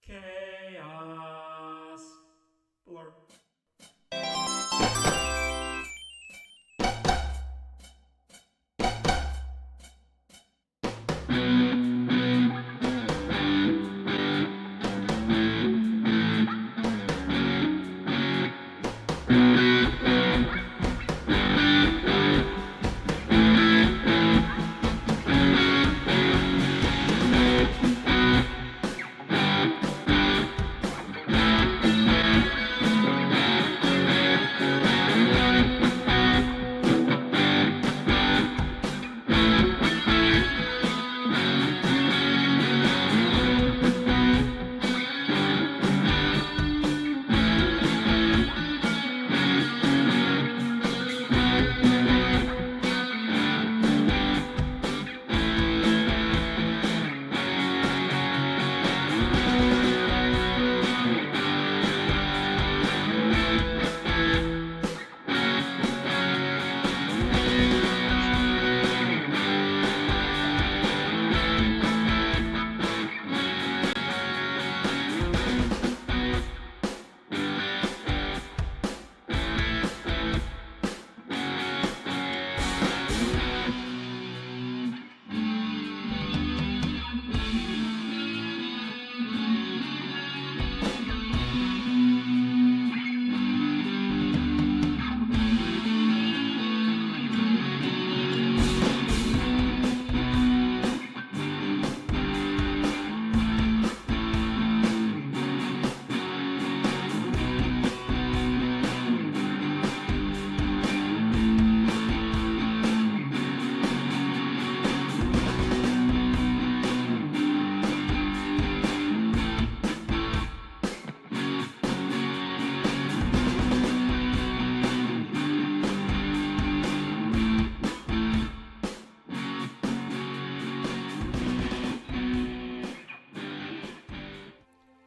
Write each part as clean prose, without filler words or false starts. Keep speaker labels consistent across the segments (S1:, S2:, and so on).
S1: Chaos. Blur.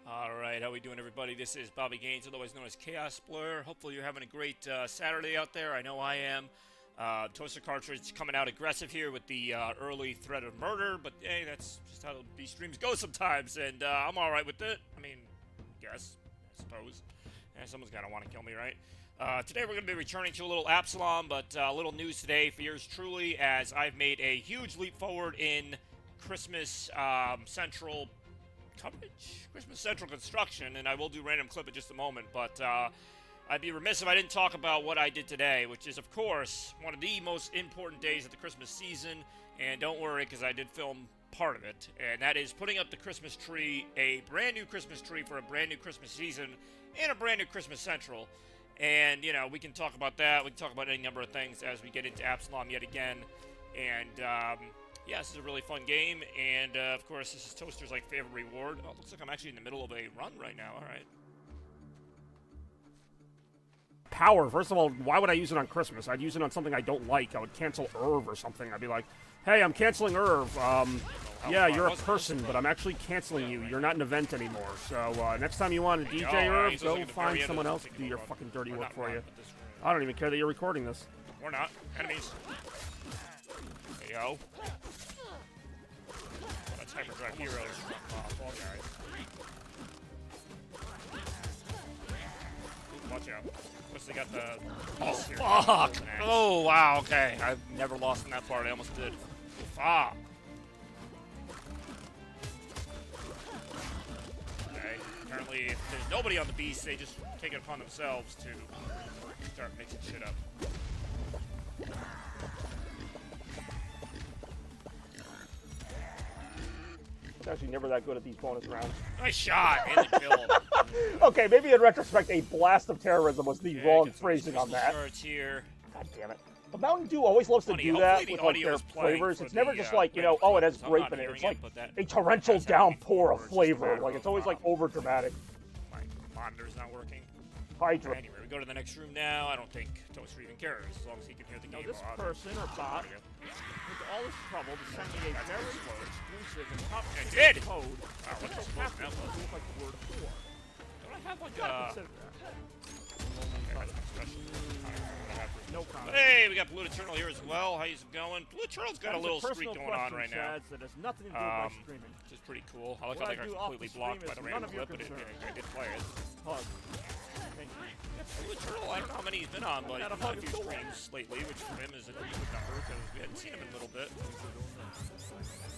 S2: Alright, how we doing, everybody? This is Bobby Gaines, otherwise known as Chaos Blur. Hopefully you're having a great Saturday out there. I know I am. Toaster Cartridge coming out aggressive here with the early threat of murder, but hey, that's just how these streams go sometimes, and I'm alright with it. I mean, I suppose. Someone's gotta want to kill me, right? Today we're going to be returning to a little Absolom, but a little news today for yours truly, as I've made a huge leap forward in Christmas Central coverage, Christmas Central construction, and I will do random clip in just a moment, but I'd be remiss if I didn't talk about what I did today, which is, of course, one of the most important days of the Christmas season, and don't worry, because I did film part of it, and that is putting up the Christmas tree, a brand new Christmas tree for a brand new Christmas season, and a brand new Christmas Central. And, you know, we can talk about that, we can talk about any number of things as we get into Absolom yet again, and, yeah, this is a really fun game, and, of course, this is Toaster's, favorite reward. Oh, it looks like I'm actually in the middle of a run right now, alright.
S3: Power, first of all, why would I use it on Christmas? I'd use it on something I don't like. I would cancel Irv or something. I'd be like, hey, I'm canceling Irv. Yeah, you're a person, but I'm actually canceling you. You're not an event anymore. So, next time you want to DJ Irv, go find someone else to do your fucking dirty work for you. I don't even care that you're recording this.
S2: We're not. Enemies. Hey, yo. That's Hyperdrive Heroes from Fall Guys. Ooh, watch out. Plus they got the... Oh, fuck! Oh, wow, okay. I've never lost in that part. I almost did. Fuck! Okay. Apparently, if there's nobody on the beast, they just take it upon themselves to start mixing shit up.
S3: It's actually never that good at these bonus rounds.
S2: Nice shot! And the kill.
S3: Okay, maybe in retrospect, a blast of terrorism was the wrong phrasing on that.
S2: Here.
S3: God damn it. But Mountain Dew always loves to do that with their flavors. It's never just like, oh, it has grape in it. It's like a torrential downpour of flavor. Like, it's always like over dramatic.
S2: My monitor's not working.
S3: Hydra.
S2: Anyway, we go to the next room now. I don't think Toaster even cares, as long as he can hear the game.
S3: This person or bot went to all this trouble to send me a very exclusive and top secret code.
S2: Wow, what's this
S3: so
S2: supposed to
S3: look like the word whore.
S2: Don't I have like
S3: Consider that. No comment.
S2: Hey, we got Blue Eternal here as well. How's it going? Blue Eternal's got a little streak going on right now.
S3: That has nothing to do with my streaming.
S2: Which is pretty cool. I like how they got completely blocked by the random clip, but I did play it.
S3: Hug. Thank you.
S2: Blue Eternal, I don't know how many he's been on, but he's been on a few streams lately, which for him is a pretty good number because we hadn't seen him in a little bit. I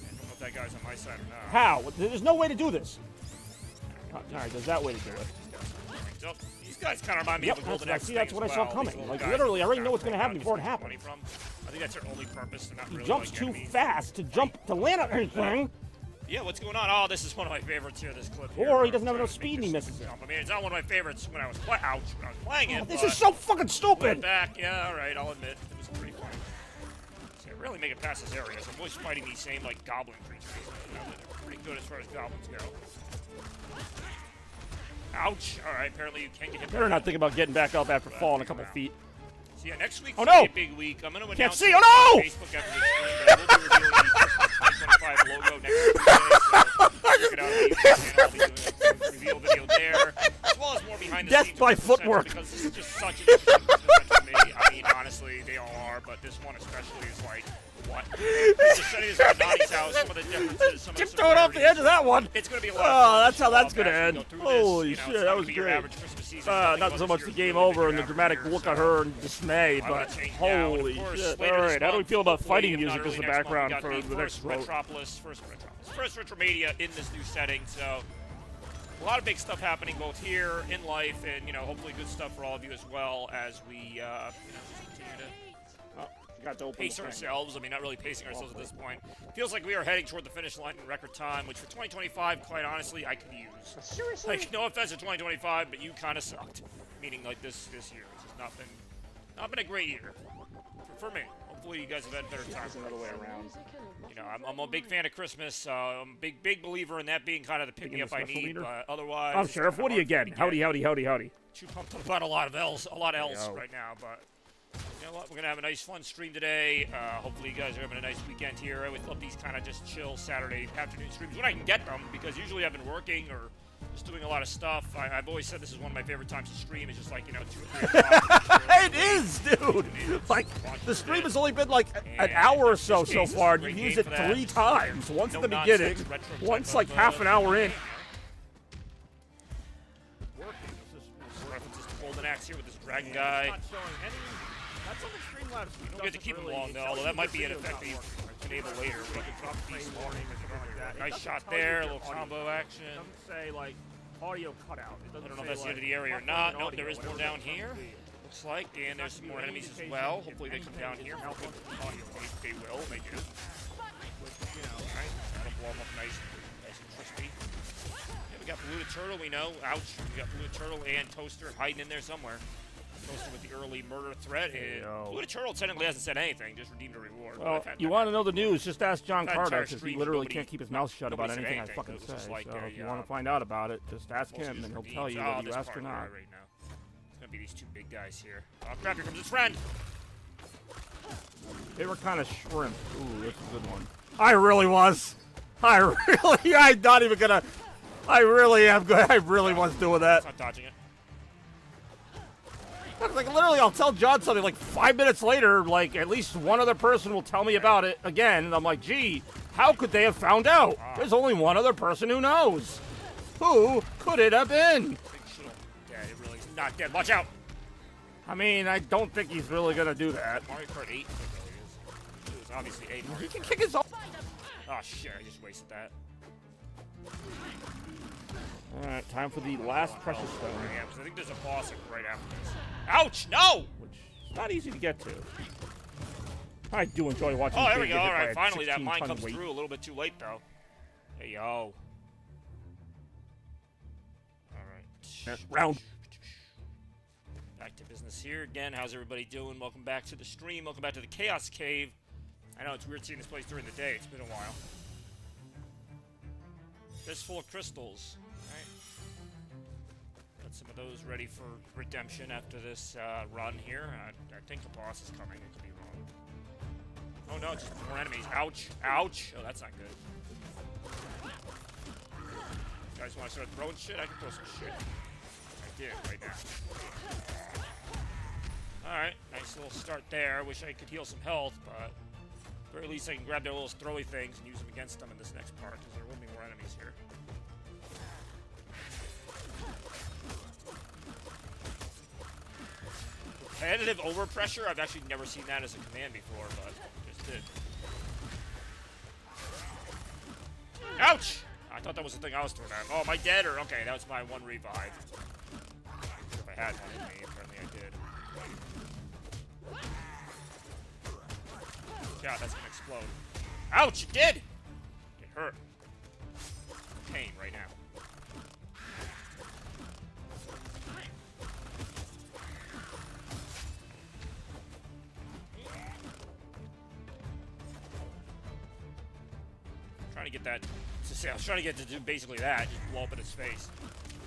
S2: don't know if that guy's on my side or not.
S3: How? There's no way to do this. Alright, there's that way to do it.
S2: So, these guys kind of remind me of a Golden Axe.
S3: See, that's what I saw coming. Like, literally, I already know what's going to happen before it happens.
S2: I think that's their only purpose. They're not
S3: He
S2: really
S3: jumps
S2: like
S3: too
S2: enemies.
S3: fast to jump to land on anything.
S2: Yeah, what's going on? Oh, this is one of my favorites here, this clip here.
S3: Or he doesn't have enough speed and he misses it.
S2: I mean, it's not one of my favorites when I was playing it.
S3: This is so fucking stupid.
S2: Back, yeah, all right, I'll admit. It was pretty fun. So I really make it past this area. So I'm always fighting these same, like, goblin creatures. You know, they're pretty good as far as goblins go. Ouch. All right, apparently you can't get hit.
S3: Better not think about getting back up after falling a couple feet.
S2: So yeah, next week's
S3: Oh, no!
S2: a big week. I'm going to
S3: Can't
S2: announce
S3: see. Oh, no!
S2: Facebook after the stream, but I will be revealing the 2025 logo next Tuesday, so check it out on the YouTube channel. I'll be doing a reveal video there, as well as more behind the
S3: Death
S2: scenes.
S3: by
S2: with the
S3: footwork.
S2: Because this is just such an interesting Christmas to me. I mean, honestly, they all are, but this one especially is like, what? The setting is at Nani's house, some of the differences, some of the
S3: Tiptoed off the edge of that one.
S2: It's going to be a lot of
S3: Oh,
S2: fun.
S3: that's how that's
S2: Go
S3: going to
S2: back
S3: end.
S2: and go through
S3: Holy
S2: this. You know,
S3: shit,
S2: it's
S3: that
S2: not
S3: was
S2: gonna be your
S3: great.
S2: average Christmas season. Nothing
S3: Not
S2: about
S3: so
S2: this
S3: much
S2: year
S3: the
S2: is
S3: game
S2: really
S3: over
S2: your
S3: and the
S2: average
S3: dramatic
S2: year,
S3: look
S2: so
S3: at her in dismay,
S2: I wanna
S3: but
S2: change now. And
S3: holy
S2: of course,
S3: shit.
S2: later
S3: All
S2: this
S3: right, how do we
S2: month,
S3: feel about
S2: hopefully,
S3: fighting
S2: if not
S3: music as
S2: early
S3: the
S2: next month, we
S3: background
S2: got
S3: for the next vote?
S2: first Retromedia in this new setting, so a lot of big stuff happening both here in life and, you know, hopefully good stuff for all of you as well as we, you know, just continue to pace ourselves. I mean, not really pacing ourselves at this point. Feels like we are heading toward the finish line in record time, which for 2025, quite honestly, I could use.
S3: Seriously?
S2: Like, no offense to 2025, but you kind of sucked. Meaning, like, this year. This has not been a great year. For me. Hopefully you guys have had better times.
S3: Another way around.
S2: You know, I'm a big fan of Christmas. I'm a big believer in that being kind of the pick-me-up I need, but otherwise...
S3: I'm Sheriff, what do you get? Howdy.
S2: Too pumped up about a lot of L's right now, but... You know what? We're going to have a nice, fun stream today. Hopefully you guys are having a nice weekend here. I always love these kind of just chill Saturday afternoon streams when I can get them, because usually I've been working or just doing a lot of stuff. I've always said this is one of my favorite times to stream. It's just like, you know, 2 or 3 o'clock.
S3: It is, dude. Like, the stream has only been like an hour or so far, and you've used it 3 times. Once at the beginning, once like half an hour in.
S2: References to Golden Axe here with this dragon guy. You don't get to keep him long, though, although that might be an effect that you can enable later. But you can drop the beast morning or something like that. Nice shot there, a little combo action.
S3: It doesn't say, like, audio cutout.
S2: I don't know if that's the end of the area or not. Nope, there is more down here. Looks like, and there's some more enemies as well. Hopefully they come down here. They will, they do. Alright, that'll blow them up nice and crispy. Yeah, we got Blue Turtle, we know. Ouch. We got Blue Turtle and Toaster hiding in there somewhere. Toaster with the early murder threat. Blue Turtle technically hasn't said anything, just redeemed a reward.
S3: Well, you want to know the news, just ask John Carter, because he literally can't keep his mouth shut about anything I fucking say. So if you want to find out about it, just ask him, and he'll tell you whether you ask or not.
S2: Right now. It's going to be these 2 big guys here. Oh, crap, here comes his friend.
S3: They were kind of shrimp. Ooh, that's a good one. I really was. I'm not even going to. I really am good. I really was doing that.
S2: Not dodging it.
S3: Like, literally, I'll tell John something, like, 5 minutes later, like, at least one other person will tell me about it again, and I'm like, gee, how could they have found out? There's only one other person who knows. Who could it have been?
S2: Big shit. Yeah, it really is not dead. Watch out.
S3: I mean, I don't think he's really going to do that.
S2: Mario Kart 8 really is. It was obviously 8 Mario
S3: He can
S2: Kart.
S3: kick his own.
S2: Oh, shit, I just wasted that.
S3: Alright, time for the last precious stone.
S2: Yeah, because I think there's a boss right after this. Ouch! No!
S3: Which is not easy to get to. I do enjoy watching.
S2: Oh, there we
S3: Kid
S2: go.
S3: get hit
S2: All
S3: by
S2: right,
S3: a
S2: finally that mine
S3: 16-ton
S2: comes
S3: weight.
S2: through a little bit too late, though. Hey, yo. All right.
S3: Round.
S2: Back to business here again. How's everybody doing? Welcome back to the stream. Welcome back to the Chaos Cave. I know it's weird seeing this place during the day. It's been a while. Fistful of crystals. All right. Got some of those ready for redemption after this run here. I think the boss is coming. It could be wrong. Oh no, just more enemies. Ouch. Ouch. Oh, that's not good. You guys want to start throwing shit? I can throw some shit. I in right now. Alright, nice little start there. I wish I could heal some health, but at the very least I can grab their little throwy things and use them against them in this next part, because there will be more enemies here. Repetitive overpressure? I've actually never seen that as a command before, but just did. Ouch! I thought that was the thing I was throwing at. Oh, am I dead? Or okay, that was my one revive. If I had one in me, apparently I did. God, that's gonna explode. Ouch! It did! It hurt. Pain right now. Trying to get that. I was trying to get to do basically that, just blow up in his face.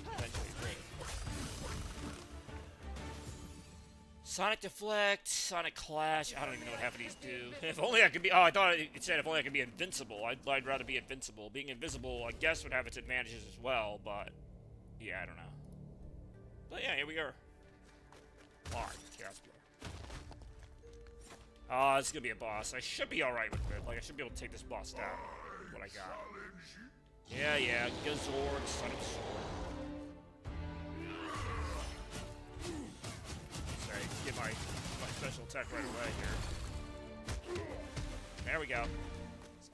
S2: Eventually, great. Sonic Deflect, Sonic Clash. I don't even know what half of these do. If only I could be. Oh, I thought it said if only I could be invincible. I'd rather be invincible. Being invisible, I guess, would have its advantages as well, but yeah, I don't know. But yeah, here we are. Chaos Blur. Oh, this is gonna be a boss. I should be alright with it. Like, I should be able to take this boss down. What I got. Yeah, Gazord, Son of Sword. Sorry, get my special attack right away here. There we go.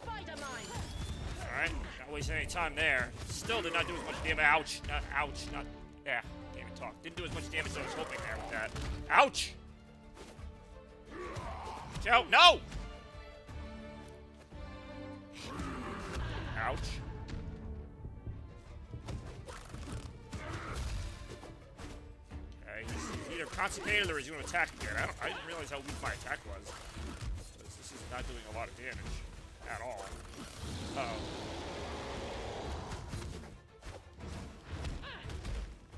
S2: Alright, not wasting any time there. Still did not do as much damage. Ouch, not. Yeah, can't even talk. Didn't do as much damage as I was hoping there with that. Ouch! Watch out, no! Ouch. Okay, he's either constipated or he's going to attack again. I didn't realize how weak my attack was. This is not doing a lot of damage at all. Uh-oh.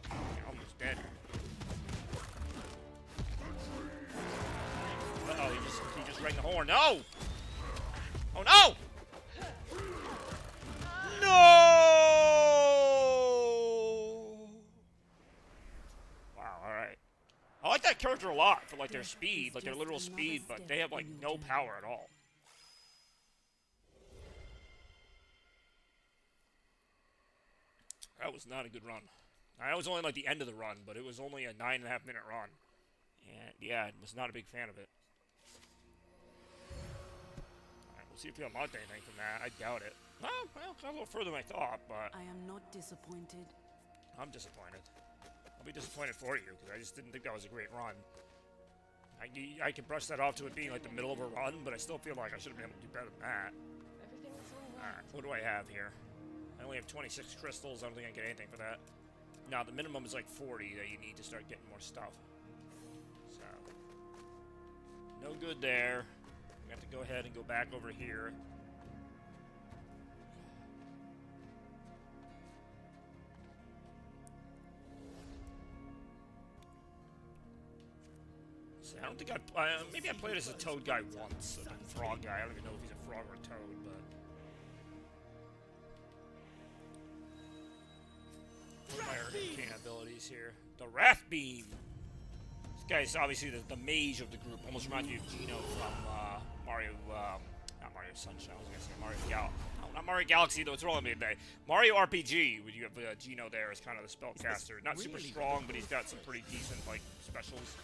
S2: Yeah, almost dead. Uh-oh, he just rang the horn. No! Oh, no! Wow, alright. I like that character a lot for, like, their speed, like, their literal speed, but they have, like, no power at all. That was not a good run. That was only, like, the end of the run, but it was only a 9.5-minute run. And, yeah, I was not a big fan of it. Alright, we'll see if we unlocked anything from that. I doubt it. Well, got a little further than I thought, but...
S4: I am not disappointed.
S2: I'm disappointed. I'll be disappointed for you, because I just didn't think that was a great run. I can brush that off to it being like the middle of a run, but I still feel like I should have been able to do better than that. Alright, what do I have here? I only have 26 crystals. I don't think I can get anything for that. No, the minimum is like 40 that you need to start getting more stuff. So, no good there. We have to go ahead and go back over here. I don't think maybe I played as a toad guy once, a frog guy. I don't even know if he's a frog or a toad, but... What are my arcane abilities here? The Wrath Beam! This guy's obviously the mage of the group. Almost reminds me of Gino from Mario, not Mario Sunshine, I was gonna say Mario Galaxy. No, not Mario Galaxy, though, it's wrong with me today. Mario RPG, where you have Gino there as kind of the spellcaster. Not super strong, but he's got some pretty decent, like, specials.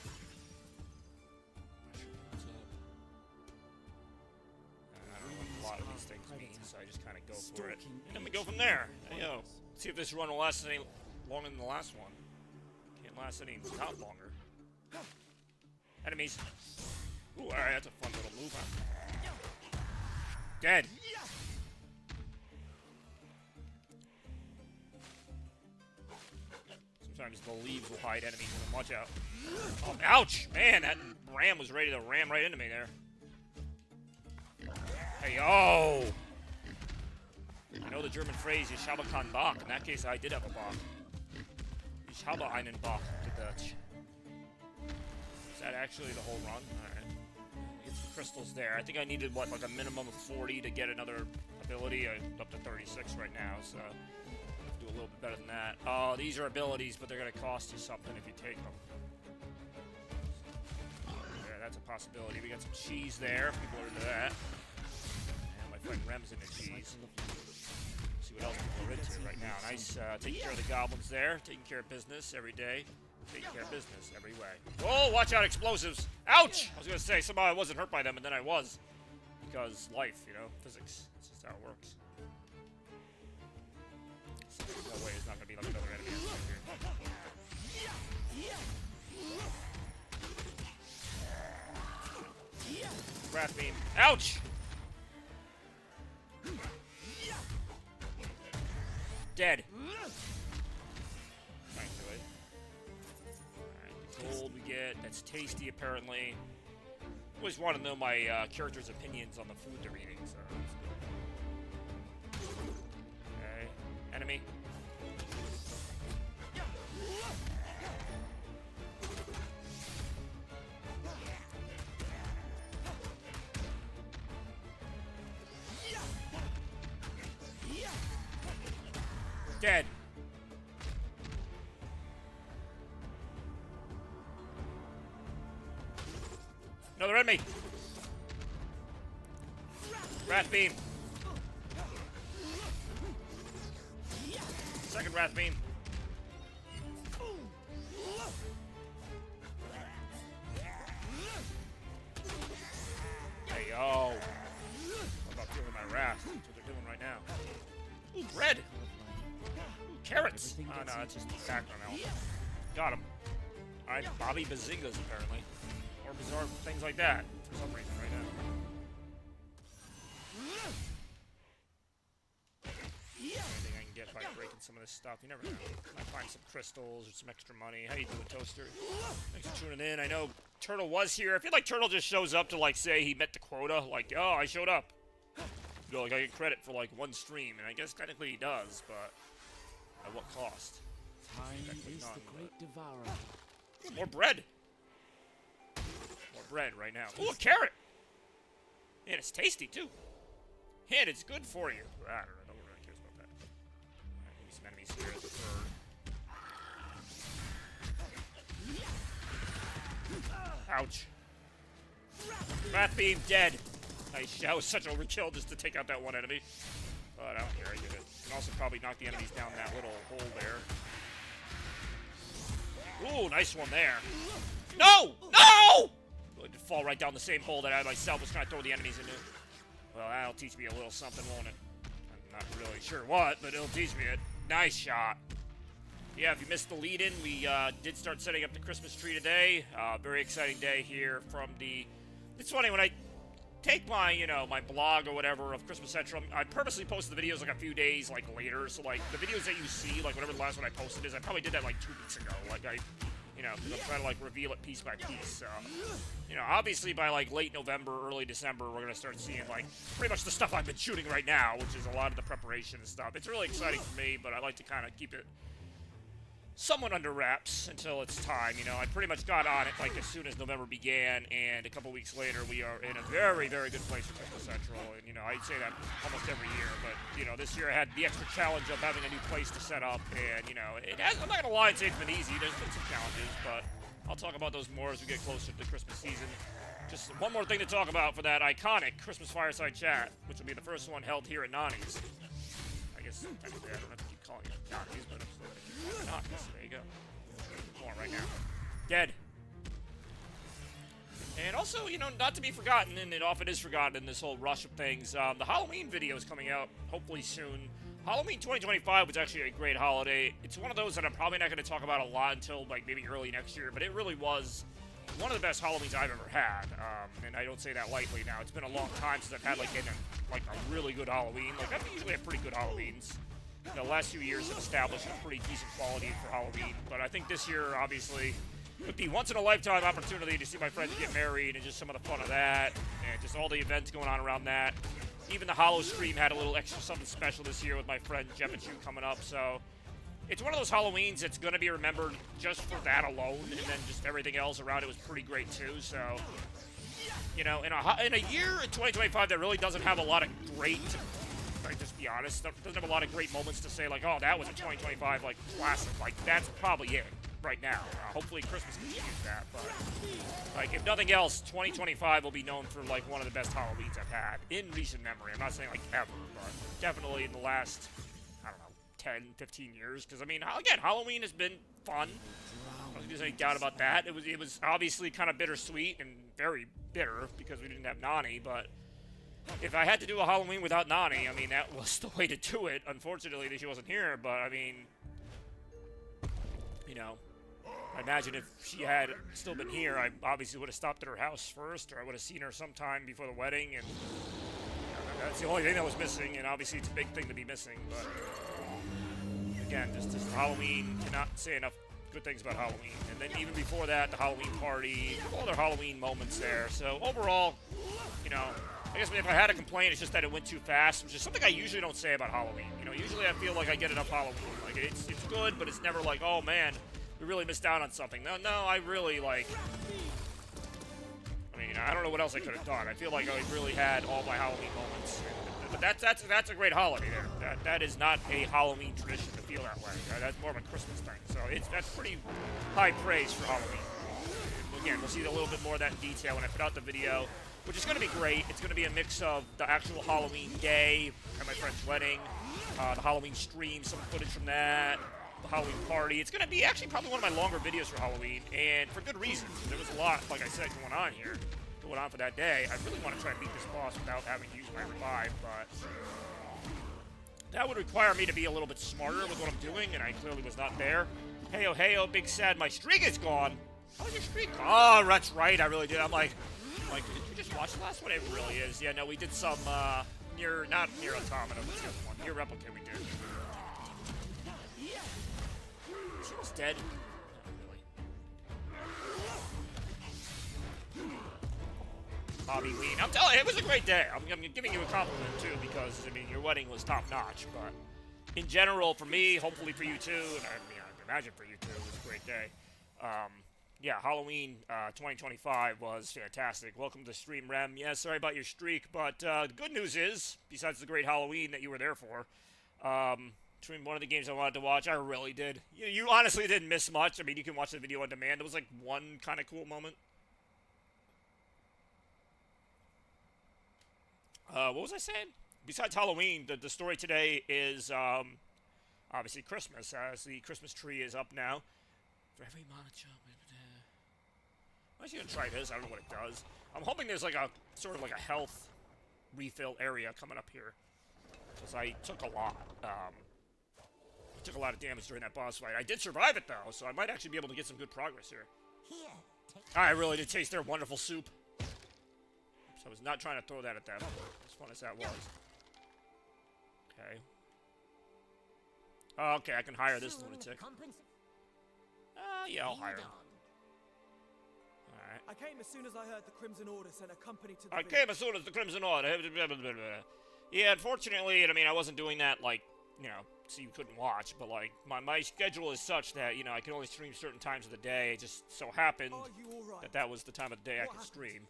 S2: A lot of these things mean, so I just kind of go for it. And then we go from there. You know, see if this run will last any longer than the last one. Can't last any not longer. Enemies. Ooh, alright, that's a fun little move, huh? Dead. Sometimes the leaves will hide enemies, so watch out. Oh, ouch! Man, that ram was ready to ram right into me there. Hey, yo! I know the German phrase, ich habe keinen Bock. In that case, I did have a Bock. Ich habe einen Bock, to Dutch. Is that actually the whole run? Alright. Get some crystals there. I think I needed, what, like a minimum of 40 to get another ability. I'm up to 36 right now, so... do a little bit better than that. Oh, these are abilities, but they're going to cost you something if you take them. Yeah, that's a possibility. We got some cheese there, if people are into that. And my friend Rem's into cheese. See what else people are into right now. Nice, taking care of the goblins there. Taking care of business every day. Taking care of business every way. Whoa, watch out, explosives. Ouch! I was going to say, somehow I wasn't hurt by them, and then I was. Because life, you know, physics. That's just how it works. So there's no way it's not going to be like another enemy right here. Wrath beam. Ouch! Dead. Gold we get. That's tasty, apparently. Always want to know my character's opinions on the food they're eating, so that's good. Okay. Enemy. Dead. Another enemy. Wrath beam. Second wrath beam. Hey, yo. What about feeling my wrath? That's what they're doing right now. Ooh, bread. Ooh, carrots. Oh, no, that's just background element. Got him. Alright, Bobby Bazingas, apparently. Or bizarre things like that, for some reason, right now. Anything I can get by breaking some of this stuff, you never know. Might find some crystals or some extra money. How you doing, Toaster? Thanks for tuning in. I know Turtle was here. I feel like Turtle just shows up to, like, say he met the quota. Like, oh, I showed up. You know, like, I get credit for, like, one stream. And I guess technically he does, but at what cost?
S4: Time is the great devourer.
S2: More bread! More bread right now. Ooh, a carrot! And it's tasty, too. And it's good for you. I don't know. No one really cares about that. Alright, maybe some enemies here at the third. Ouch. Wrath beam dead. Nice. That was such overkill just to take out that one enemy. But I don't care. I did it. You can also probably knock the enemies down that little hole there. Ooh, nice one there. No! No! It did fall right down the same hole that I myself was trying to throw the enemies into. Well, that'll teach me a little something, won't it? I'm not really sure what, but it'll teach me it. Nice shot. Yeah, if you missed the lead-in, we did start setting up the Christmas tree today. Very exciting day here from the... It's funny, when I take my, you know, my blog or whatever of Christmas Central, I purposely posted the videos like a few days, like, later. So, like, the videos that you see, like, whatever the last one I posted is, I probably did that, like, 2 weeks ago. Like, you know, because I'm trying to, like, reveal it piece by piece. So, you know, obviously by, like, late November, early December, we're going to start seeing, like, pretty much the stuff I've been shooting right now, which is a lot of the preparation and stuff. It's really exciting for me, but I like to kind of keep it somewhat under wraps until it's time. You know, I pretty much got on it, like, as soon as November began, and a couple weeks later, we are in a very, very good place for Christmas Central. And, you know, I'd say that almost every year, but, you know, this year I had the extra challenge of having a new place to set up, and, you know, I'm not going to lie and say it's been easy. There's been some challenges, but I'll talk about those more as we get closer to the Christmas season. Just one more thing to talk about for that iconic Christmas Fireside Chat, which will be the first one held here at Nani's. I guess technically I don't have to keep calling it Nani's, but I'm still going to keep calling it Nani's. There you go. More right now. Dead. And also, you know, not to be forgotten, and it often is forgotten in this whole rush of things, the Halloween video is coming out hopefully soon. Halloween 2025 was actually a great holiday. It's one of those that I'm probably not going to talk about a lot until, like, maybe early next year, but it really was one of the best Halloweens I've ever had, and I don't say that lightly now. It's been a long time since I've had, like, a really good Halloween. Like, I usually have pretty good Halloweens. The last few years have established a pretty decent quality for Halloween, but I think this year, obviously, with the once-in-a-lifetime opportunity to see my friends get married and just some of the fun of that, and just all the events going on around that. Even the Hollow stream had a little extra something special this year with my friend Jemichu coming up, so it's one of those Halloweens that's going to be remembered just for that alone, and then just everything else around it was pretty great too, so, you know, in a year in 2025 that really doesn't have a lot of great, like, just be honest. Doesn't have a lot of great moments to say, like, oh, that was a 2025, like, classic. Like, that's probably it right now. Hopefully Christmas continues that, but, like, if nothing else, 2025 will be known for, like, one of the best Halloweens I've had in recent memory. I'm not saying, like, ever, but definitely in the last, I don't know, 10, 15 years. Because, I mean, again, Halloween has been fun. I don't think there's any doubt about that. It was obviously kind of bittersweet and very bitter because we didn't have Nani, but if I had to do a Halloween without Nani, I mean, that was the way to do it. Unfortunately, that she wasn't here, but, I mean, you know, I imagine if she had still been here, I obviously would have stopped at her house first, or I would have seen her sometime before the wedding, and that's the only thing that was missing, and obviously it's a big thing to be missing, but again, just Halloween, cannot say enough good things about Halloween. And then even before that, the Halloween party, a couple other Halloween moments there. So overall, you know, I guess if I had a complaint, it's just that it went too fast, which is something I usually don't say about Halloween. You know, usually I feel like I get enough Halloween. Like, it's good, but it's never like, oh man, we really missed out on something. No, I really, like, I mean, I don't know what else I could have done. I feel like I really had all my Halloween moments. But that's a great holiday there. That is not a Halloween tradition to feel that way. That's more of a Christmas thing. So that's pretty high praise for Halloween. Again, we'll see a little bit more of that in detail when I put out the video, which is going to be great. It's going to be a mix of the actual Halloween day at my friend's wedding, the Halloween stream, some footage from that, the Halloween party. It's going to be actually probably one of my longer videos for Halloween, and for good reason. There was a lot, like I said, going on for that day. I really want to try and beat this boss without having to use my revive, but that would require me to be a little bit smarter with what I'm doing, and I clearly was not there. Hey-oh, big sad, my streak is gone. How's your streak gone? Oh, that's right, I really did. I'm like, did you just watch the last one? It really is. Yeah, no, we did some, not near Automata, what's the other one? Near Replicant we did. She was dead. Bobby Ween. I'm telling you, it was a great day. I'm giving you a compliment, too, because, I mean, your wedding was top-notch, but in general, for me, hopefully for you, too, and I mean, I imagine for you, too, it was a great day. Yeah, Halloween 2025 was fantastic. Welcome to Stream Rem. Yeah, sorry about your streak, but the good news is, besides the great Halloween that you were there for, between one of the games I wanted to watch, I really did. You honestly didn't miss much. I mean, you can watch the video on demand. There was, like, one kind of cool moment. What was I saying? Besides Halloween, the story today is obviously Christmas, as the Christmas tree is up now. For every monitor. I'm actually going to try this. I don't know what it does. I'm hoping there's like a sort of like a health refill area coming up here. Because I took a lot. I took a lot of damage during that boss fight. I did survive it though, so I might actually be able to get some good progress here. I really did taste their wonderful soup. So I was not trying to throw that at them, as fun as that was. Okay. Oh, okay, I can hire this lunatic. Yeah, I'll hire him. Alright.
S5: I came as soon as I heard the Crimson Order sent a company to the
S2: I came as soon as the Crimson Order. Yeah, unfortunately, I mean, I wasn't doing that, like, you know, so you couldn't watch, but, like, my schedule is such that, you know, I can only stream certain times of the day. It just so happened that was the time of the day I could stream.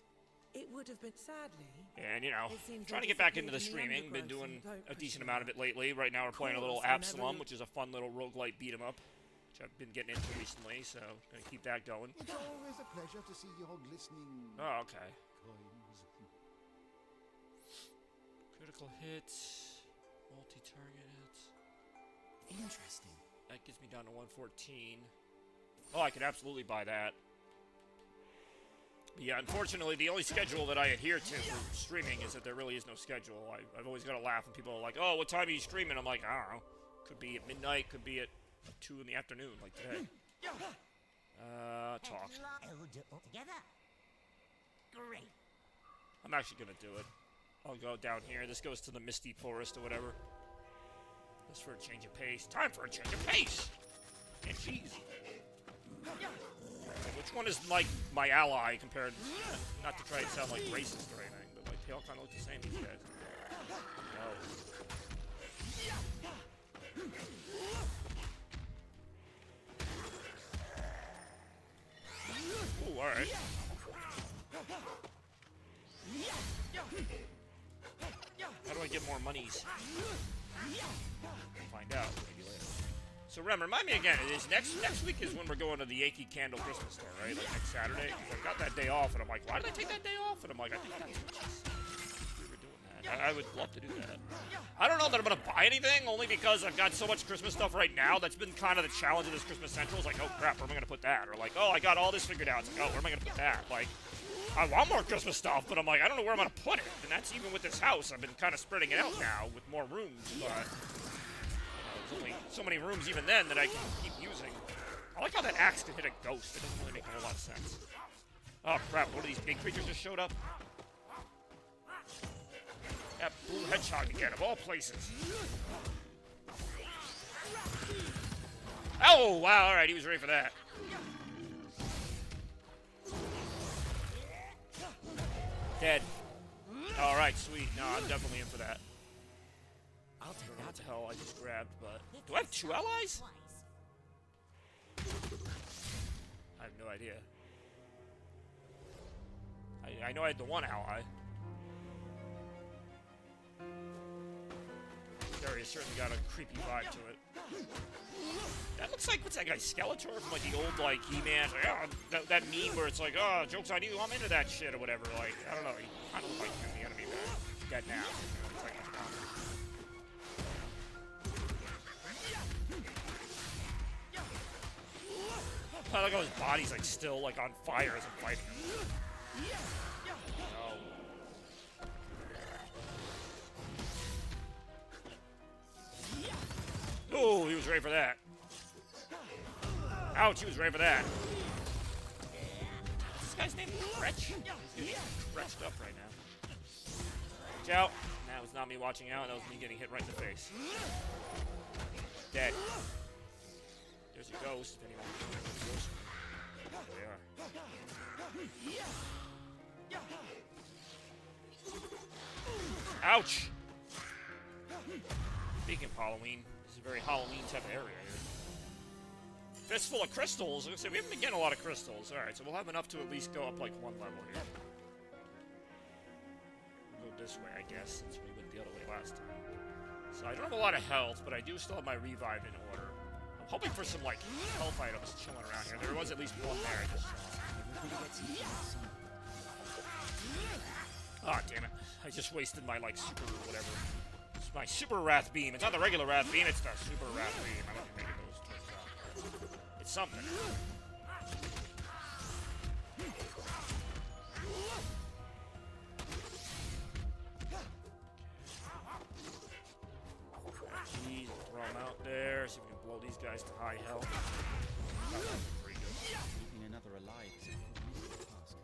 S6: It would have been sadly.
S2: And, you know, trying to get back into the streaming. Been doing a decent amount of it lately. Right now we're playing a little Absolom, which is a fun little roguelike beat-em-up, which I've been getting into recently, so gonna keep that going.
S7: It's always a pleasure to see your glistening
S2: Oh, okay.
S7: coins.
S2: Critical hits, multi-target hits.
S6: Interesting.
S2: That gets me down to 114. Oh, I could absolutely buy that. But yeah, unfortunately, the only schedule that I adhere to for streaming is that there really is no schedule. I've always got to laugh when people are like, oh, what time are you streaming? I'm like, I don't know. Could be at midnight, could be at 2 in the afternoon, like today. Talk.
S6: Great.
S2: I'm actually going to do it. I'll go down here. This goes to the Misty Forest or whatever. Just for a change of pace. Time for a change of pace! And jeez. Which one is like my ally compared, not to try and sound like racist or anything, but like they all kind of look the same, these guys. No. Ooh, alright. How do I get more monies? We'll find out maybe later. So Rem, remind me again. It is next week is when we're going to the Yankee Candle Christmas store, right? Like next Saturday. I got that day off, and I'm like, why did I take that day off? And I'm like, I think we were doing that. I would love to do that. I don't know that I'm gonna buy anything, only because I've got so much Christmas stuff right now. That's been kind of the challenge of this Christmas Central. Is like, oh crap, where am I gonna put that? Or like, oh, I got all this figured out. It's like, oh, where am I gonna put that? Like, I want more Christmas stuff, but I'm like, I don't know where I'm gonna put it. And that's even with this house. I've been kind of spreading it out now with more rooms, but there's only so many rooms even then that I can keep using. I like how that axe can hit a ghost. It doesn't really make a whole lot of sense. Oh crap, what are these big creatures just showed up? That blue hedgehog again, of all places. Oh, wow, alright, he was ready for that. Dead. Alright, sweet. No, I'm definitely in for that.
S6: I'll take
S2: What
S6: that.
S2: the hell I just grabbed, but... Do I have 2 allies? I have no idea. I know I had the 1 ally. Area certainly got a creepy vibe to it. That looks like, what's that guy, Skeletor from like the old like He-Man, like, oh, that meme where it's like, oh, joke's on you, I'm into that shit or whatever. Like, I don't know, he kind of looks like him, the enemy guy. Dead now. It's like, I like how his body's like still like on fire as I'm fighting him. No. Oh, he was ready for that. Ouch, he was ready for that. What's this guy's name? Kretch? He's stretched up right now. Watch out. That was not me watching out. That was me getting hit right in the face. Dead. There's a ghost, if anyone wants a ghost. There they are. Ouch! Speaking of Halloween, this is a very Halloween type of area here. Fistful of crystals. I was gonna say, we haven't been getting a lot of crystals. Alright, so we'll have enough to at least go up like 1 level here. We'll go this way, I guess, since we went the other way last time. So I don't have a lot of health, but I do still have my revive in order. I'm hoping for some, like, health items chilling around here. There was at least one there I just saw. Ah, damn it. I just wasted my, like, super whatever. It's my super wrath beam. It's not the regular wrath beam, it's the super wrath beam. I don't think it goes towards that. It's something. Jeez, throw them out there. See if we can blow these guys to high health. That was pretty good.
S4: Keeping another alive is a formidable task.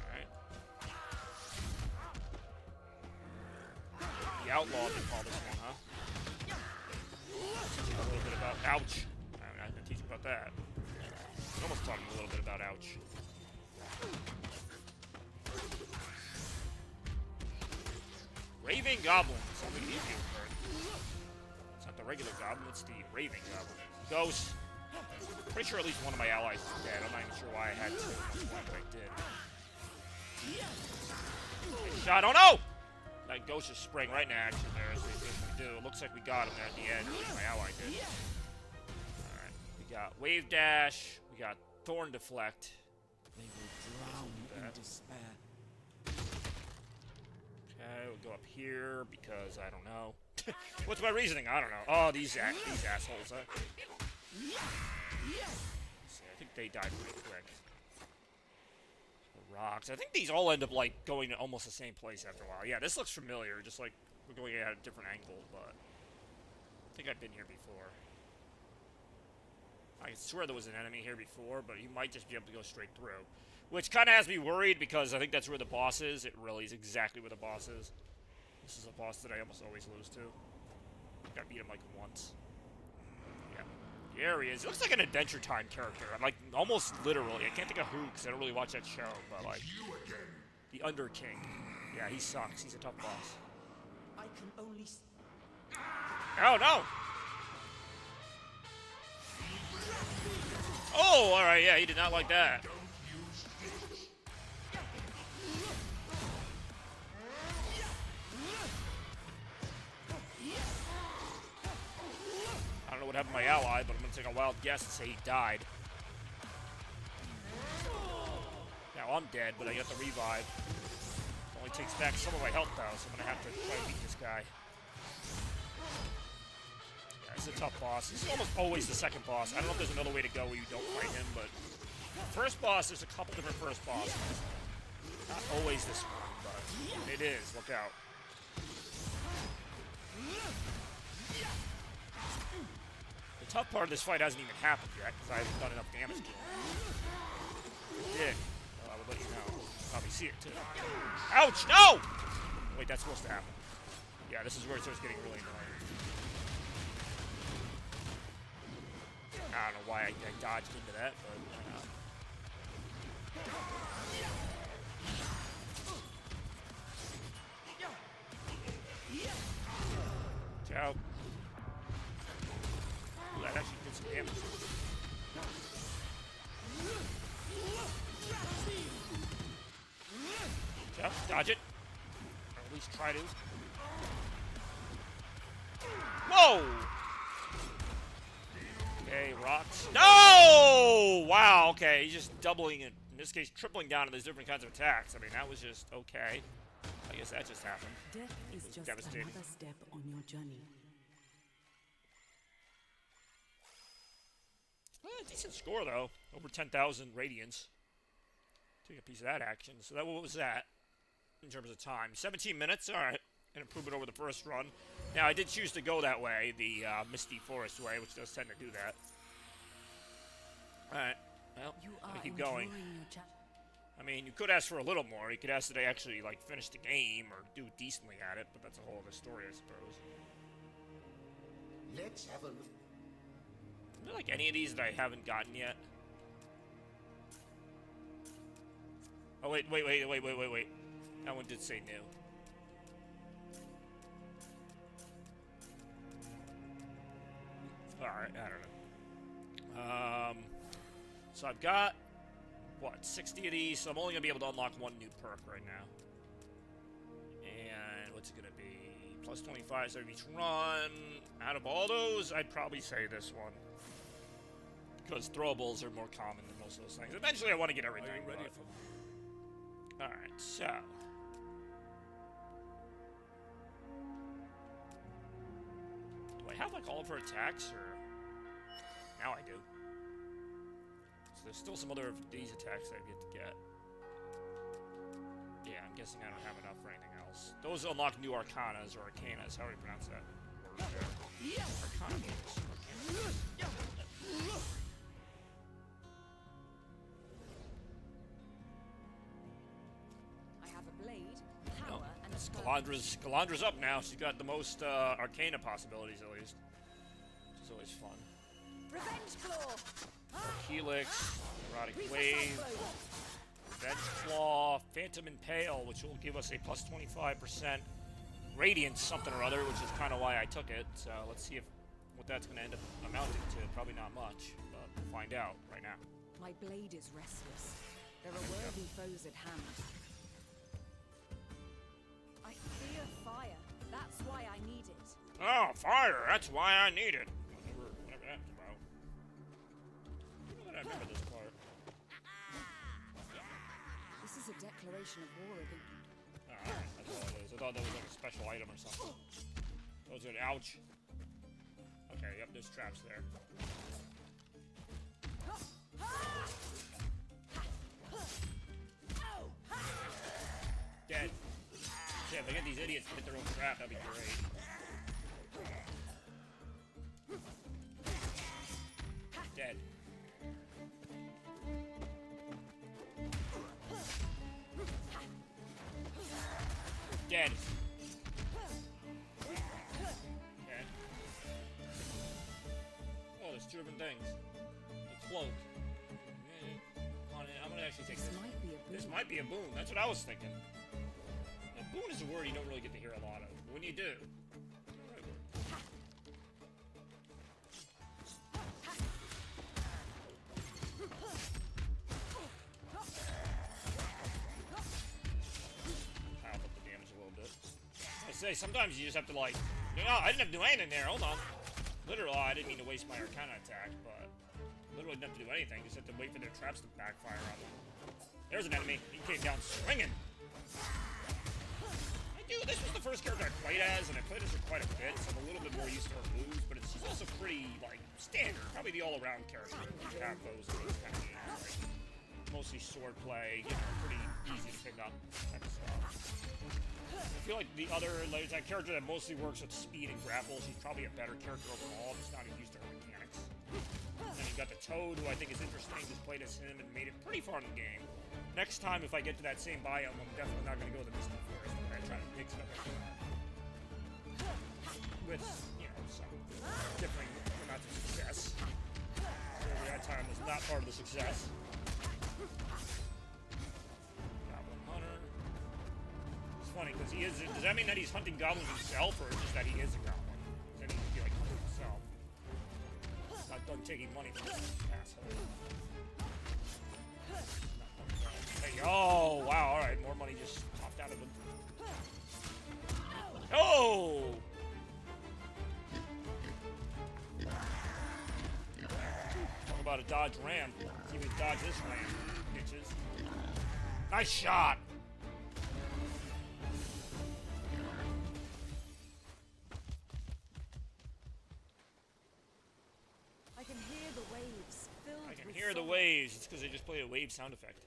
S2: Alright. The outlaw, they call this one, huh? A little bit about ouch. I'm gonna teach you about that. I'm almost talking a little bit about ouch. Raving Goblin. Something easier for it. It's not the regular goblin, it's the Raving Goblin. Ghost. Pretty sure at least one of my allies is dead. I'm not even sure why I had to at this point, but I did. Shot. Oh no! That ghost is spraying right in action there as we do. It looks like we got him there at the end. At least my ally did. Alright. We got Wave Dash. We got Thorn Deflect.
S4: They will drown in despair.
S2: Okay, we'll go up here because I don't know. What's my reasoning? I don't know. Oh, these assholes, huh? See, I think they died pretty quick. The rocks. I think these all end up, like, going to almost the same place after a while. Yeah, this looks familiar, just like we're going at a different angle, but I think I've been here before. I swear there was an enemy here before, but you might just be able to go straight through. Which kind of has me worried, because I think that's where the boss is. It really is exactly where the boss is. This is a boss that I almost always lose to. I think I beat him, like, once. Yeah. There he is. He looks like an Adventure Time character. I'm, like, almost literally. I can't think of who, because I don't really watch that show, but, like... The Under King. Yeah, he sucks. He's a tough boss.
S6: I can only.
S2: Oh, no! Oh, alright, yeah, he did not like that. grab my ally, but I'm going to take a wild guess and say he died. Now I'm dead, but I get the revive. Only takes back some of my health, though, so I'm going to have to try to beat this guy. Yeah, he's a tough boss. He's almost always the second boss. I don't know if there's another way to go where you don't fight him, but first boss, there's a couple different first bosses. Not always this one, but it is. Look out. The tough part of this fight hasn't even happened yet, because I haven't done enough damage to him. If it did, well, I would let you know. Probably see it, too. Ouch! No! Wait, that's supposed to happen. Yeah, this is where it starts getting really annoying. I don't know why I dodged into that, but why not? Ciao. Ooh, that actually did some damage. Ciao. Dodge it. Or at least try to. Whoa! Okay, rocks. No! Wow, okay. He's just doubling it. In this case, tripling down on these different kinds of attacks. I mean, that was just okay. I guess that just happened.
S8: Death is just
S2: devastating.
S8: another step on your journey.
S2: Decent score, though. Over 10,000 radiance. Take a piece of that action. So that, what was that in terms of time? 17 minutes? All right. An improvement over the first run. Now, I did choose to go that way, the Misty Forest way, which does tend to do that. All right. Well, I keep going. I mean, you could ask for a little more. You could ask that I actually, like, finish the game or do decently at it, but that's a whole other story, I suppose.
S7: Let's have a look.
S2: Is there, like, any of these that I haven't gotten yet? Oh, wait. That one did say new. Alright, I don't know. So I've got, what, 60 of these, so I'm only going to be able to unlock one new perk right now. And what's it going to be? Plus 25 so each run. Out of all those, I'd probably say this one. Because throwables are more common than most of those things. Eventually I want to get everything. Are you ready for... Alright, so... Do I have, like, all of her attacks, or... Now I do. So there's still some other of these attacks that I get to get. Yeah, I'm guessing I don't have enough for anything else. Those unlock new arcanas, or arcanas, how do you pronounce that word there? Arcana means
S8: I have a blade, power, and a spell.
S2: Galandra's up now. She's got the most arcana possibilities, at least. Which is always fun.
S8: Revenge Claw!
S2: Helix, Erotic Wave, Revenge Claw, Phantom Impale, which will give us a plus 25% Radiance something or other, which is kind of why I took it. So let's see what that's going to end up amounting to. Probably not much, but we'll find out right now.
S8: My blade is restless. There are worthy foes at hand. I fear fire. That's why I need it.
S2: Oh, fire! That's why I need it. Whatever that's about. I remember this part.
S8: This is a declaration of war against...
S2: Alright, that's all it is. I thought that was like a special item or something. Those are... Ouch. Okay, yep, there's traps there. Dead. Yeah, if I get these idiots to hit their own trap, that'd be great. Dead. Dead. Okay. Oh, there's two different things. The cloak. I'm gonna actually take this. This might be a boon. That's what I was thinking. A boon is a word you don't really get to hear a lot of. When you do. Pile up the damage a little bit. I say, sometimes you just have to, like, I didn't have to do anything there. Hold on. Literally, I didn't mean to waste my Arcana attack, but literally didn't have to do anything. Just have to wait for their traps to backfire on them. There's an enemy. He came down swinging. Dude, this was the first character I played as, and I played as her quite a bit, so I'm a little bit more used to her moves, but she's also pretty, like, standard. Probably the all-around character. You have those in those kind of games. Like, mostly swordplay, you know, pretty easy to pick up type of stuff. I feel like the other, like, that character that mostly works with speed and grapple, she's probably a better character overall, just not as used to her mechanics. And then you got the Toad, who I think is interesting, just played as him and made it pretty far in the game. Next time, if I get to that same biome, I'm definitely not going to go to the Misty Forest. I'm going to try to pick stuff with, you know, some differing amounts of success. Clearly, that time was not part of the success. Goblin Hunter. It's funny, because he is... Does that mean that he's hunting goblins himself, or just that he is a goblin? Does that mean he'd be, like, hunting himself? He's not done taking money from this asshole. Oh, wow, alright, more money just popped out of him. Oh! Talk about a dodge ram. Let's see if we can dodge this ram, bitches. Nice shot!
S8: I can hear the waves filled
S2: I can
S8: with
S2: hear the
S8: song.
S2: waves. It's because they just played a wave sound effect.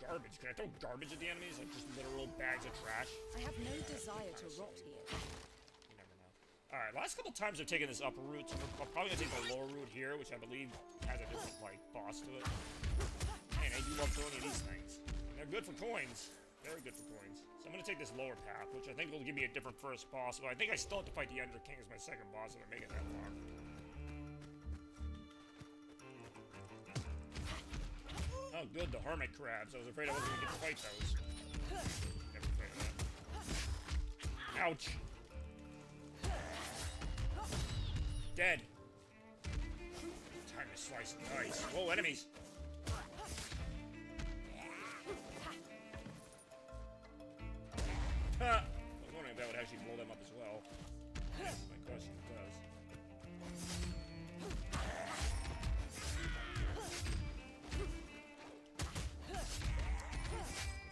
S2: Garbage. Can I throw garbage at the enemies? Like just literal bags of trash?
S8: I have no desire to rot here.
S2: You never know. Alright, last couple times I've taken this upper route, so I'm probably gonna take the lower route here, which I believe has a different, like, boss to it. Man, I do love throwing these things. They're good for coins. Very good for coins. So I'm gonna take this lower path, which I think will give me a different first boss, but I think I still have to fight the Ender King as my second boss if I make it that far. Oh, good, the hermit crabs. I was afraid I wasn't gonna get to fight those. Never afraid of that. Ouch! Dead. Time to slice and dice. Whoa, enemies! Ha! I was wondering if that would actually blow them up as well. That's my question, it does.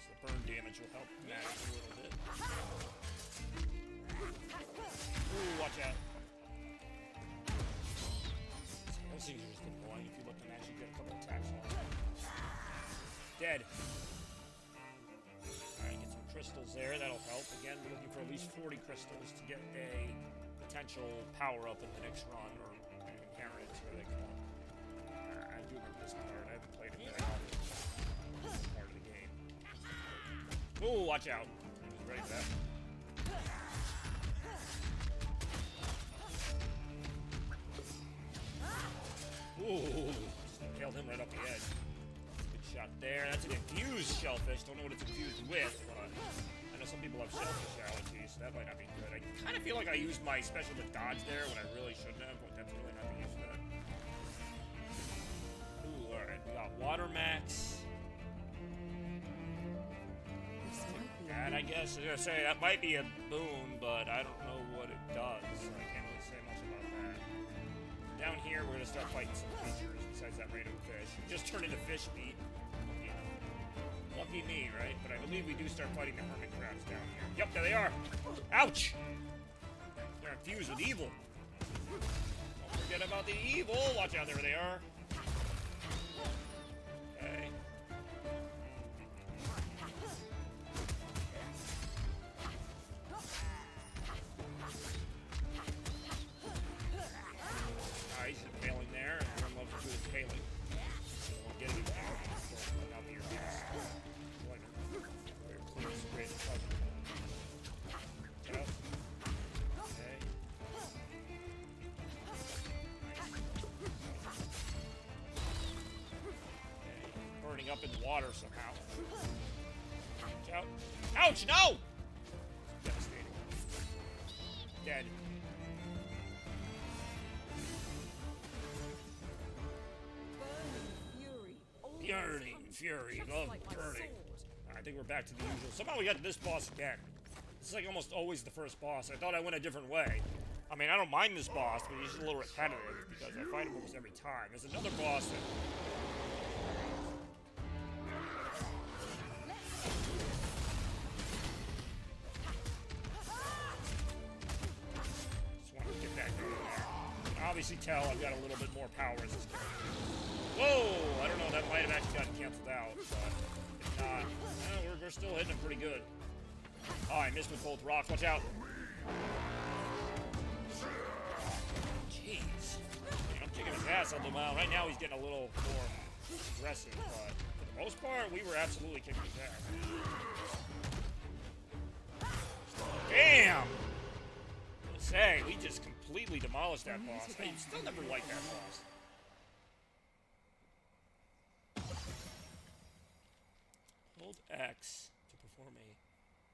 S2: The burn damage will help manage a little bit. Ooh, watch out. Those things are just annoying if you look and actually get a couple attacks on them. Dead. Alright, get some crystals there, that'll help. Again, we're looking for at least 40 crystals to get a potential power-up in the next run, or inheritance, where they call it. I do remember this part, I haven't played it very often. This part of the game. Ooh, watch out. I was ready for that. Ooh, nailed him right up the edge. Good shot there. That's an infused shellfish. Don't know what it's infused with, but I know some people have shellfish allergies, so that might not be good. I kind of feel like I used my special to dodge there when I really shouldn't have, but that's really not the use of that. Ooh, alright. We got Water Max.
S8: This might be
S2: And I guess I was gonna say that might be a boon, but I don't know what it does. So I can't really say much about that. Down here, we're gonna start fighting some creatures besides that random fish. We just turned into fish meat. You know, lucky me, right? But I believe we do start fighting the hermit crabs down here. Yep, there they are. Ouch! They're infused with evil. Don't forget about the evil. Watch out, there they are. Okay. Nice, impaling there. Everyone loves a good impaling. Don't want to get anything out. Don't let out your face. Like a very clear, straight puzzle. Yep. Okay. Okay. Burning up in the water somehow. Watch out. Ouch, no! Devastating. Dead.
S8: burning fury. Always
S2: Burning
S8: hunts
S2: fury,
S8: just
S2: love
S8: like my
S2: burning.
S8: sword.
S2: I think we're back to the usual. Somehow we got this boss again. This is like almost always the first boss. I thought I went a different way. I mean, I don't mind this boss, but he's just a little repetitive because I fight him almost every time. There's another boss that... Just want to get that going there. You can obviously tell I've got a little bit more power as this character. Whoa! I don't know, that might have actually gotten canceled out, but if not, we're still hitting him pretty good. Oh, I missed with both rocks. Watch out. Jeez. Man, I'm kicking his ass on the mound. Right now he's getting a little more aggressive, but for the most part, we were absolutely kicking his ass. Damn! I say, we just completely demolished that boss. I still never liked that boss. Hold X to perform a...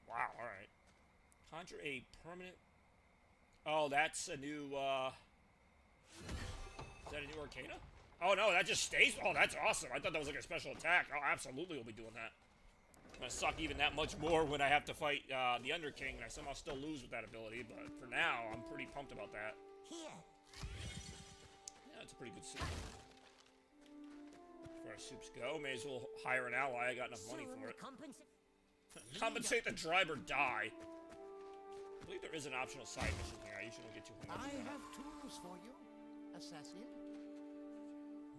S2: Wow, alright. Conjure a permanent... Oh, that's a new, Is that a new Arcana? Oh, no, that just stays... Oh, that's awesome. I thought that was like a special attack. Oh, absolutely we'll be doing that. It's gonna suck even that much more when I have to fight, the Underking, and I somehow still lose with that ability, but for now, I'm pretty pumped about that.
S6: Here.
S2: Yeah, it's a pretty good soup. As far as soups go, may as well hire an ally. I got enough money for it. Compensate the driver, die. I believe there is an optional side mission here. I usually don't get too hung up
S7: I
S2: with that.
S7: have tools for you, assassin.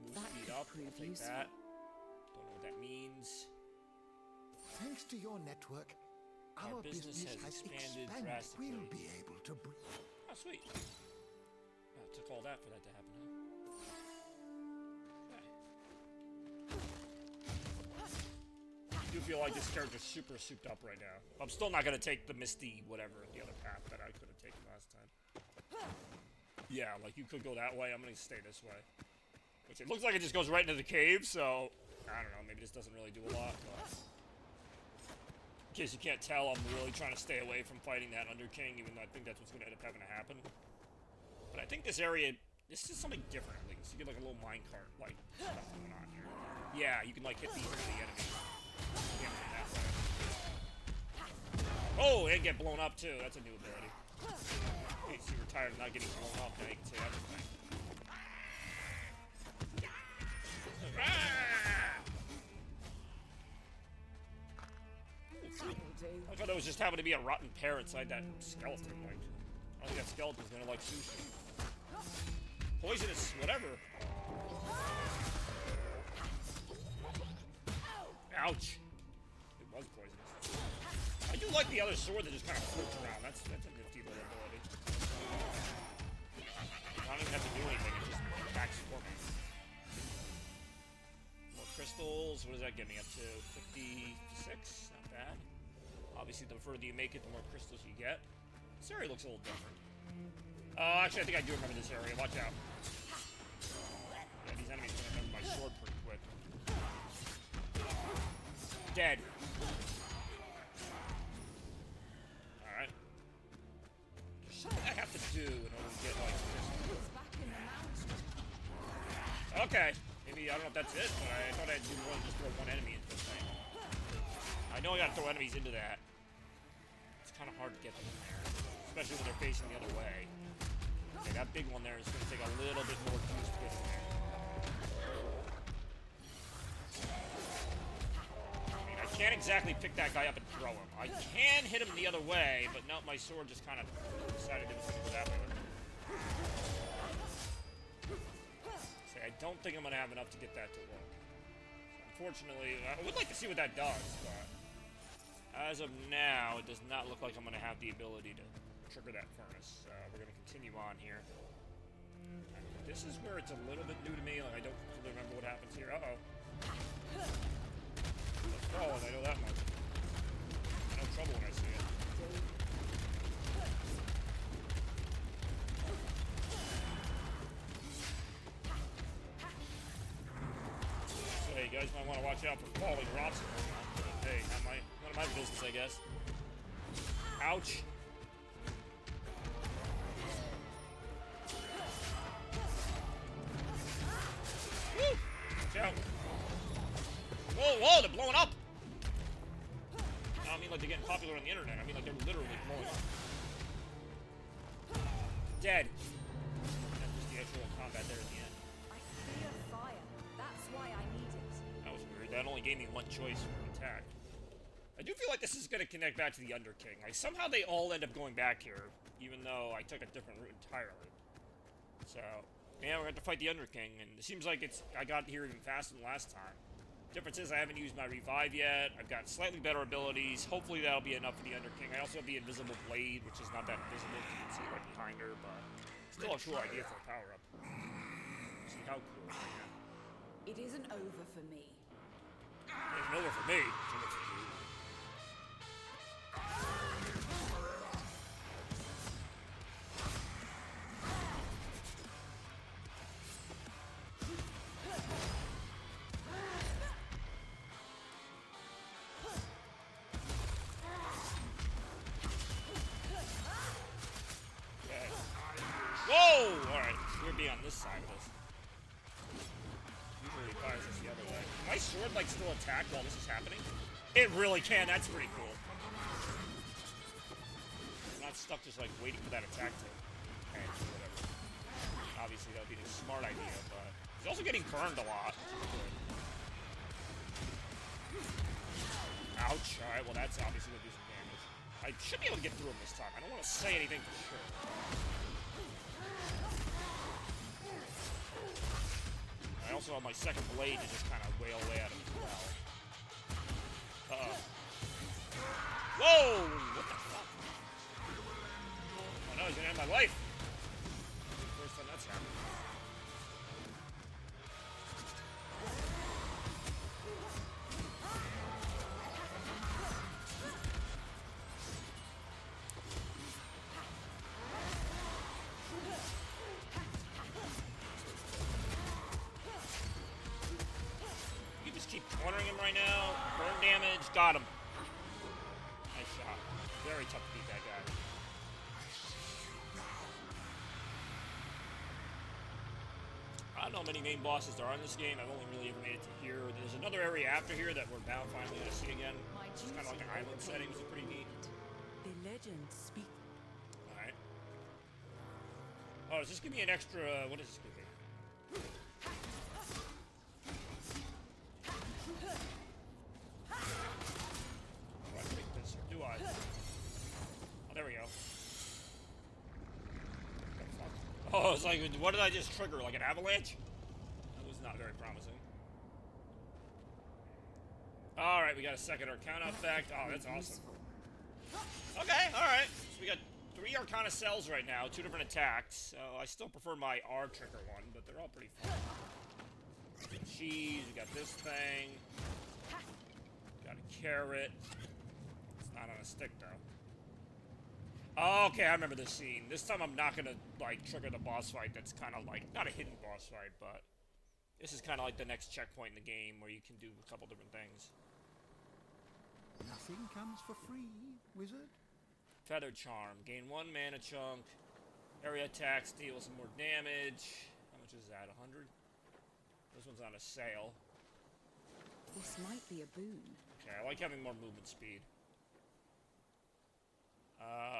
S2: Move
S8: That
S2: speed
S8: could
S2: up.
S8: prove
S2: I'll take
S8: useful.
S2: that. Don't know what that means.
S7: Thanks to your network,
S2: Our
S7: our
S2: business
S7: business
S2: has
S7: has
S2: expanded
S7: expanded.
S2: drastically.
S7: We'll be able to breathe.
S2: Oh, sweet. It took all that for that to happen, huh? Okay. I do feel like this character's super souped up right now. I'm still not gonna take the Misty whatever, the other path that I could have taken last time. Yeah, like you could go that way, I'm gonna stay this way. Which it looks like it just goes right into the cave, so I don't know, maybe this doesn't really do a lot, but in case you can't tell, I'm really trying to stay away from fighting that Underking, even though I think that's what's gonna end up having to happen. But I think this area, this is something different at least. You get like a little minecart like stuff going on here. Yeah, you can like hit these into the enemies. Damage them that way. Oh, and get blown up too. That's a new ability. In case you were tired of not getting blown up, now you can say everything. I thought it was just happened to be a rotten pear inside that skeleton. Like, I think that skeleton's gonna like sushi. Poisonous, whatever. Ouch. It was poisonous. I do like the other sword that just kind of floats around. That's a nifty little ability. I don't even have to do anything. It just attacks for me. More crystals. What does that get me up to? 56? Not bad. Obviously, the further you make it, the more crystals you get. This area looks a little different. Actually, I think I do remember this area. Watch out. Yeah, these enemies are gonna remember my sword pretty quick. Dead. Alright. There's something I have to do in order to get, like, crystals. Okay. Maybe, I don't know if that's it, but I thought I had to do more than just throw one enemy into this thing. I know I gotta throw enemies into that. It's kind of hard to get them in there, especially when they're facing the other way. Okay, that big one there is gonna take a little bit more juice to get in there. I mean, I can't exactly pick that guy up and throw him. I can hit him the other way, but no, my sword just kind of decided it was gonna go that way. See, I don't think I'm gonna have enough to get that to work. Unfortunately, I would like to see what that does, but as of now, it does not look like I'm going to have the ability to trigger that furnace. We're going to continue on here. This is where it's a little bit new to me. Like, I don't really remember what happens here. Uh-oh. Let's fall, I know that much. I know trouble when I see it. So, hey, you guys might want to watch out for falling rocks and whatnot. But, hey, none of my business, I guess. Ouch. Woo! Watch out. Whoa, whoa, they're blowing up! like they're getting popular on the internet. I mean, like, they're literally blowing up. Dead. And just the actual combat there at the end.
S8: I fear fire. That's why I need it.
S2: That was weird. That only gave me one choice for attack. I do feel like this is going to connect back to the Under King. Like, somehow they all end up going back here, even though I took a different route entirely. So, yeah, we're going to have to fight the Under King, and it seems like I got here even faster than last time. Difference is I haven't used my revive yet. I've got slightly better abilities. Hopefully that'll be enough for the Under King. I also have the invisible blade, which is not that invisible. You can see it right behind her, but still a cool idea for a power-up. See how cool. Yeah.
S8: It isn't over for me.
S2: It's over for me. It's over for you. Whoa! Alright, we'll be on this side of this. Usually he fires us the other way. Can my sword, like, still attack while this is happening? It really can, that's pretty cool. I'm not stuck just, like, waiting for that attack to end or whatever. Obviously, that would be the smart idea, but... He's also getting burned a lot. Ouch. Alright, well, that's obviously going to do some damage. I should be able to get through him this time. I don't want to say anything for sure. I also have my second blade to just kind of wail away at him as well. Uh-oh. Whoa! What the fuck? Oh no, he's gonna end my life! First time that's happened. Cornering him right now. Burn damage. Got him. Nice shot. Very tough to beat that guy. I don't know how many main bosses there are in this game. I've only really ever made it to here. There's another area after here that we're now finally going to see again. It's kind of like an island setting, which is pretty neat.
S8: The legends speak.
S2: Alright. Oh, does this give me an extra... what does this give me? There we go. Oh, it's like, what did I just trigger? Like an avalanche? That was not very promising. Alright, we got a second Arcana effect. Oh, that's awesome. Okay, alright. So we got 3 Arcana cells right now, 2 different attacks. So I still prefer my R trigger one, but they're all pretty fun. Cheese, we got this thing. Got a carrot. It's not on a stick, though. Oh, okay, I remember this scene. This time I'm not gonna, like, trigger the boss fight that's kind of like, not a hidden boss fight, but this is kind of like the next checkpoint in the game where you can do a couple different things.
S7: Nothing comes for free, wizard.
S2: Feather Charm. Gain 1 mana chunk. Area attack, deal some more damage. How much is that, 100? This one's on a sale.
S8: This might be a boon.
S2: Okay, I like having more movement speed.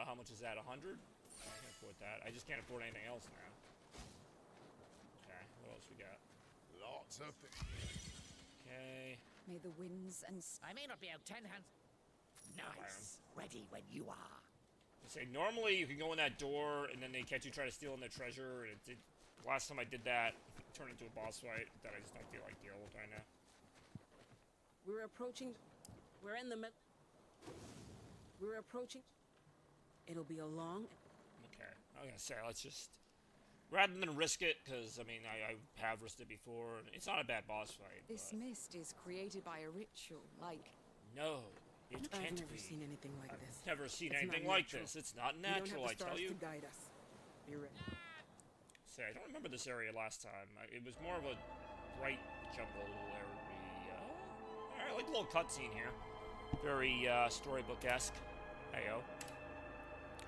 S2: How much is that? 100? I can't afford that. I just can't afford anything else now. Okay, what else we got?
S7: Lots of things.
S2: Okay.
S8: May the winds and
S6: I may not be out 10 hands. Nice. Ready when you are.
S2: I say normally you can go in that door and then they catch you try to steal in their treasure. And last time I did that, it turned into a boss fight that I just don't feel like dealing with right now.
S9: We're approaching. We're in the middle. We're approaching. It'll be a long.
S2: Okay, I was gonna say let's just rather than risk it, because I mean I have risked it before. It's not a bad boss fight.
S8: this
S2: but
S8: mist is created by a ritual, like
S2: no, it can't
S9: I've never
S2: be.
S9: seen anything like this.
S2: Never seen
S9: It's
S2: anything
S9: not
S2: like
S9: natural.
S2: this. It's not
S9: We don't
S2: natural, I
S9: have the
S2: tell
S9: stars
S2: you.
S9: to guide us. Be ready.
S2: Say, I don't remember this area last time. It was more of a bright jungle area. Alright, like a little cutscene here. Very storybook-esque. Heyo.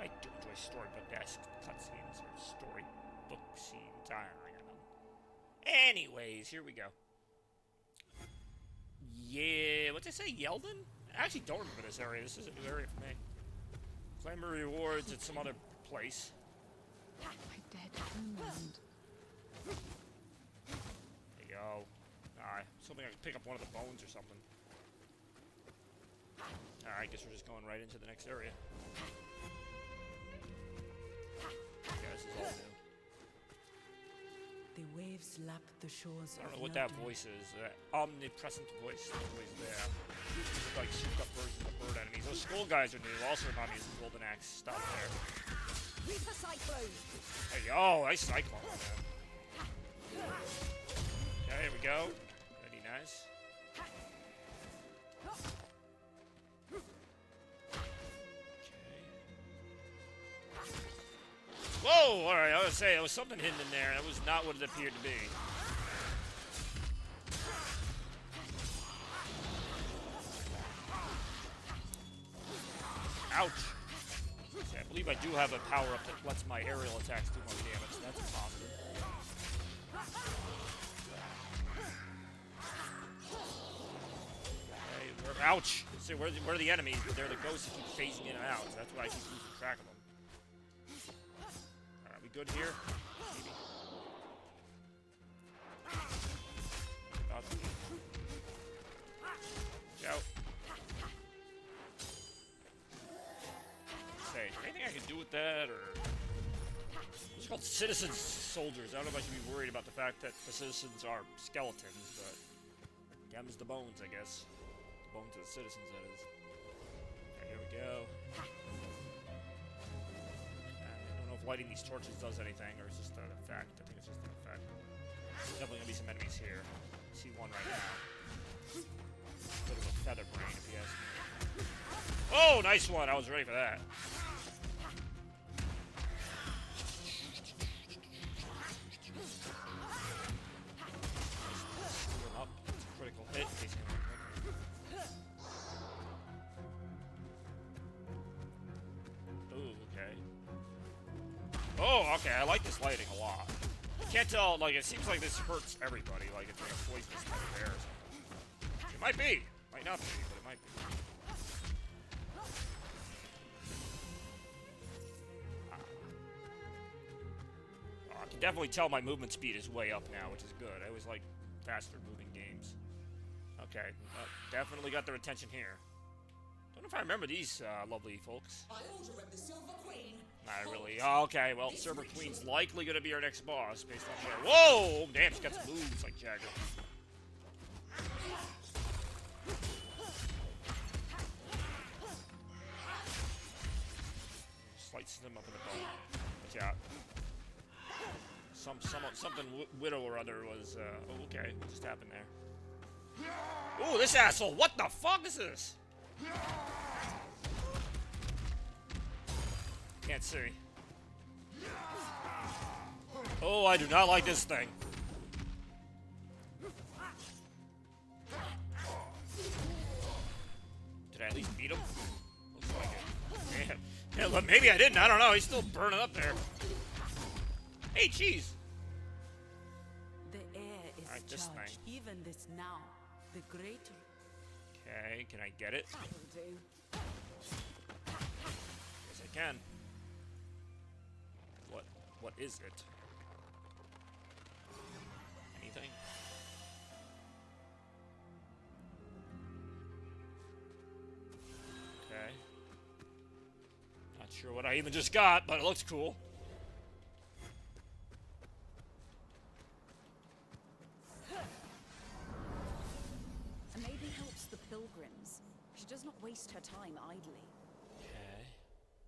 S2: I do enjoy storybook-esque cutscenes or storybook scenes. I don't know. Anyways, here we go. Yeah, what's this say Yeldon? I actually don't remember this area. This is a new area for me. Claim rewards at some other place.
S8: My dead homeland.
S2: There you go. Alright, something I can pick up one of the bones or something. Alright, I guess we're just going right into the next area. Yeah, this is all new.
S8: The waves lap the shores
S2: I don't
S8: of
S2: know what that
S8: London.
S2: voice is. Omnipresent voice. That's always there. It's like souped up versions of bird enemies. Those skull guys are new. Also remind me of some golden axe stuff there.
S6: Reaper Cyclone!
S2: Hey, yo, nice cyclone, man. Okay, here we go. Very nice. Whoa! Alright, I was gonna say, there was something hidden in there. That was not what it appeared to be. Ouch! See, I believe I do have a power-up that lets my aerial attacks do more damage, so that's positive. Okay, ouch! See, where are the enemies? But they're the ghosts that keep phasing in and out, so that's why I keep losing track of them. Alright, we good here? Maybe. About to be. Go. Say, is there anything I can do with that, or... It's called citizen soldiers. I don't know if I should be worried about the fact that the citizens are skeletons, but... Them's the bones, I guess. The bones of the citizens, that is. Okay, here we go. I don't know if lighting these torches does anything, or it's just an effect. I think it's just an effect. There's definitely gonna be some enemies here. I see one right now. Bit of a feather brain, if you ask me. Oh, nice one! I was ready for that. Screw him up. It's a critical hit. In case anyone wondering. Ooh, okay. Oh, okay. I like this lighting a lot. Can't tell. Like, it seems like this hurts everybody. Like it's like a poisonous type of air or something. It might be. Might not be, but it might be. Oh, I can definitely tell my movement speed is way up now, which is good. I always like faster moving games. Okay, definitely got their attention here. Don't know if I remember these lovely folks.
S6: I order of the Silver Queen.
S2: Not really. Oh, okay, well, Silver Queen's likely going to be our next boss based on her. Whoa! Damn, she's got some moves like Jagger. Slices them up in the bone. Watch out. Something widow or other was, oh, okay. What just happened there? Ooh, this asshole! What the fuck is this? Can't see. Oh, I do not like this thing. Did I at least beat him? Looks like it. Damn. Yeah, but maybe I didn't. I don't know. He's still burning up there. Hey, cheese.
S8: The air is
S2: Alright, this
S8: charged.
S2: thing.
S8: Even this now, the greater.
S2: Okay, can I get it?
S6: That'll do.
S2: Yes, I can. What is it? Anything? Okay. Not sure what I even just got, but it looks cool.
S8: And maybe helps the pilgrims. She does not waste her time idly.
S2: Okay.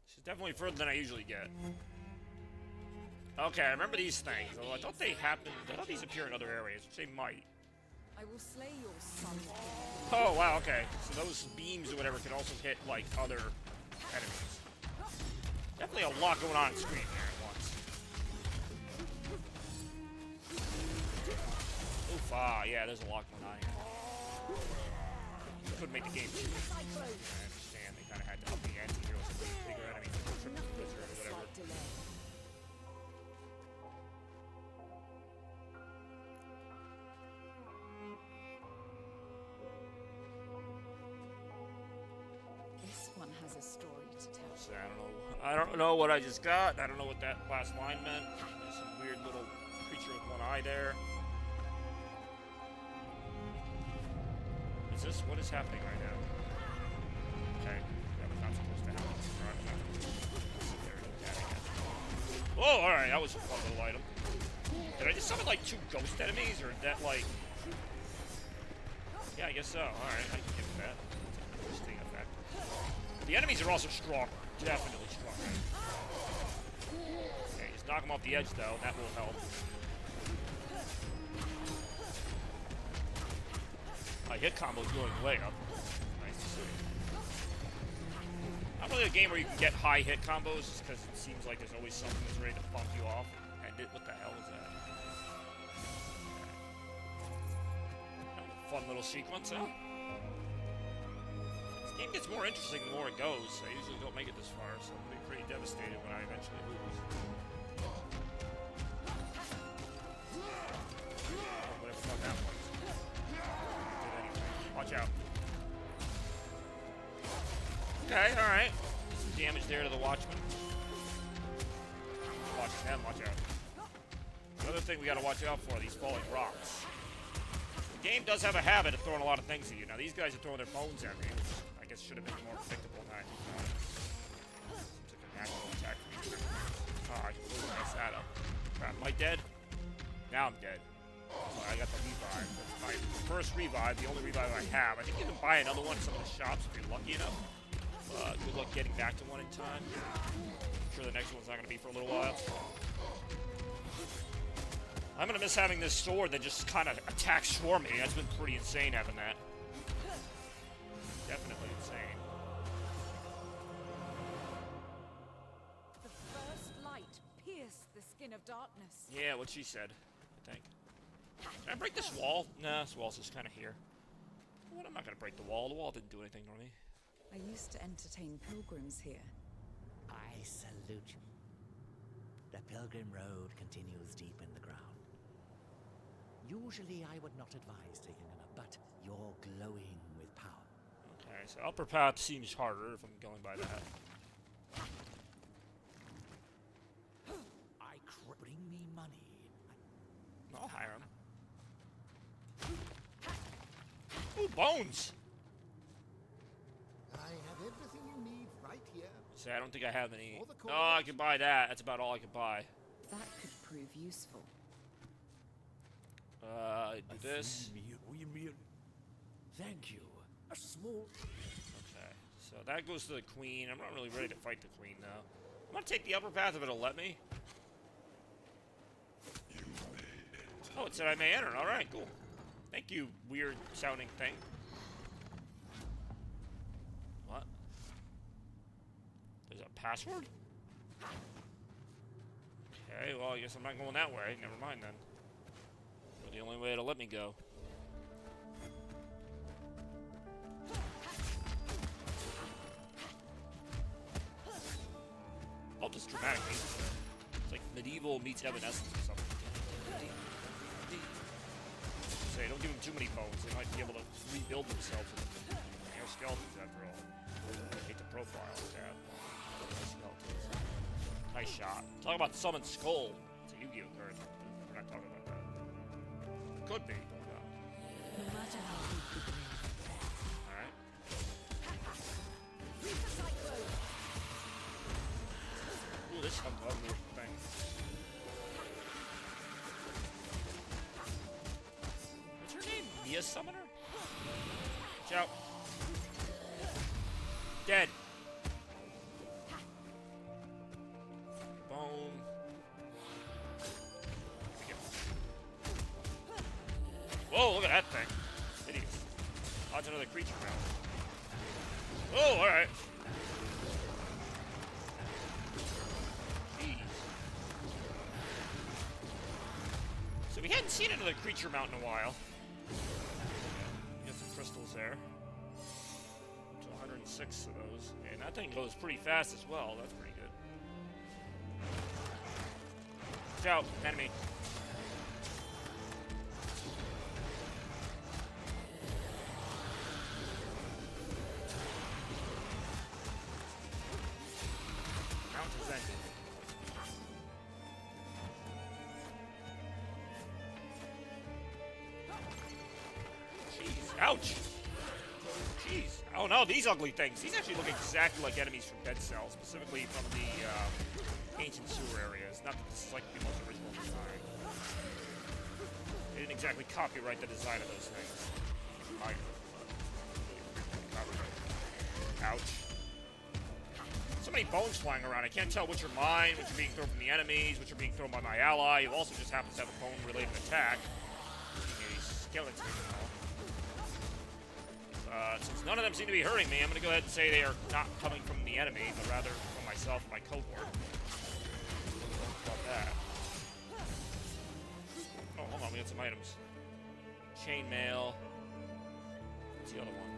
S2: She's definitely further than I usually get. Okay, I remember these things. Although I thought they happened. I thought these appear in other areas, which they might.
S8: I will slay your son.
S2: Oh, wow, okay. So those beams or whatever can also hit, like, other enemies. Definitely a lot going on screen here at once. Oof, yeah, there's a lot going on here. Couldn't make the game too easy. I understand. They kind of had to up the ante here with some bigger enemies, like Triple Blizzard or whatever.
S8: has a story to tell.
S2: So I don't know what I just got. I don't know what that last line meant. There's some weird little creature with one eye there. Is this what is happening right now? Okay. That was not supposed to happen. There it is. Oh, alright, that was a fun little item. Did I just summon like 2 ghost enemies, or is that like... Yeah, I guess so. Alright, I can give it that. That's an interesting effect. The enemies are also stronger. Definitely stronger. Okay, just knock them off the edge though, and that will help. My hit combo's going way up. Nice to see. Not really a game where you can get high hit combos, just because it seems like there's always something that's ready to bump you off. And what the hell is that? Fun little sequence, huh? This game gets more interesting the more it goes. I usually don't make it this far, so I'm gonna be pretty devastated when I eventually lose. Whatever fun that was. Did anyway. Watch out. Okay, alright. Some damage there to the Watchman. Watching them, watch out. The other thing we gotta watch out for, these falling rocks. The game does have a habit of throwing a lot of things at you. Now, these guys are throwing their bones at me, which I guess should have been more predictable than I thought. Seems like a natural attack for me. Oh, I completely messed that up. Crap, am I dead? Now I'm dead. So I got the revive. That's my first revive, the only revive I have. I think you can buy another one in some of the shops if you're lucky enough. Good luck getting back to one in time. I'm sure the next one's not going to be for a little while. I'm gonna miss having this sword that just kind of attacks for me. That's been pretty insane having that. Definitely insane.
S8: The first light pierced the skin of darkness.
S2: Yeah, what she said, I think. Can I break this wall? Nah, this wall's just kind of here. What? I'm not gonna break the wall. The wall didn't do anything to me.
S8: I used to entertain pilgrims here.
S6: I salute you. The pilgrim road continues deep in the ground. Usually I would not advise taking an up, but you're glowing with power.
S2: Okay, so upper path seems harder if I'm going by that.
S6: Bring me money.
S2: I'll hire him. Ooh, bones!
S7: I have everything you need right here.
S2: See, I don't think I have any.
S7: For the
S2: Oh, I could buy that. That's about all I could buy.
S8: That could prove useful.
S2: Do this.
S6: Thank you. A small...
S2: Okay, so that goes to the queen. I'm not really ready to fight the queen, though. I'm gonna take the upper path if it'll let me. Oh, it said I may enter. Alright, cool. Thank you, weird-sounding thing. What? There's a password? Okay, well, I guess I'm not going that way. Never mind, then. The only way it'll let me go. Oh, this dramatic music. It's like medieval meets Evanescence or something. Say, don't give them too many bones. They might be able to rebuild themselves. They're skeletons, after all. I hate the profile of that. Skeletons. Nice shot. Talk about Summon Skull. It's a Yu-Gi-Oh card. We're not talking about that. Could be.
S8: No matter how deep the grave.
S2: Alright. Ooh, this is an ugly thing. What's her name? Mia Summoner? Watch out. Dead. Bone. Whoa, look at that thing. Hideous. Oh, it's another creature now. Oh, alright. Jeez. So we hadn't seen another creature mount in a while. We got some crystals there. To 106 of those. And that thing goes pretty fast as well. That's pretty good. Watch out, enemy. Ouch! Jeez. Oh no, these ugly things. These actually look exactly like enemies from Dead Cells, specifically from the ancient sewer areas. Not that this is like the most original design. They didn't exactly copyright the design of those things. Ouch. So many bones flying around. I can't tell which are mine, which are being thrown from the enemies, which are being thrown by my ally, who also just happens to have a bone-related attack. A skeleton and all. Since none of them seem to be hurting me, I'm going to go ahead and say they are not coming from the enemy, but rather from myself and my cohort. About that. Oh, hold on, we got some items. Chainmail. What's the other one?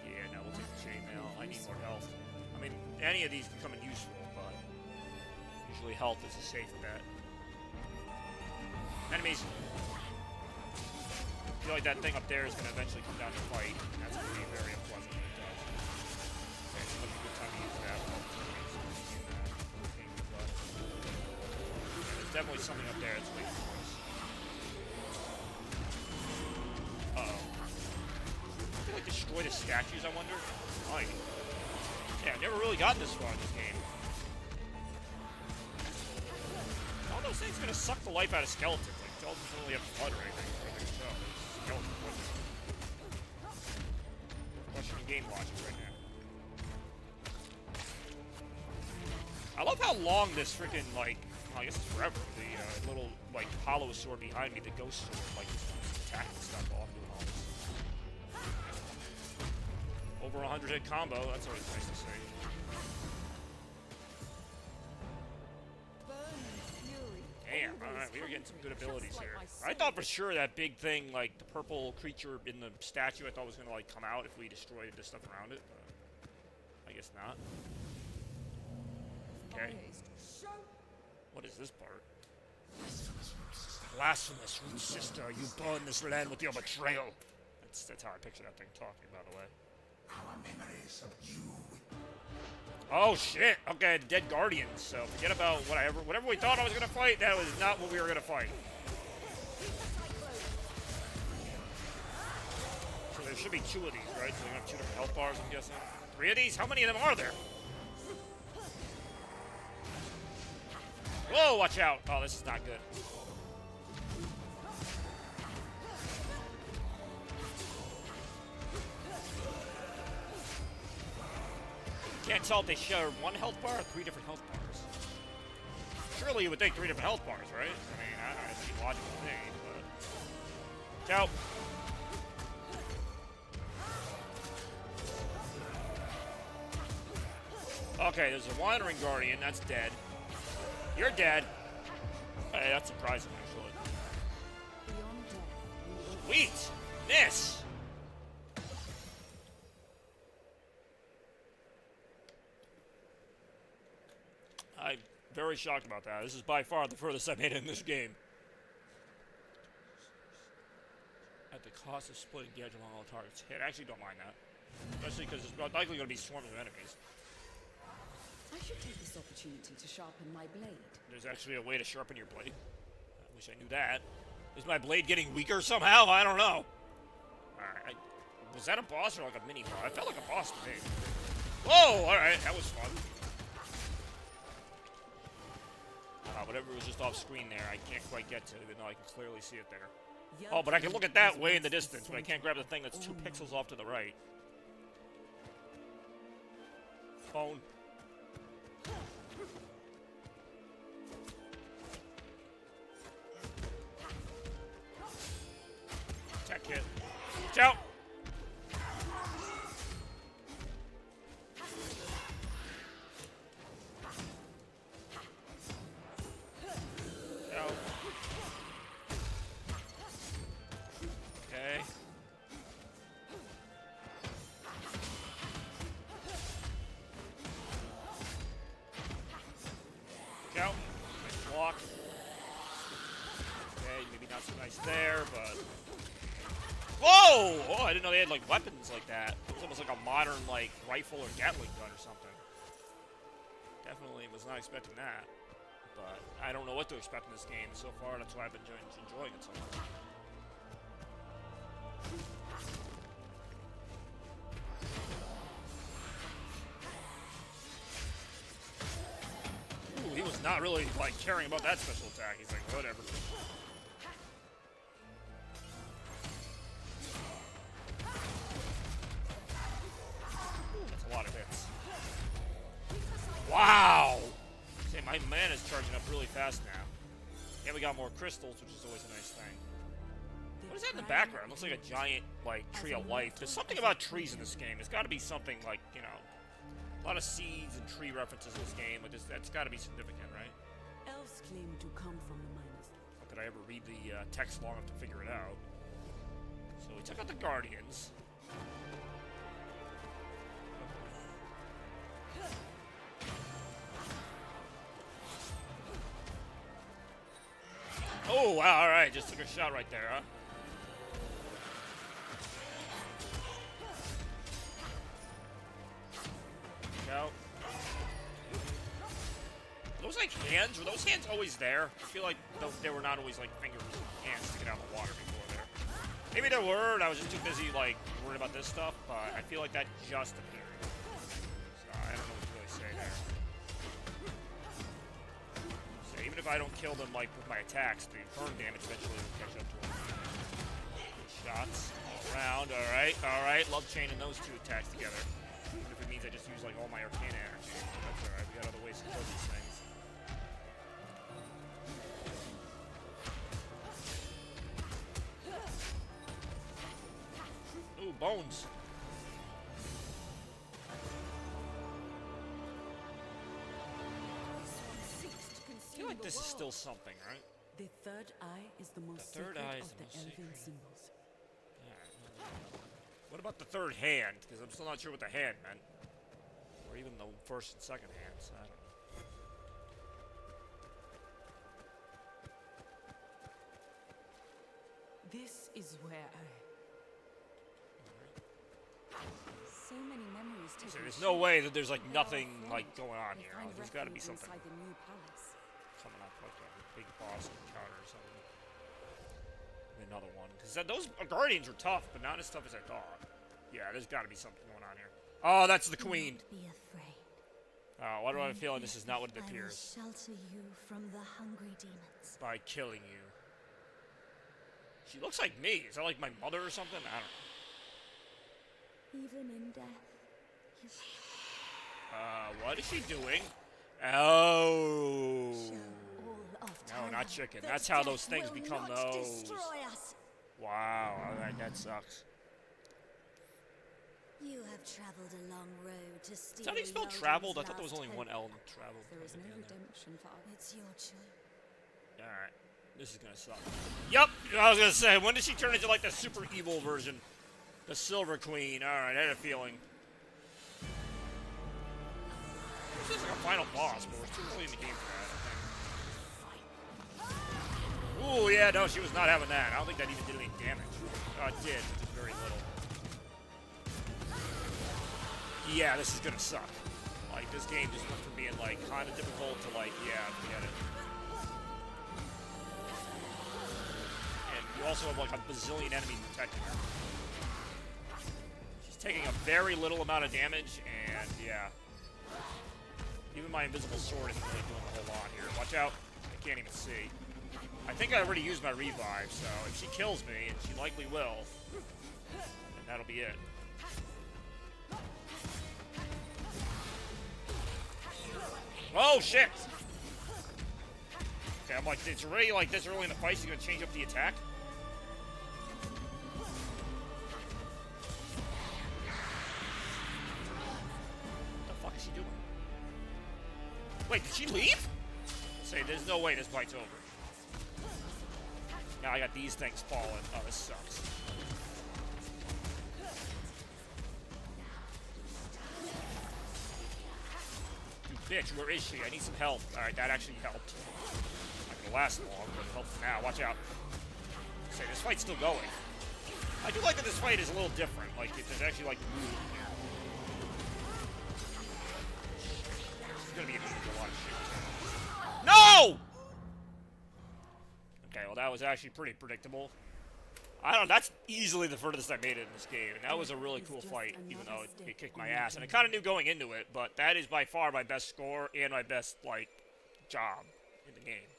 S2: Yeah, no, we'll take the chainmail. I need more health. I mean, any of these can come in useful, but usually health is a safer bet. Enemies. I feel like that thing up there is going to eventually come down to fight, and that's going to be very unpleasant when it does. Okay, so that's a good time to use that. Yeah, there's definitely something up there that's waiting for us. Uh-oh. Can I destroy the statues, I wonder? Might. Yeah, I've never really gotten this far in this game. All those things are going to suck the life out of skeletons. Like, skeletons don't really have blood or anything. Questioning game logic right now. I love how long this freaking, like, well, I guess it's forever, the little, like, hollow sword behind me, the ghost sword, like, just keeps attacking stuff while I'm doing all this. Over 100 hit combo, that's always nice to see. Damn, alright, we are getting some good abilities here. I thought for sure that big thing, like the purple creature in the statue, I thought was gonna like come out if we destroyed the stuff around it, but I guess not. Okay. What is this part? Blasphemous root sister, you burn this land with your betrayal. That's how I picture that thing talking, by the way.
S7: Our memories of you.
S2: Oh shit! Okay, the dead guardians. So forget about whatever we thought I was gonna fight. That was not what we were gonna fight. So there should be 2 of these, right? So we have 2 different health bars, I'm guessing. 3 of these? How many of them are there? Whoa! Watch out! Oh, this is not good. Can't tell if they share 1 health bar or 3 different health bars. Surely you would think 3 different health bars, right? I mean, I don't know, it's a logical thing, but... Ciao! Okay, there's a Wandering Guardian, that's dead. You're dead! Hey, that's surprising, actually. Sweet! Miss! I'm very shocked about that. This is by far the furthest I've made it in this game. At the cost of splitting the edge along all targets. Hey, I actually don't mind that. Especially because it's likely going to be swarms of enemies.
S8: I should take this opportunity to sharpen my blade.
S2: There's actually a way to sharpen your blade. I wish I knew that. Is my blade getting weaker somehow? I don't know. Alright. Was that a boss or like a mini boss? It felt like a boss to me. Whoa! Alright, that was fun. Whatever was just off screen there, I can't quite get to, even though I can clearly see it there. Oh, but I can look at that way in the distance, but I can't grab the thing that's 2 pixels off to the right. Phone. Tech kit. Watch out! There, but whoa! Oh, I didn't know they had like weapons like that. It was almost like a modern like rifle or Gatling gun or something. Definitely was not expecting that. But I don't know what to expect in this game so far. That's why I've been enjoying it so much. Ooh, he was not really, like, caring about that special attack. He's like, whatever. Ooh, that's a lot of hits. Wow! See, my mana's charging up really fast now. And we got more crystals, which is always a nice thing. What is that in the background? It looks like a giant, like, tree of life. There's something about trees in this game. It's got to be something like, you know, a lot of seeds and tree references in this game. Like, that's got to be significant, right?
S9: Elves claim to come from the miners.
S2: Not that I ever read the text long enough to figure it out. So we took out the Guardians. Oh, wow, alright, just took a shot right there, huh? Go. Those like hands? Were those hands always there? I feel like they were not always like fingers and hands sticking out of the water before there. Maybe there were, and I was just too busy like worried about this stuff, but I feel like that just appeared. So I don't know what to really say there. So even if I don't kill them like with my attacks, the burn damage eventually will catch up to them. Good shots all around, alright. Love chaining those two attacks together. Even if it means I just use like all my arcana energy. That's alright, we got other ways to kill these things. Ooh, bones. I feel like this is still something, right?
S9: The third eye is the most
S2: third
S9: sacred
S2: eye is
S9: of
S2: the
S9: the
S2: most
S9: elven
S2: sacred.
S9: symbols.
S2: What about the third hand? Because I'm still not sure what the hand meant. Or even the first and second hands. I don't know.
S9: This is where
S8: So many memories
S2: So
S8: taken
S2: there's no
S8: shape.
S2: way that there's like
S8: They are
S2: nothing like
S8: afraid.
S2: going on
S8: They
S2: here.
S8: find
S2: There's got to be
S8: refuge
S2: something
S8: inside the new palace.
S2: coming up, like a big boss encounter or something. Another one, because those Guardians were tough, but not as tough as I thought. Yeah, there's got to be something going on here. Oh, that's the Queen.
S10: Don't be afraid.
S2: Why do I have a feeling this is not what it
S10: I will
S2: appears?
S10: shelter you from the hungry demons.
S2: By killing you. She looks like me. Is that like my mother or something? I don't know.
S10: Even in death, you
S2: What is she doing? Oh.
S10: show all of
S2: No,
S10: terror.
S2: not chicken.
S10: That
S2: That's how
S10: death
S2: those things
S10: will
S2: become
S10: not
S2: those.
S10: Destroy us.
S2: Wow, alright, that sucks.
S10: You have traveled a long road to steal.
S2: Is that how you spell
S10: Eldon's
S2: traveled? I thought there was
S10: last
S2: only one
S10: hope.
S2: L in traveled.
S8: There is
S2: at
S8: no
S2: the end there.
S8: redemption for us.
S10: It's your choice.
S2: Alright. This is gonna suck. Yup! I was gonna say, when did she turn into like the super evil version? The Silver Queen. Alright, I had a feeling. This is like a final boss, but we're too early in the game for that, I think. Ooh, yeah, no, she was not having that. I don't think that even did any damage. It did, just very little. Yeah, this is gonna suck. Like, this game just went from being, like, kind of difficult to, like, yeah, forget it. And you also have, like, a bazillion enemies protecting her. She's taking a very little amount of damage, and, yeah. Even my invisible sword isn't really doing a whole lot here. Watch out. I can't even see. I think I already used my revive, so if she kills me, and she likely will, then that'll be it. Oh, shit! Okay, I'm like, it's already like this early in the fight, she's gonna change up the attack? What the fuck is she doing? Wait, did she leave? Say, there's no way this fight's over. Now I got these things falling. Oh, this sucks. Bitch, where is she? I need some help. Alright, that actually helped. Not gonna last long, but it helps now. Watch out. Say, this fight's still going. I do like that this fight is a little different. Like, there's actually, like, movement here. This is gonna be a lot of shit. No! Okay, well, that was actually pretty predictable. I don't know, that's easily the furthest I made it in this game, and that was a really cool fight, even though it kicked my ass. And I kind of knew going into it, but that is by far my best score and my best, like, job in the game.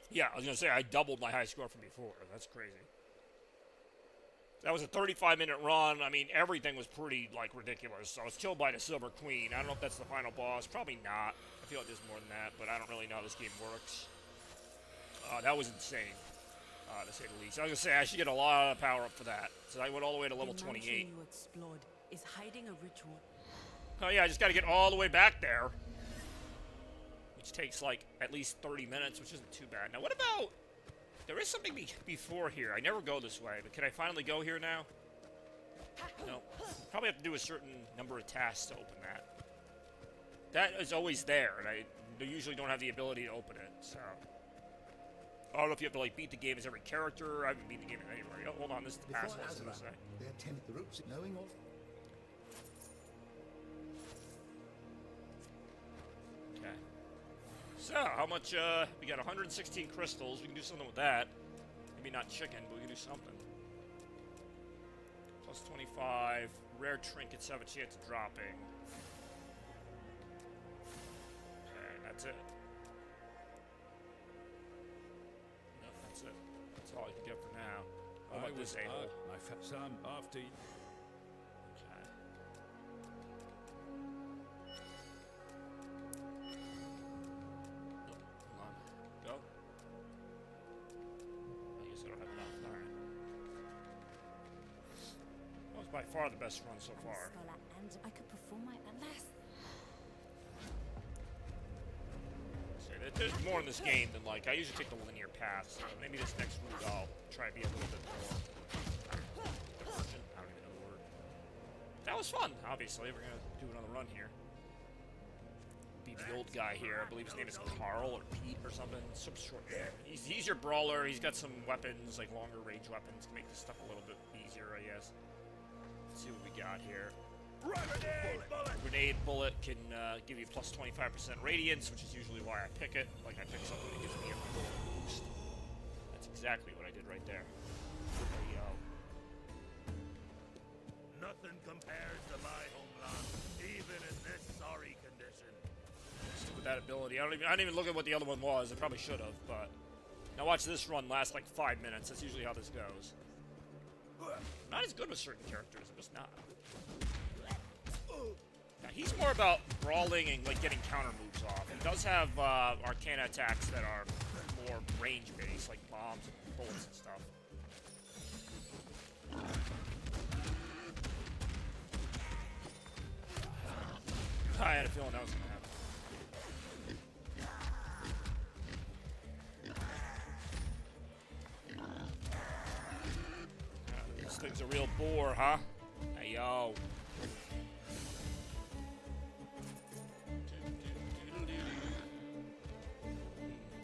S2: Yeah, I was going to say, I doubled my high score from before. That's crazy. That was a 35-minute run. I mean, everything was pretty, like, ridiculous. I was killed by the Silver Queen. I don't know if that's the final boss. Probably not. I feel like there's more than that, but I don't really know how this game works. That was insane, to say the least. I was going to say, I should get a lot of power up for that. So I went all the way to level 28.
S9: You explored is hiding a ritual.
S2: Oh, yeah, I just got to get all the way back there. Which takes, like, at least 30 minutes, which isn't too bad. Now, what about... There is something before here. I never go this way, but can I finally go here now? No. Probably have to do a certain number of tasks to open that. That is always there, and I usually don't have the ability to open it, so... I don't know if you have to, like, beat the game as every character. I haven't beat the game as anybody. Oh, hold on, this is the pass list.
S7: They attend the roots knowing of.
S2: Okay. So, how much, we got 116 crystals. We can do something with that. Maybe not chicken, but we can do something. Plus 25. Rare trinkets have a chance of dropping. Okay, that's it. No, that's it. That's all I can get for now. How about this a-hole?
S11: Some after you.
S2: Okay. Hold on. Go. I guess I don't have enough. Alright. That was by far the best run so far.
S10: Scholar, and I could perform my alas.
S2: So there's more in this game than, like, I usually take the linear path, so maybe this next route I'll try to be a little bit more divergent. I don't even know the word. That was fun, obviously. We're gonna do another run here. Be the old guy here. I believe his name is Carl or Pete or something. Some short name. He's your brawler. He's got some weapons, like longer range weapons, to make this stuff a little bit easier, I guess. Let's see what we got here. Grenade bullet can give you plus 25% radiance, which is usually why I pick it. Like, I pick something that gives me a bullet boost. That's exactly what I did right there. There you go.
S11: Nothing compares to my homeland, even in this sorry condition.
S2: Stick with that ability. I didn't even look at what the other one was. I probably should have, but... Now watch this run last like 5 minutes. That's usually how this goes. I'm not as good with certain characters. I'm just not. Now, he's more about brawling and like getting counter moves off. He does have arcana attacks that are more range-based, like bombs and bullets and stuff. I had a feeling that was going to happen. This thing's a real bore, huh? Hey, yo.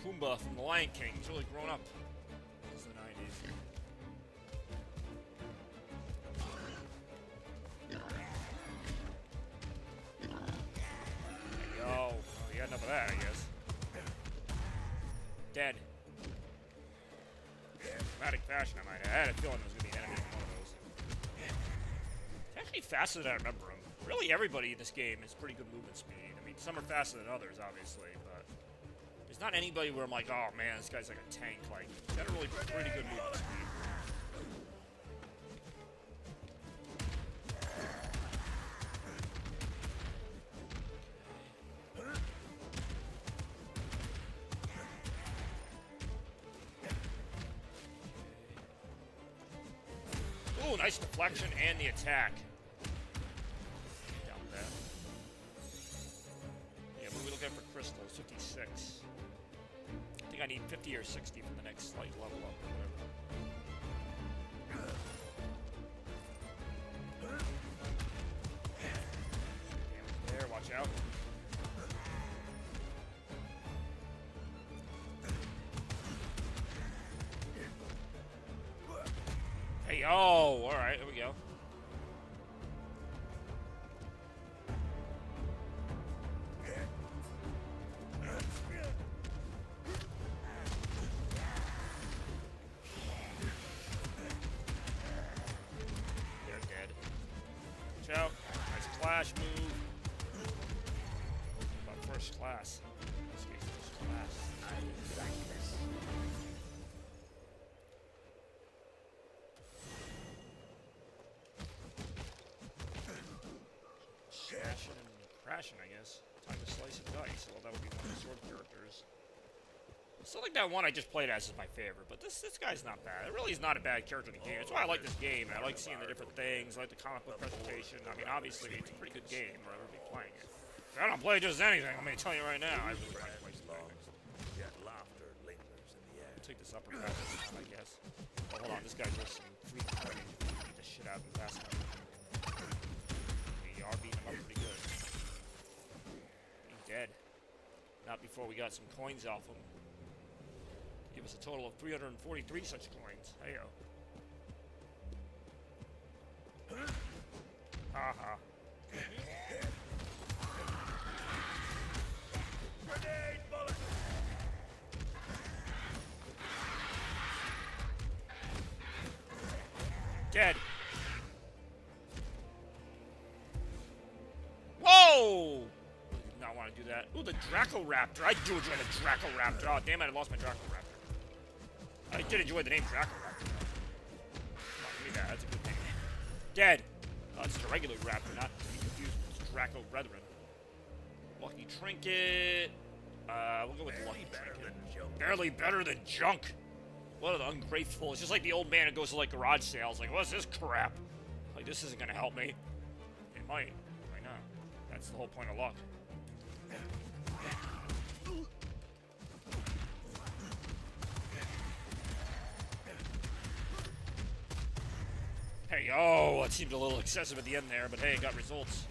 S2: Pumbaa from The Lion King. He's really grown up since the 90s. Hey, yo. Oh, you had enough of that, I guess. Dead. Dramatic fashion, I might add. I had a feeling there was going to be an enemy in one of those. It's actually faster than I remember him. Really, everybody in this game has pretty good movement speed. I mean, some are faster than others, obviously, but there's not anybody where I'm like, oh man, this guy's like a tank. Like, generally pretty good movement speed. Ooh, nice deflection and the attack. Down with that. Yeah, what are we looking at for crystals? 56. I think I need 50 or 60 for the next like level up or whatever. Damn, there, watch out. Hey, oh, alright, there we go. fashion, I guess. Time to slice and dice. Well, that would be one of the sword characters. Still think that one I just played as is my favorite, but this guy's not bad. It really is not a bad character in the game. That's why I like this game, and I like seeing the different things. I like the comic book presentation. I mean, obviously, it's a pretty good game, or I would be playing it. If I don't play just anything, I'm going to tell you right now, I really like to play Slow.
S11: Yet laughter lingers in the air.
S2: I'll take this uppercut this time, I guess. Oh, hold on, this guy does some free fighting. Beat the shit out of him fast enough. We are beating him up pretty good. He's dead. Not before we got some coins off him. Give us a total of 343 such coins. Heyo. Haha.
S11: Grenade bullet!
S2: Dead. Whoa! Did not want to do that. Ooh, the Draco-Raptor. I do enjoy the Draco-Raptor. Oh, damn it, I lost my Draco-Raptor. I did enjoy the name Draco-Raptor. Come on, give me that. That's a good name. Dead. Oh, it's a regular raptor, not to be confused with Draco Brethren. Lucky Trinket. We'll go with the Lucky Trinket. Barely better than junk. What an ungrateful. It's just like the old man who goes to like garage sales. Like, what's this crap? Like, this isn't gonna help me. It might. Might not. That's the whole point of luck. Hey, oh, that seemed a little excessive at the end there, but hey, it got results.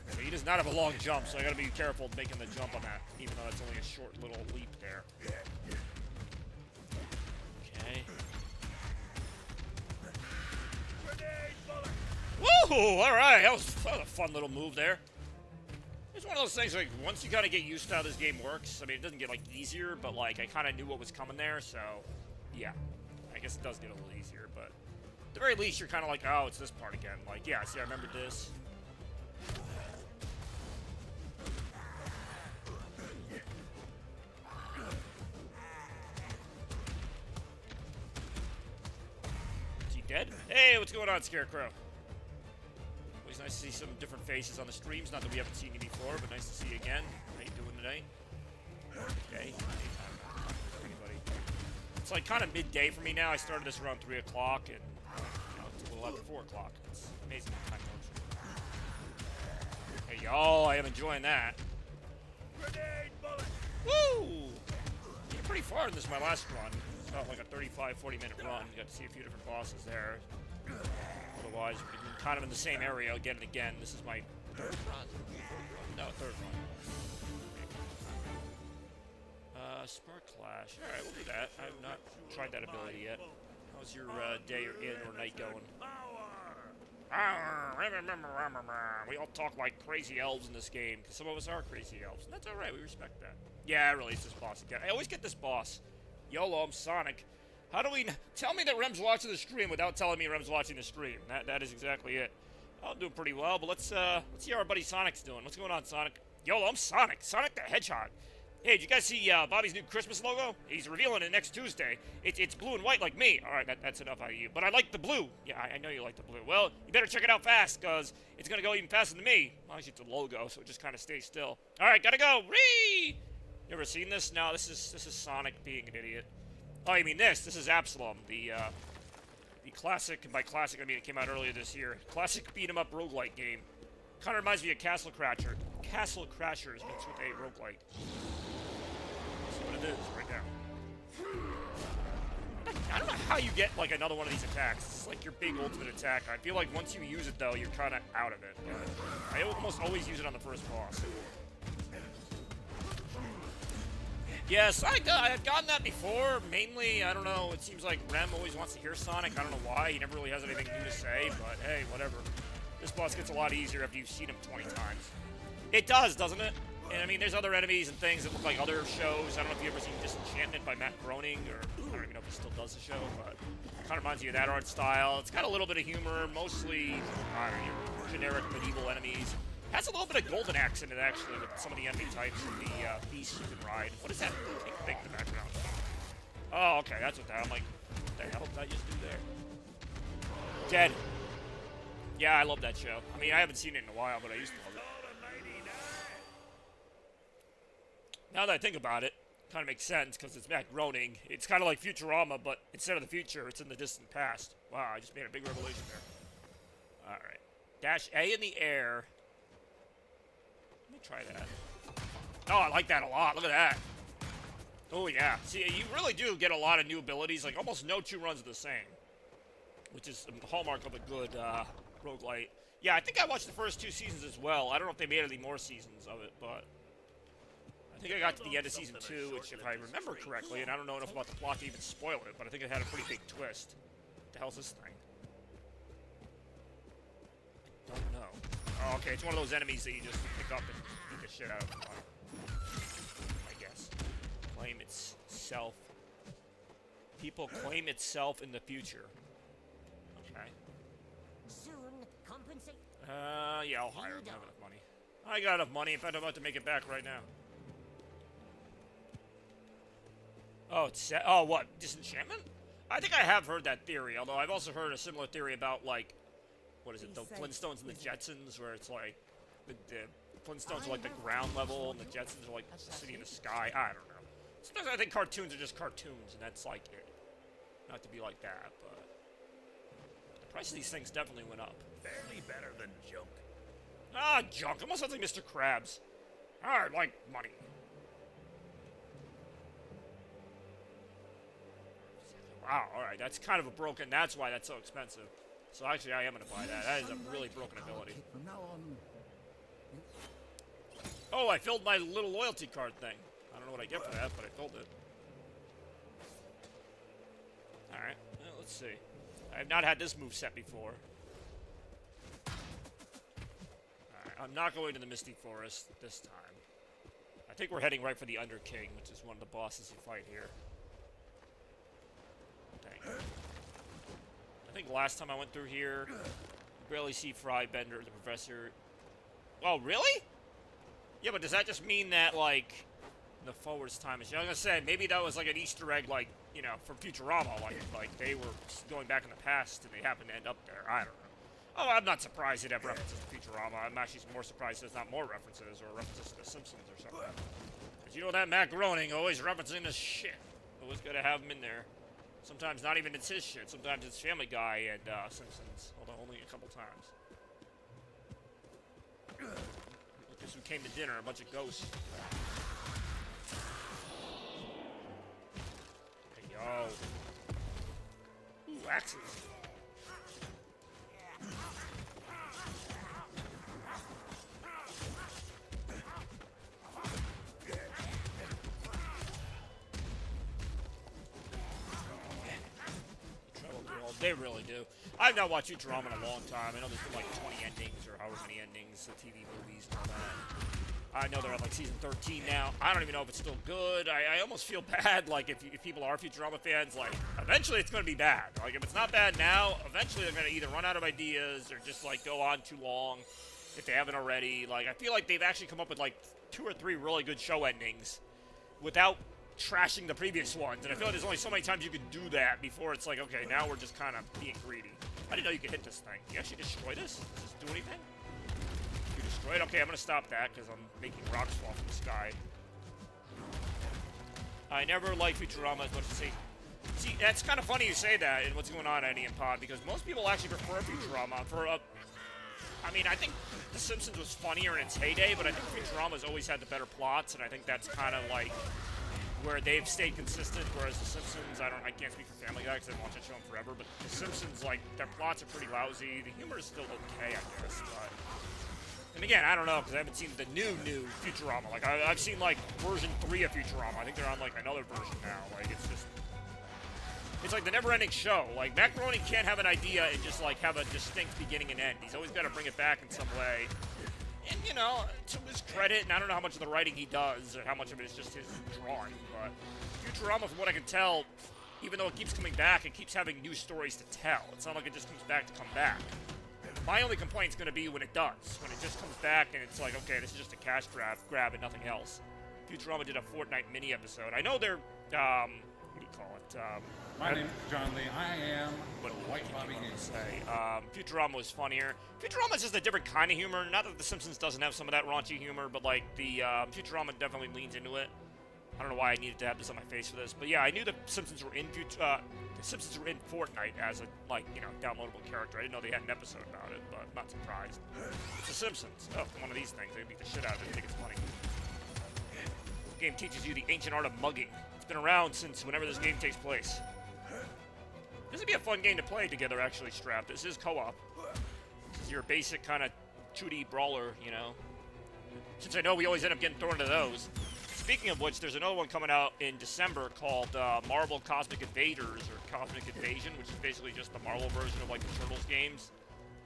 S2: So he does not have a long jump, so I gotta be careful making the jump on that, even though that's only a short little leap there. Okay. Woo! Alright, that was a fun little move there. It's one of those things, like, once you kind of get used to how this game works, I mean, it doesn't get, like, easier, but, like, I kind of knew what was coming there, so, yeah. I guess it does get a little easier, but at the very least, you're kind of like, oh, it's this part again. Like, yeah, see, I remember this. Is he dead? Hey, what's going on, Scarecrow? Always nice to see some different faces on the streams. Not that we haven't seen you before, but nice to see you again. How you doing today? Okay. Anybody? It's like kind of midday for me now. I started this around 3 o'clock, and it's a little after 4 o'clock. It's amazing how time works. Hey, y'all, I am enjoying that.
S11: Grenade bullet!
S2: Woo! You're pretty far in this, my last run. It's about like a 35, 40-minute run. You got to see a few different bosses there. Otherwise, we've been kind of in the same area again and again. This is my third run. No, third run. Spark Clash. Alright, we'll do that. I have not tried that ability yet. How's your day or night going? We all talk like crazy elves in this game, because some of us are crazy elves. And that's alright, we respect that. Yeah, I released this boss again. I always get this boss. YOLO, I'm Sonic. How do we... Tell me that Rem's watching the stream without telling me Rem's watching the stream. That is exactly it. I'll do pretty well, but let's see how our buddy Sonic's doing. What's going on, Sonic? YOLO, I'm Sonic. Sonic the Hedgehog. Hey, did you guys see Bobby's new Christmas logo? He's revealing it next Tuesday. It's blue and white like me. All right, that's enough out of you. But I like the blue. Yeah, I know you like the blue. Well, you better check it out fast, because it's going to go even faster than me. Obviously, it's a logo, so it just kind of stays still. All right, gotta go. Whee! You ever seen this? No, this is Sonic being an idiot. Oh, you mean this? This is Absolom, the classic, and by classic I mean it came out earlier this year. Classic beat-em-up roguelike game. Kind of reminds me of Castle Crashers mixed with a roguelike. That's what it is right now. I don't know how you get like another one of these attacks. It's like your big ultimate attack. I feel like once you use it though, you're kind of out of it. I almost always use it on the first boss. Yes, I've gotten that before. Mainly, I don't know, it seems like Rem always wants to hear Sonic. I don't know why. He never really has anything new to say, but hey, whatever. This boss gets a lot easier after you've seen him 20 times. It does, doesn't it? And I mean, there's other enemies and things that look like other shows. I don't know if you've ever seen Disenchantment by Matt Groening, or I don't even know if he still does the show, but it kind of reminds you of that art style. It's got a little bit of humor, mostly, I don't know, your generic medieval enemies. Has a little bit of Golden Axe in it, actually, with some of the enemy types and the beasts you can ride. What is that thing in the background? Oh, okay, that's what that. I'm like, what the hell did I just do there? Dead. Yeah, I love that show. I mean, I haven't seen it in a while, but I used to love it. Now that I think about it, kind of makes sense because it's Matt Groening. It's kind of like Futurama, but instead of the future, it's in the distant past. Wow, I just made a big revelation there. All right. Dash A in the air. Let me try that. Oh, I like that a lot. Look at that. Oh, yeah. See, you really do get a lot of new abilities. Like, almost no two runs are the same. Which is the hallmark of a good roguelite. Yeah, I think I watched the first 2 seasons as well. I don't know if they made any more seasons of it, but... I think I got to the end of season 2, which, if I remember correctly, and I don't know enough about the plot to even spoil it, but I think it had a pretty big twist. What the hell's this thing? I don't know. Oh, okay, it's one of those enemies that you just pick up and beat the shit out of. I guess. Claim itself. People claim itself in the future. Okay.
S12: Soon compensate.
S2: Yeah, I'll hire him. I have enough money. I got enough money. In fact, I'm about to make it back right now. Oh, it's oh, what? Disenchantment? I think I have heard that theory, although I've also heard a similar theory about, like, what is it, the Flintstones and the Jetsons, where it's like, the Flintstones are like the ground level, and the Jetsons are like the city in the sky. I don't know. Sometimes I think cartoons are just cartoons, and that's like it. Not to be like that, but the price of these things definitely went up.
S11: Barely better than junk.
S2: Ah, junk. Almost sounds like Mr. Krabs. I like money. Wow, alright, that's kind of a broken, that's why that's so expensive. So actually, I am going to buy that. That is a really broken ability.
S7: From now on,
S2: Oh, I filled my little loyalty card thing. I don't know what I get for that, but I filled it. Alright, well, let's see. I have not had this move set before. Alright, I'm not going to the Misty Forest this time. I think we're heading right for the Under King, which is one of the bosses you fight here. Dang. I think last time I went through here, you barely see Fry, Bender, the Professor. Oh, really? Yeah, but does that just mean that, like, the forwards time is... I was gonna say, maybe that was like an Easter egg, like, you know, from Futurama. Like they were going back in the past and they happened to end up there. I don't know. Oh, I'm not surprised it have references to Futurama. I'm actually more surprised there's not more references or references to The Simpsons or something. Because you know that Matt Groening always referencing this shit. Always gotta have him in there. Sometimes not even it's his shit. Sometimes it's Family Guy and Simpsons. Although only a couple times. Look, guess who came to dinner? A bunch of ghosts. Hey, yo. Ooh, axes. They really do. I've not watched Futurama in a long time. I know there's been like 20 endings or however many endings, the TV movies and all that. I know they're at like season 13 now. I don't even know if it's still good. I almost feel bad, like if people are Futurama fans, like eventually it's going to be bad. Like if it's not bad now, eventually they're going to either run out of ideas or just like go on too long if they haven't already. Like I feel like they've actually come up with like 2 or 3 really good show endings without trashing the previous ones, and I feel like there's only so many times you can do that before it's like, okay, now we're just kind of being greedy. I didn't know you could hit this thing. You actually destroy this? Does this do anything? You destroy it? Okay, I'm gonna stop that because I'm making rocks fall from the sky. I never liked Futurama as much as see, that's kind of funny you say that and what's going on, Eddie and Pod, because most people actually prefer Futurama for a... I mean, I think The Simpsons was funnier in its heyday, but I think Futurama's always had the better plots, and I think that's kind of like where they've stayed consistent, whereas The Simpsons, I can't speak for Family Guy because I haven't watched that show in forever, but The Simpsons, like, their plots are pretty lousy. The humor is still okay, I guess, but... And again, I don't know, because I haven't seen the new Futurama. Like, I've seen, like, version 3 of Futurama. I think they're on, like, another version now. Like, it's just... It's like the never-ending show. Like, Matt Groening can't have an idea and just, like, have a distinct beginning and end. He's always got to bring it back in some way. And, you know, to his credit, and I don't know how much of the writing he does, or how much of it is just his drawing, but Futurama, from what I can tell, even though it keeps coming back, it keeps having new stories to tell. It's not like it just comes back to come back. My only complaint's going to be when it does. When it just comes back and it's like, okay, this is just a cash grab and nothing else. Futurama did a Fortnite mini-episode. I know they're, what do you call it?
S13: My name is John Lee. I am
S2: what
S13: White Bobby Games.
S2: Say. Futurama was funnier. Futurama's just a different kind of humor. Not that The Simpsons doesn't have some of that raunchy humor, but like the Futurama definitely leans into it. I don't know why I needed to have this on my face for this, but yeah, I knew the Simpsons were in Fortnite as a, like, you know, downloadable character. I didn't know they had an episode about it, but I'm not surprised. It's The Simpsons. Oh, one of these things. They beat the shit out of it. I think it's funny. This game teaches you the ancient art of mugging. It's been around since whenever this game takes place. This would be a fun game to play together, actually, Strap. This is co-op. This is your basic kind of 2D brawler, you know. Since I know we always end up getting thrown into those. Speaking of which, there's another one coming out in December called Marvel Cosmic Invaders, or Cosmic Invasion, which is basically just the Marvel version of, like, the Turtles games.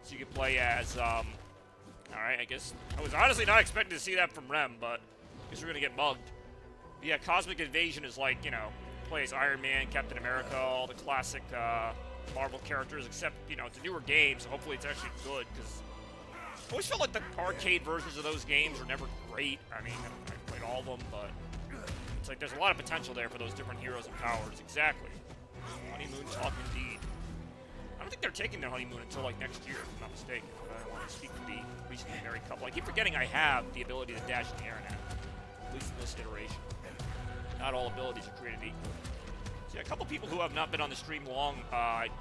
S2: So you can play as, alright, I guess. I was honestly not expecting to see that from Rem, but I guess we're gonna get mugged. But yeah, Cosmic Invasion is like, you know, plays Iron Man, Captain America, all the classic Marvel characters, except, you know, it's a newer game, so hopefully it's actually good, because I always felt like the arcade versions of those games were never great. I mean, I played all of them, but it's like there's a lot of potential there for those different heroes and powers. Exactly. Honeymoon talk indeed. I don't think they're taking their honeymoon until, like, next year, if I'm not mistaken. I don't want to speak for the recently married couple. I keep forgetting I have the ability to dash in the air now, at least in this iteration. Not all abilities are created equal. So yeah, a couple people who have not been on the stream long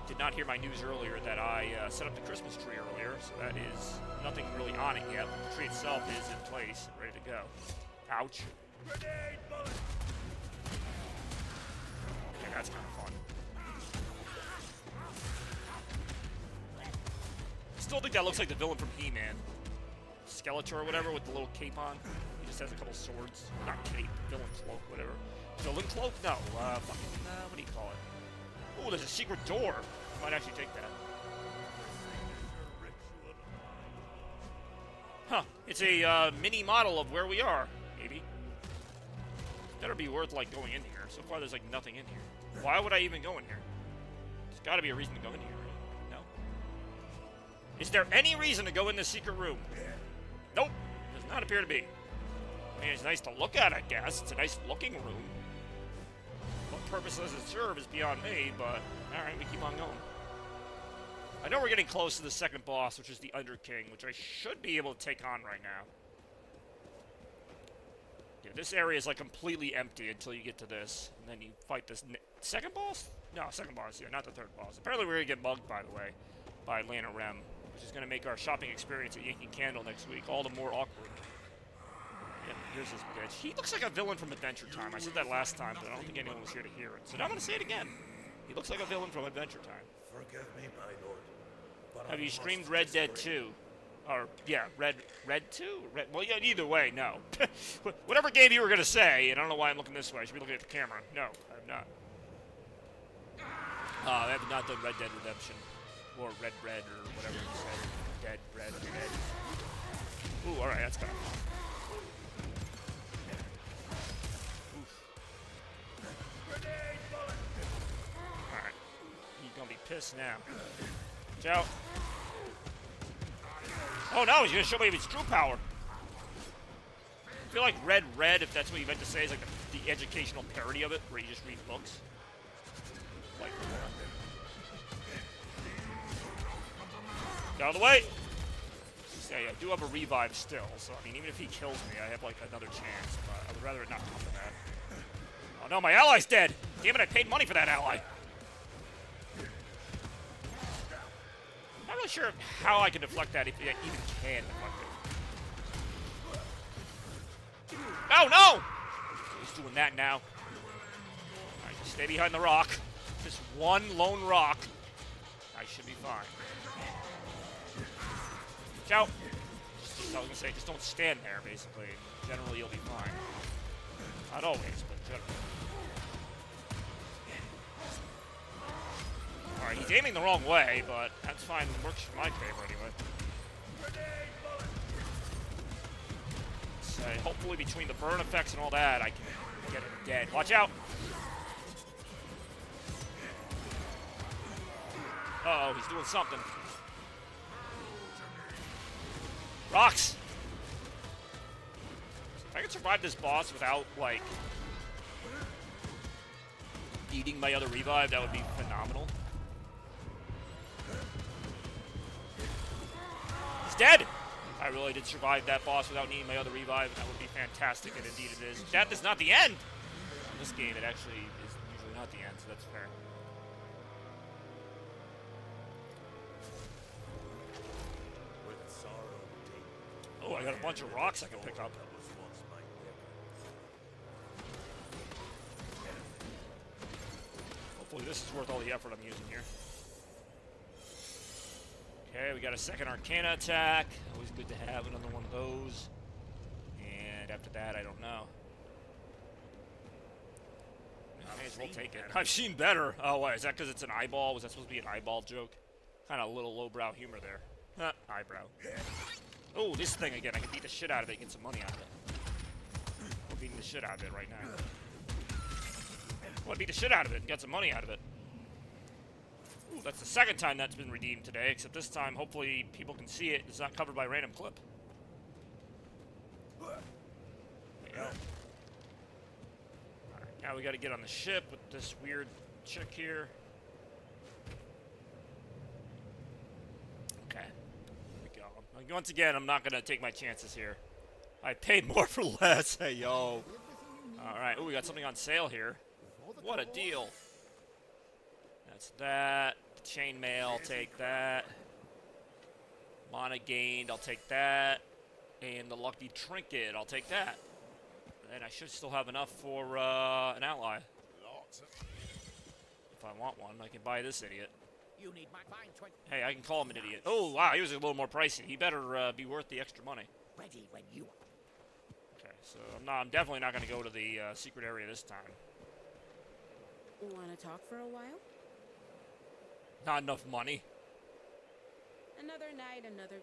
S2: did not hear my news earlier that I set up the Christmas tree earlier, so that is nothing really on it yet. But the tree itself is in place, ready to go. Ouch.
S11: Grenade bullet!
S2: Okay, that's kind of fun. Still think that looks like the villain from He-Man. Skeletor or whatever with the little cape on. He just has a couple swords. Not cape, villain cloak, whatever. Villain cloak? No, what do you call it? Oh, there's a secret door. Might actually take that. Huh, it's a mini model of where we are, maybe. Better be worth, like, going in here. So far, there's, like, nothing in here. Why would I even go in here? There's gotta be a reason to go in here, right? No? Is there any reason to go in this secret room? Nope. Does not appear to be. I mean, it's nice to look at, I guess. It's a nice looking room. What purpose does it serve is beyond me, but alright, we keep on going. I know we're getting close to the second boss, which is the Underking, which I should be able to take on right now. Yeah, this area is like completely empty until you get to this, and then you fight this second boss? No, second boss, yeah, not the third boss. Apparently we're gonna get mugged, by the way, by Lana Rem, which is gonna make our shopping experience at Yankee Candle next week all the more awkward. Yeah, here's this bitch. He looks like a villain from Adventure Time. I said that last time, but I don't think anyone was here to hear it. So now I'm gonna say it again. He looks like a villain from Adventure Time.
S11: Forgive me, my lord. But
S2: Have you streamed Red Dead 2? Or, yeah, Red 2? Well, yeah, either way, no. Whatever game you were going to say, and I don't know why I'm looking this way. I should be looking at the camera. No, I have not. I have not done Red Dead Redemption. Or Red, or whatever you said. Red. Ooh, alright, that's kind of fun. Alright. He's going to be pissed now. Watch out. Oh no, he's gonna show me his true power. I feel like Red, if that's what you meant to say, is like the educational parody of it, where you just read books. Like, get out of the way! Yeah, I do have a revive still, so I mean, even if he kills me, I have like another chance, but I would rather it not come to that. Oh no, my ally's dead! Damn it, I paid money for that ally! I'm not really sure how I can deflect that, if I even can deflect it. Oh, no! He's doing that now. Alright, just stay behind the rock. Just one lone rock. I should be fine. Watch out! I was gonna say, just don't stand there, basically. Generally, you'll be fine. Not always, but generally. Alright, he's aiming the wrong way, but that's fine. It works for my favor anyway. So hopefully between the burn effects and all that, I can get him dead. Watch out! Uh-oh, he's doing something. Rocks! If I could survive this boss without, like, eating my other revive, that would be phenomenal. Dead! I really did survive that boss without needing my other revive, and that would be fantastic, and indeed it is. Death is not the end! this game, it actually is usually not the end, so that's fair.
S11: With sorrow deep.
S2: Oh, I got a bunch of rocks I can pick up.
S11: That was once my neck.
S2: Hopefully this is worth all the effort I'm using here. Okay, we got a second Arcana attack. Always good to have another one of those. And after that, I don't know. May as well take it. I've seen better. Oh, wait, is that because it's an eyeball? Was that supposed to be an eyeball joke? Kind of a little lowbrow humor there. Huh, eyebrow. Oh, this thing again. I can beat the shit out of it and get some money out of it. I'm beating the shit out of it right now. I want to beat the shit out of it and get some money out of it. Ooh, that's the second time that's been redeemed today, except this time, hopefully, people can see it. It's not covered by a random clip. There you go. Alright, now we gotta get on the ship with this weird chick here. Okay. Here we go. Once again, I'm not gonna take my chances here. I paid more for less. Hey, yo. Alright, ooh, we got something on sale here. What a deal. That's that. Chainmail, I'll take that. Mana gained, I'll take that. And the lucky trinket, I'll take that. And I should still have enough for an ally. If I want one, I can buy this idiot.
S12: You need my fine
S2: Hey, I can call him an idiot. Oh, wow, he was a little more pricey. He better be worth the extra money.
S12: ready when you are.
S2: Okay, so I'm definitely not going to go to the secret area this time.
S9: Want to talk for a while?
S2: Not enough money.
S9: Another night, another...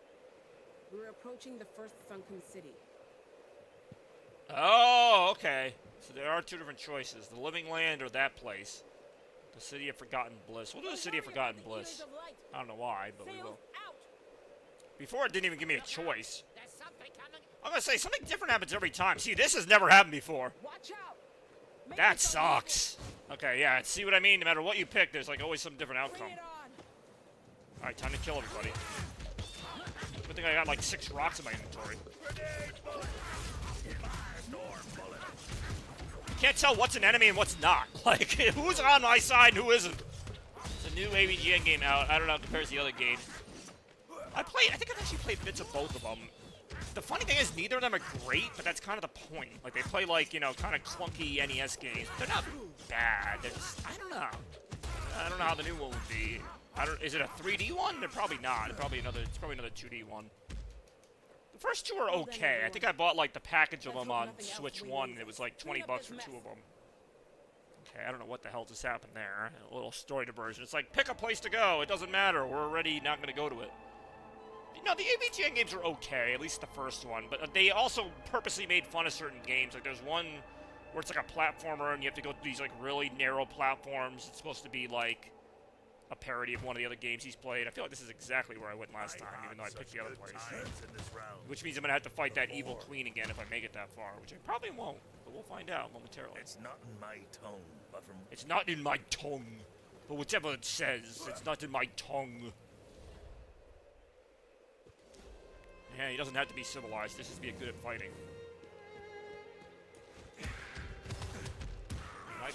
S9: We're approaching the first sunken city.
S2: Oh, okay. So there are two different choices. The Living Land or that place. The City of Forgotten Bliss. We'll do the City of Forgotten Bliss. I don't know why, but we will. Before it didn't even give me a choice. I'm going to say, something different happens every time. See, this has never happened before.
S9: Watch out!
S2: That sucks. Okay, yeah, see what I mean? No matter what you pick, there's like always some different outcome. Alright, time to kill everybody. Good thing I got like 6 rocks in my inventory. Can't tell what's an enemy and what's not. Like, who's on my side and who isn't. It's a new AVG endgame out. I don't know how it compares to the other games. I think I've actually played bits of both of them. The funny thing is, neither of them are great, but that's kind of the point. Like, they play, like, you know, kind of clunky NES games. They're not bad. They're just, I don't know. I don't know how the new one would be. Is it a 3D one? They're probably not. It's probably another 2D one. The first two are okay. I think I bought, like, the package of them on Switch 1. It was, like, 20 bucks for 2 of them. Okay, I don't know what the hell just happened there. A little story diversion. It's like, pick a place to go. It doesn't matter. We're already not going to go to it. No, the AVGN games are okay, at least the first one, but they also purposely made fun of certain games. Like, there's one where it's like a platformer, and you have to go through these, like, really narrow platforms. It's supposed to be, like, a parody of one of the other games he's played. I feel like this is exactly where I went last time, even though I picked the other place. Which means I'm going to have to fight that evil queen again if I make it that far, which I probably won't, but we'll find out momentarily.
S11: It's not in my tongue, but from...
S2: It's not in my tongue, but whatever it says, it's not in my tongue. Yeah, he doesn't have to be civilized. This is be good at fighting. Right.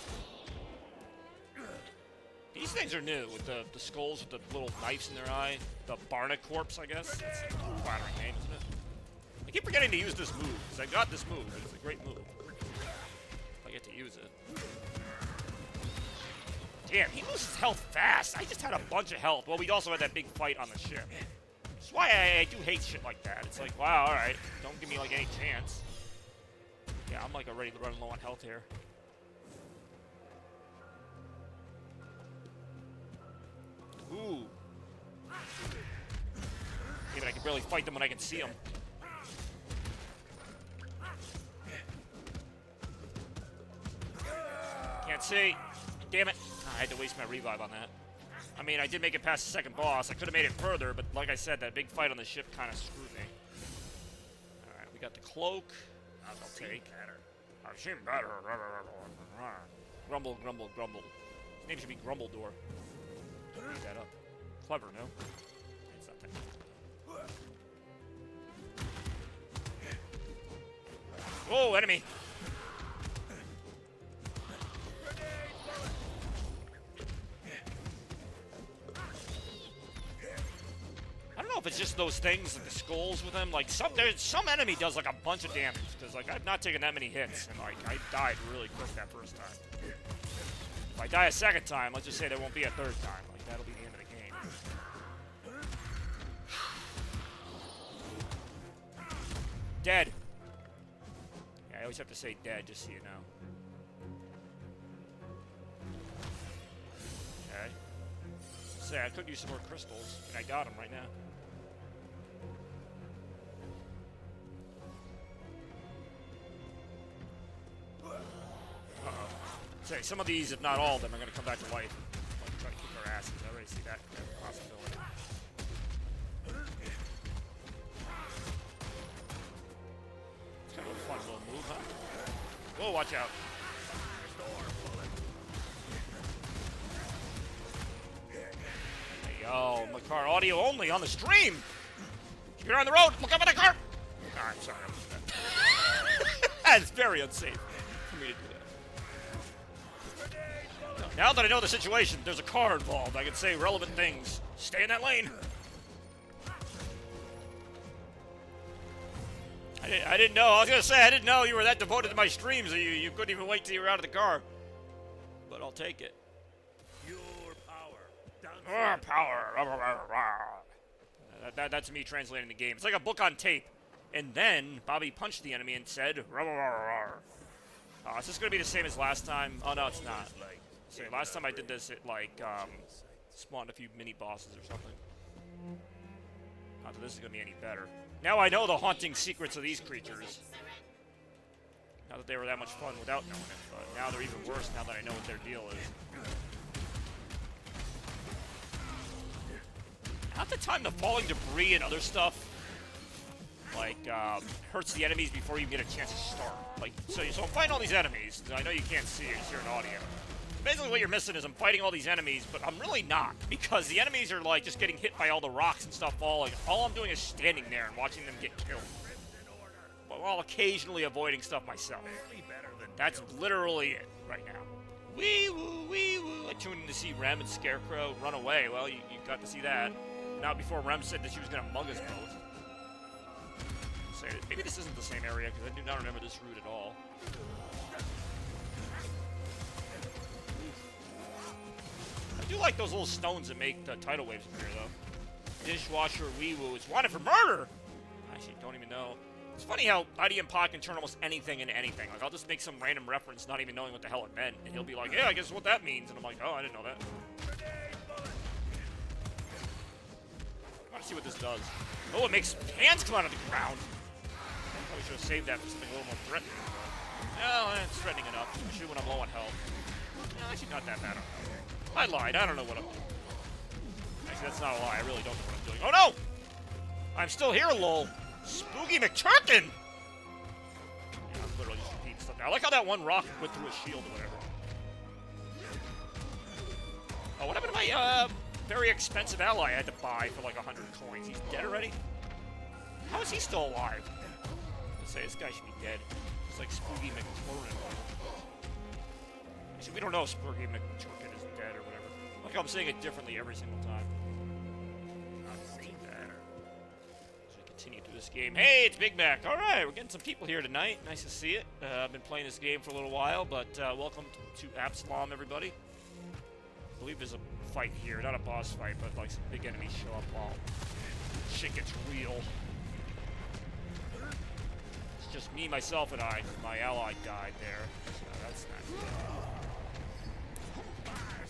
S2: These things are new, with the skulls with the little knives in their eye. The Barnacorpse, I guess. That's a flattering name, isn't it? I keep forgetting to use this move, because I got this move, and it's a great move. If I get to use it. Damn, he loses health fast. I just had a bunch of health. Well, we also had that big fight on the ship. That's why I do hate shit like that. It's like, wow, alright. Don't give me, like, any chance. Yeah, I'm, like, already running low on health here. Ooh. Yeah, but I can barely fight them when I can see them. Can't see. Damn it. I had to waste my revive on that. I mean, I did make it past the second boss. I could have made it further, but like I said, that big fight on the ship kind of screwed me. Alright, we got the cloak. I'll take. I've seen better. Grumble, grumble, grumble. His name should be Grumbledore. Don't read that up. Clever, no? It's nothing. Oh, enemy! if it's just those things, like the skulls with him. Like, some enemy does, like, a bunch of damage. Because, like, I've not taken that many hits. And, like, I died really quick that first time. If I die a second time, let's just say there won't be a third time. Like, that'll be the end of the game. Dead. Yeah, I always have to say dead, just so you know. Okay. Say, I could use some more crystals, and I got them right now. Uh-oh. Say, some of these, if not all of them, are going to come back to life. Like, try to kick our asses. I already see that possibility. It's kind of a fun little move, huh? Whoa, watch out. Hey, yo, my car audio only on the stream. If you're on the road, look up at the car. Oh, I'm sorry. That's very unsafe for me to do that. Now that I know the situation, there's a car involved. I can say relevant things. Stay in that lane. I didn't know. I was going to say, I didn't know you were that devoted to my streams that you couldn't even wait till you were out of the car. But I'll take it.
S11: Your power.
S2: Power. That's me translating the game. It's like a book on tape. And then Bobby punched the enemy and said, is this going to be the same as last time? Oh, no, it's not. Say, last time I did this, it, like, spawned a few mini-bosses or something. Not that this is going to be any better. Now I know the haunting secrets of these creatures. Not that they were that much fun without knowing it, but now they're even worse now that I know what their deal is. Not the time the falling debris and other stuff, like, hurts the enemies before you get a chance to start. Like, so I'm fighting all these enemies. I know you can't see it, it's here in audio. Basically what you're missing is I'm fighting all these enemies, but I'm really not. Because the enemies are, like, just getting hit by all the rocks and stuff falling. All I'm doing is standing there and watching them get killed. While occasionally avoiding stuff myself. That's literally it right now. Wee woo, wee woo. I tuned in to see Rem and Scarecrow run away. Well, you got to see that. Not before Rem said that she was going to mug us both. Maybe this isn't the same area, because I do not remember this route at all. I do like those little stones that make the tidal waves appear, though. Dishwasher wee-woo is wanted for murder! I actually don't even know. It's funny how IDM Pod can turn almost anything into anything. Like, I'll just make some random reference, not even knowing what the hell it meant, and he'll be like, yeah, I guess what that means. And I'm like, oh, I didn't know that. I want to see what this does. Oh, it makes hands come out of the ground. Probably should have saved that for something a little more threatening. Well, it's threatening enough, especially when I'm low on health. No, actually not that bad. I lied. I don't know what I'm doing. Actually, that's not a lie. I really don't know what I'm doing. Oh, no! I'm still here, lol. Spooky McTurkin! Yeah, I'm literally just repeating stuff now. I like how that one rock went through his shield or whatever. Oh, what happened to my, very expensive ally I had to buy for like 100 coins? He's dead already? How is he still alive? Let's say this guy should be dead. It's like Spooky McTurkin. Actually, we don't know if Spooky McTurkin is dead or whatever. Like I'm saying it differently every single time. Not see that. As we continue through this game. Hey, it's Big Mac. All right, we're getting some people here tonight. Nice to see it. I've been playing this game for a little while, but welcome to Absolom, everybody. I believe there's a fight here, not a boss fight, but like some big enemies show up while shit gets real. It's just me, myself, and I. My ally died there, so that's not good.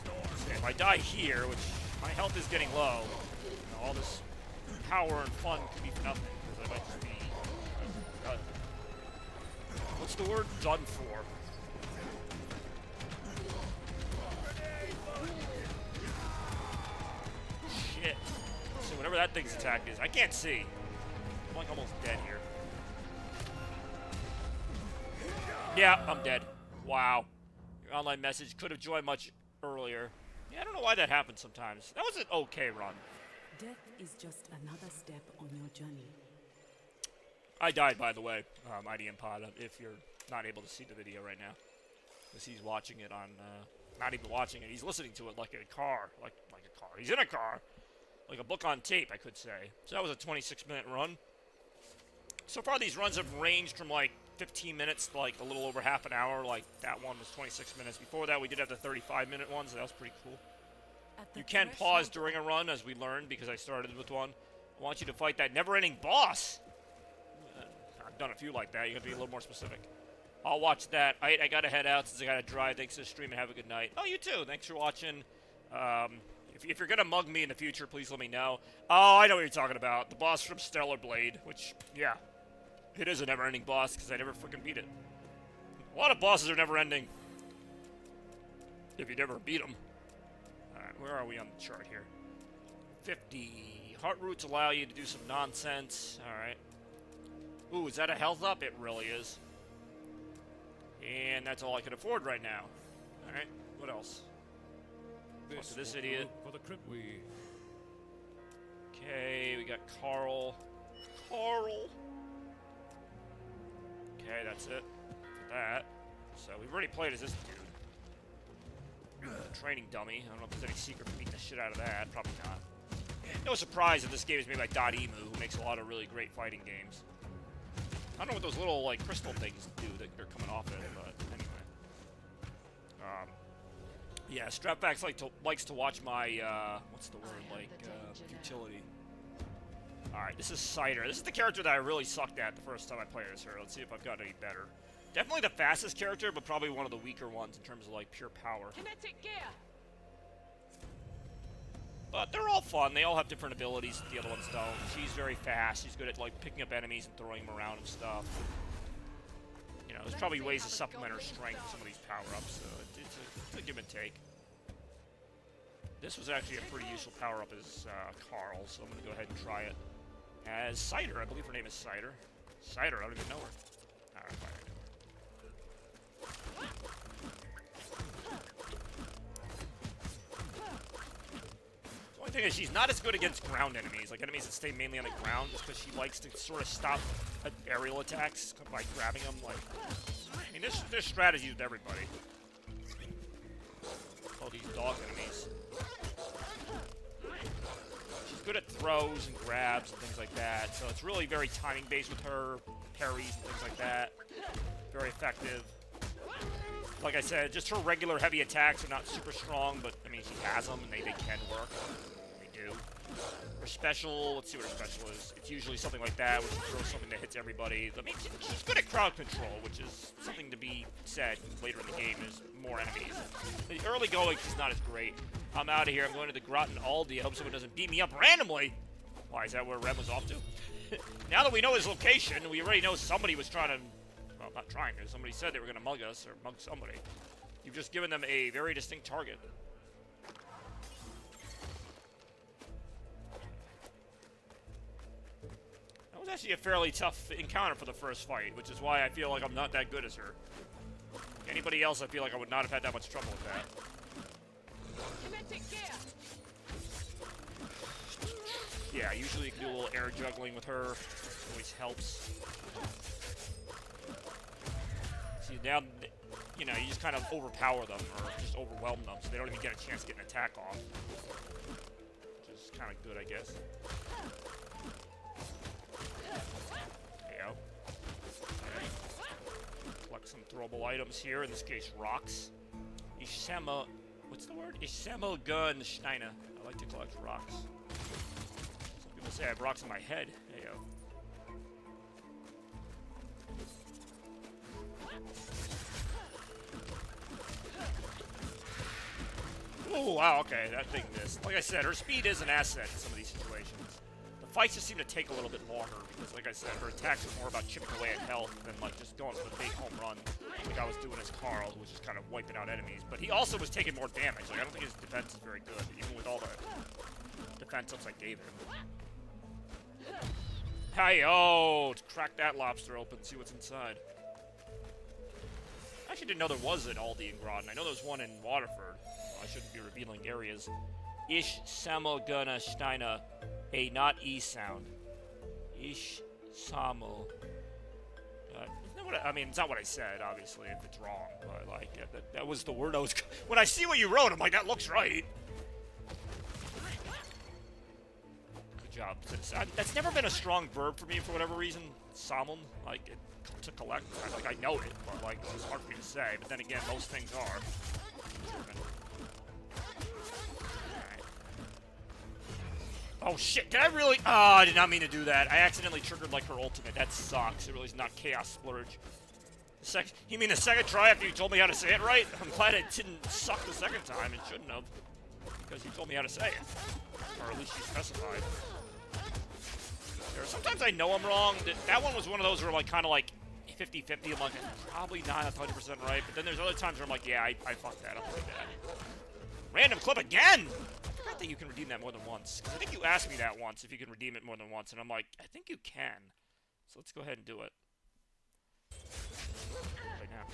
S2: So if I die here, which my health is getting low, you know, all this power and fun could be for nothing, because I might just be what's the word? Done for. Shit. So whatever that thing's attack is, I can't see. I'm like almost dead here. Yeah, I'm dead. Wow. Your online message could have joined much earlier. Yeah, I don't know why that happens sometimes. That was an okay run.
S9: Death is just another step on your journey.
S2: I died, by the way, IDM Pod, if you're not able to see the video right now. Because he's watching it on, not even watching it, he's listening to it like a car. Like a car. He's in a car. Like a book on tape, I could say. So that was a 26-minute run. So far, these runs have ranged from like 15 minutes to like a little over half an hour. Like that one was 26 minutes. Before that, we did have the 35-minute ones. So that was pretty cool. You can pause during a run, as we learned, because I started with one. I want you to fight that never-ending boss. I've done a few like that. You got to be a little more specific. I'll watch that. I got to head out since I got to drive. Thanks for the stream and have a good night. Oh, you too. Thanks for watching. If you're going to mug me in the future, please let me know. Oh, I know what you're talking about. The boss from Stellar Blade, which, yeah, it is a never-ending boss because I never freaking beat it. A lot of bosses are never-ending if you never beat them. Alright, where are we on the chart here? 50. Heart roots allow you to do some nonsense. Alright. Ooh, is that a health up? It really is. And that's all I can afford right now. Alright, what else? This idiot.
S13: For the crypt we...
S2: Okay, we got Carl. Carl! Okay, that's it. For that. So we've already played as this dude. Training dummy. I don't know if there's any secret for beating the shit out of that. Probably not. No surprise that this game is made by Emu, who makes a lot of really great fighting games. I don't know what those little, like, crystal things do that they're coming off it, but anyway. Yeah, Strapbacks likes to watch my, what's the word, like, futility. Alright, this is Cider. This is the character that I really sucked at the first time I played as her. Let's see if I've got any better. Definitely the fastest character, but probably one of the weaker ones in terms of, like, pure power.
S9: Kinetic gear.
S2: But they're all fun. They all have different abilities that the other ones don't. She's very fast. She's good at, like, picking up enemies and throwing them around and stuff. You know, there's probably ways to supplement her strength with some of these power-ups, so it's a give and take. This was actually a pretty useful power-up as Carl, so I'm going to go ahead and try it as Cider. I believe her name is Cider. Cider, I don't even know her. Alright, fine. The only thing is she's not as good against ground enemies, like enemies that stay mainly on the ground, just because she likes to sort of stop aerial attacks by grabbing them. Like, I mean, there's strategies with everybody. Oh, these dog enemies. She's good at throws and grabs and things like that, so it's really very timing based with her, parries and things like that. Very effective. Like I said, just her regular heavy attacks are not super strong, but I mean, she has them and they can work. They do. Her special, let's see what her special is. It's usually something like that, where she throws something that hits everybody. I mean, she's good at crowd control, which is something to be said later in the game. There's more enemies. The early going, she's not as great. I'm out of here. I'm going to the Groton Aldi. I hope someone doesn't beat me up randomly. Why, is that where Rem was off to? Now that we know his location, we already know somebody was trying to... Well, not trying to. Somebody said they were going to mug us or mug somebody. You've just given them a very distinct target. That was actually a fairly tough encounter for the first fight, which is why I feel like I'm not that good as her. Anybody else, I feel like I would not have had that much trouble with that. Yeah, usually you can do a little air juggling with her. Always helps. See, now, you know, you just kind of overpower them or just overwhelm them so they don't even get a chance to get an attack off. Which is kind of good, I guess. There you go. Collect some throwable items here, in this case, rocks. Ishama... What's the word? Ishama gun Steiner. I like to collect rocks. Some people say I have rocks in my head. There you go. Oh, wow, okay, that thing missed. Like I said, her speed is an asset in some of these situations. The fights just seem to take a little bit longer, because like I said, her attacks are more about chipping away at health than like just going for the big home run, like I was doing as Carl, who was just kind of wiping out enemies. But he also was taking more damage. Like, I don't think his defense is very good, even with all the defense ups I gave him. Hi-yo! Crack that lobster open, see what's inside. I actually didn't know there was an Aldi in Groton. I know there was one in Waterford. I shouldn't be revealing areas. Ish Samo Guna Steiner. A not E sound. Ish Samo. I mean, it's not what I said, obviously, if it's wrong. But, like, that was the word I was... When I see what you wrote, I'm like, that looks right. job. That's never been a strong verb for me for whatever reason. Samum, like, to collect. I know it, but, like, it's hard for me to say. But then again, most things are. Oh shit, did I really? Oh, I did not mean to do that. I accidentally triggered, like, her ultimate. That sucks. It really is not Chaos Splurge. You mean the second try after you told me how to say it right? I'm glad it didn't suck the second time. It shouldn't have. Because you told me how to say it. Or at least you specified. Sometimes I know I'm wrong. That one was one of those where, like, kind of like 50-50. I'm like, probably not 100% right. But then there's other times where I'm like, yeah, I fucked that up like that. Random clip again! I forgot that you can redeem that more than once. Because I think you asked me that once, if you can redeem it more than once. And I'm like, I think you can. So let's go ahead and do it. Right now.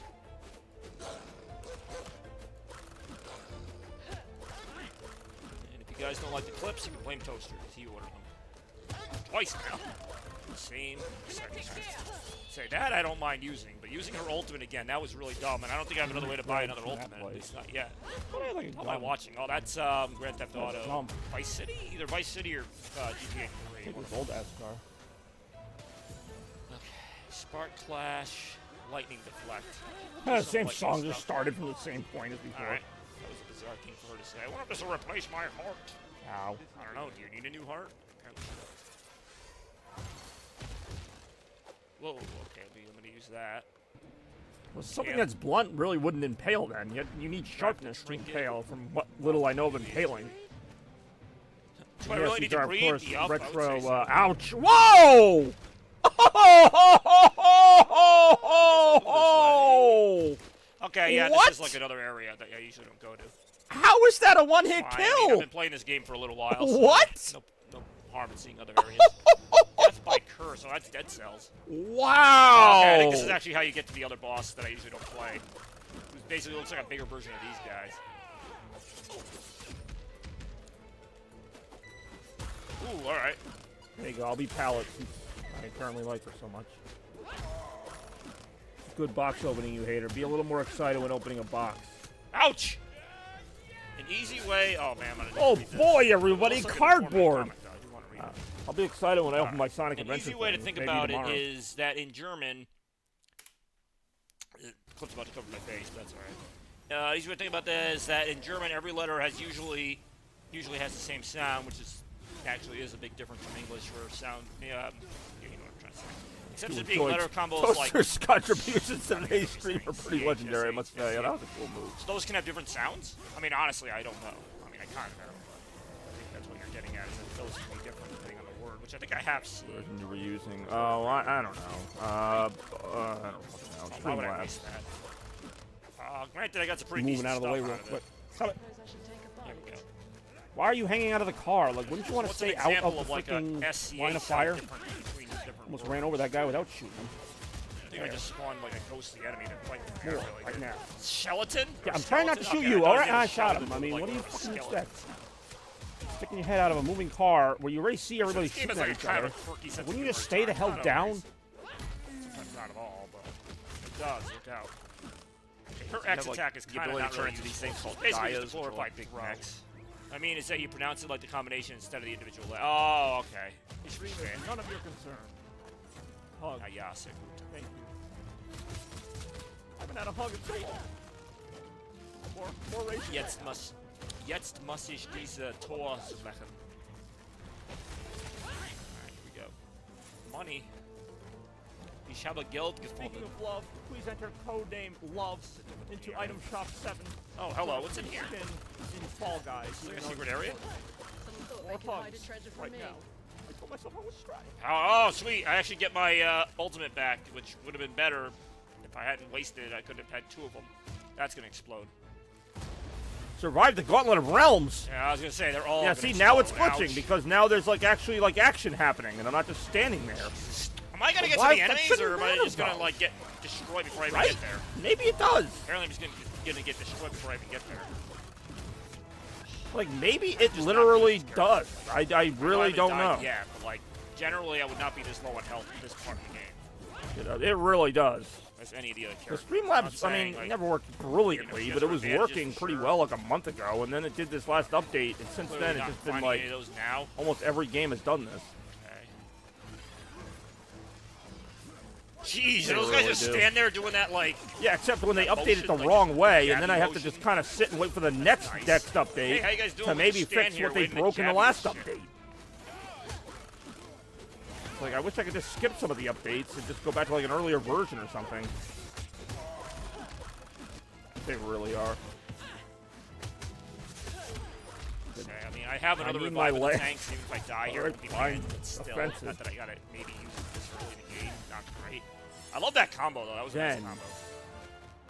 S2: And if you guys don't like the clips, you can blame Toaster, because he ordered them. Twice now. Same second. Say that I don't mind using, but using her ultimate again, that was really dumb, and I don't think I have another way to buy another ultimate, at least not yet. What am I watching? Oh, that's Grand Theft Auto. Vice City? Either Vice City or GTA 3.
S3: Take this old-ass car.
S2: Okay. Spark Clash, Lightning Deflect.
S3: Same song, just started from the same point as before.
S2: Alright. That was a bizarre thing for her to say. I wonder if this will replace my heart.
S3: Ow.
S2: I don't know. Do you need a new heart? Apparently. Whoa, okay, I'm gonna use that.
S3: Well, something that's blunt really wouldn't impale then. You need sharpness to impale, from what little I know of impaling.
S2: Do I really need to breathe?
S3: Of course,
S2: Yup,
S3: retro, ouch. Whoa!
S2: Okay, yeah,
S3: what?
S2: this is like another area that I usually don't go to.
S3: How is that a one-hit kill?
S2: I mean, I've been playing this game for a little while. So
S3: what?
S2: No harm in seeing other areas. Death by curse. Oh, that's Dead Cells.
S3: Wow.
S2: Okay, I think this is actually how you get to the other boss that I usually don't play. It basically looks like a bigger version of these guys. Ooh, alright.
S3: There you go. I'll be Pallet since I apparently like her so much. Good box opening, you hater. Be a little more excited when opening a box.
S2: Ouch! An easy way. Oh, man, I'm gonna
S3: Oh,
S2: read this.
S3: boy, everybody. Cardboard.
S2: Comment,
S3: I'll be excited when I open my Sonic
S2: An
S3: Adventure.
S2: easy way to
S3: thing,
S2: think
S3: maybe
S2: about
S3: tomorrow.
S2: it is that in German, the clip's about to cover my face, but that's alright. Easy way to think about that is that in German, every letter has usually has the same sound, which is actually is a big difference from English, where sound, you know what I'm trying to say. Except for being letter combos like
S3: Toaster's contributions to today's stream are pretty legendary, I must say. Yeah, that was a cool move.
S2: So those can have different sounds? I mean, honestly, I don't know. I mean, I kind of know, but I think that's what you're getting at, is that those can be different depending on the word, which I think I have seen.
S3: Version you were using. Oh, I don't know. I don't know.
S2: Why would I miss that? Granted, I got some pretty
S3: Moving
S2: decent
S3: out of the way
S2: stuff
S3: real
S2: out of
S3: quick.
S2: it.
S3: Stop it.
S2: There we go.
S3: Why are you hanging out of the car? Like, wouldn't you want to
S2: What's an
S3: stay out
S2: example
S3: of the
S2: like
S3: freaking
S2: a SCA
S3: line of
S2: sound
S3: fire?
S2: difference between different
S3: Almost
S2: words?
S3: ran over that guy without shooting him.
S2: I think I just spawned like a ghostly enemy to fight the
S3: More,
S2: really
S3: right
S2: good.
S3: now.
S2: Skeleton?
S3: Yeah, I'm trying not to shoot
S2: Okay,
S3: you.
S2: I
S3: All
S2: thought
S3: right,
S2: it was
S3: I shot
S2: skeleton,
S3: him. I mean,
S2: like
S3: what do you
S2: a
S3: fucking
S2: skeleton.
S3: expect? Sticking your head out of a moving car where you already see everybody
S2: This game
S3: shooting
S2: is like
S3: at
S2: a
S3: each
S2: kind
S3: other.
S2: of a quirky sense
S3: Wouldn't
S2: of
S3: you just
S2: humor
S3: stay the
S2: at
S3: hell
S2: times.
S3: down?
S2: Sometimes not at all, but it does. Look out. Her X
S14: like,
S2: attack is
S14: the
S2: kind of
S14: ability
S2: not
S14: to turn
S2: really
S14: into these
S2: useful.
S14: things called
S2: Basically,
S14: Gaias,
S2: just
S14: which are
S2: glorified
S14: like
S2: big
S14: big
S2: mechs. I mean, it's that you pronounce it like the combination instead of the individual. Oh, okay.
S3: None of your concern. Hug.
S2: Ah, yeah, sehr gut.
S3: Thank you. I haven't had a hug in so long. More racing.
S2: Jetzt muss ich diese Tor machen. Alright, here we go. Money. Ich habe Geld gefunden.
S3: Speaking of love, please enter code name LOVE into item shop 7.
S2: Oh, hello, what's in here?
S3: In Fall Guys.
S2: Is there a secret area?
S3: Or hugs right now. I told myself I was trying.
S2: Oh, sweet. I actually get my ultimate back, which would have been better if I hadn't wasted it. I could have had 2 of them. That's going to explode.
S3: Survived the Gauntlet of Realms.
S2: Yeah, I was going to say, they're all
S3: Yeah,
S2: gonna
S3: see, now it's
S2: explode.
S3: glitching
S2: Ouch.
S3: because now there's like actually like action happening and I'm not just standing there.
S2: Am I going to get
S3: Why-
S2: to the
S3: that
S2: enemies,
S3: shouldn't
S2: or am I
S3: matter,
S2: just going to,
S3: though.
S2: like, get destroyed before I even
S3: Right?
S2: get there?
S3: Maybe it does.
S2: Apparently I'm just going to get destroyed before I even get there.
S3: Like, maybe it literally does. I really don't know.
S2: Yeah, but, like, generally I would not be this low on health in this part of the game.
S3: It really does.
S2: as any of the other
S3: The
S2: characters.
S3: Streamlabs, I mean,
S2: like,
S3: it never worked brilliantly,
S2: you
S3: but it was
S2: advantages
S3: working
S2: for
S3: pretty
S2: sure.
S3: well like a month ago, and then it did this last update, and since
S2: Clearly
S3: then it's
S2: not
S3: just been
S2: finding
S3: like
S2: any of those now.
S3: almost every game has done this.
S2: Jeez,
S3: They
S2: those guys
S3: really
S2: just
S3: do.
S2: stand there doing that, like...
S3: Yeah, except when they update it the
S2: motion, like,
S3: wrong way, and
S2: jabby
S3: then I have to
S2: motion.
S3: just kind of sit and wait for the next update
S2: Hey, how you guys doing?
S3: to
S2: We'll
S3: maybe
S2: just stand
S3: fix
S2: here
S3: what they
S2: waiting to
S3: broke in the
S2: jabby
S3: last
S2: this shit.
S3: update. It's like, I wish I could just skip some of the updates and just go back to like an earlier version or something. They really are.
S2: Okay, I mean, I have another
S3: need my
S2: revive in the
S3: leg.
S2: tanks, even if I die here,
S3: Alright,
S2: it'll be
S3: fine.
S2: fine, but still,
S3: Offensive.
S2: not that I gotta maybe use it this early in the game, not great. I love that combo, though. That was a nice
S3: Then,
S2: combo.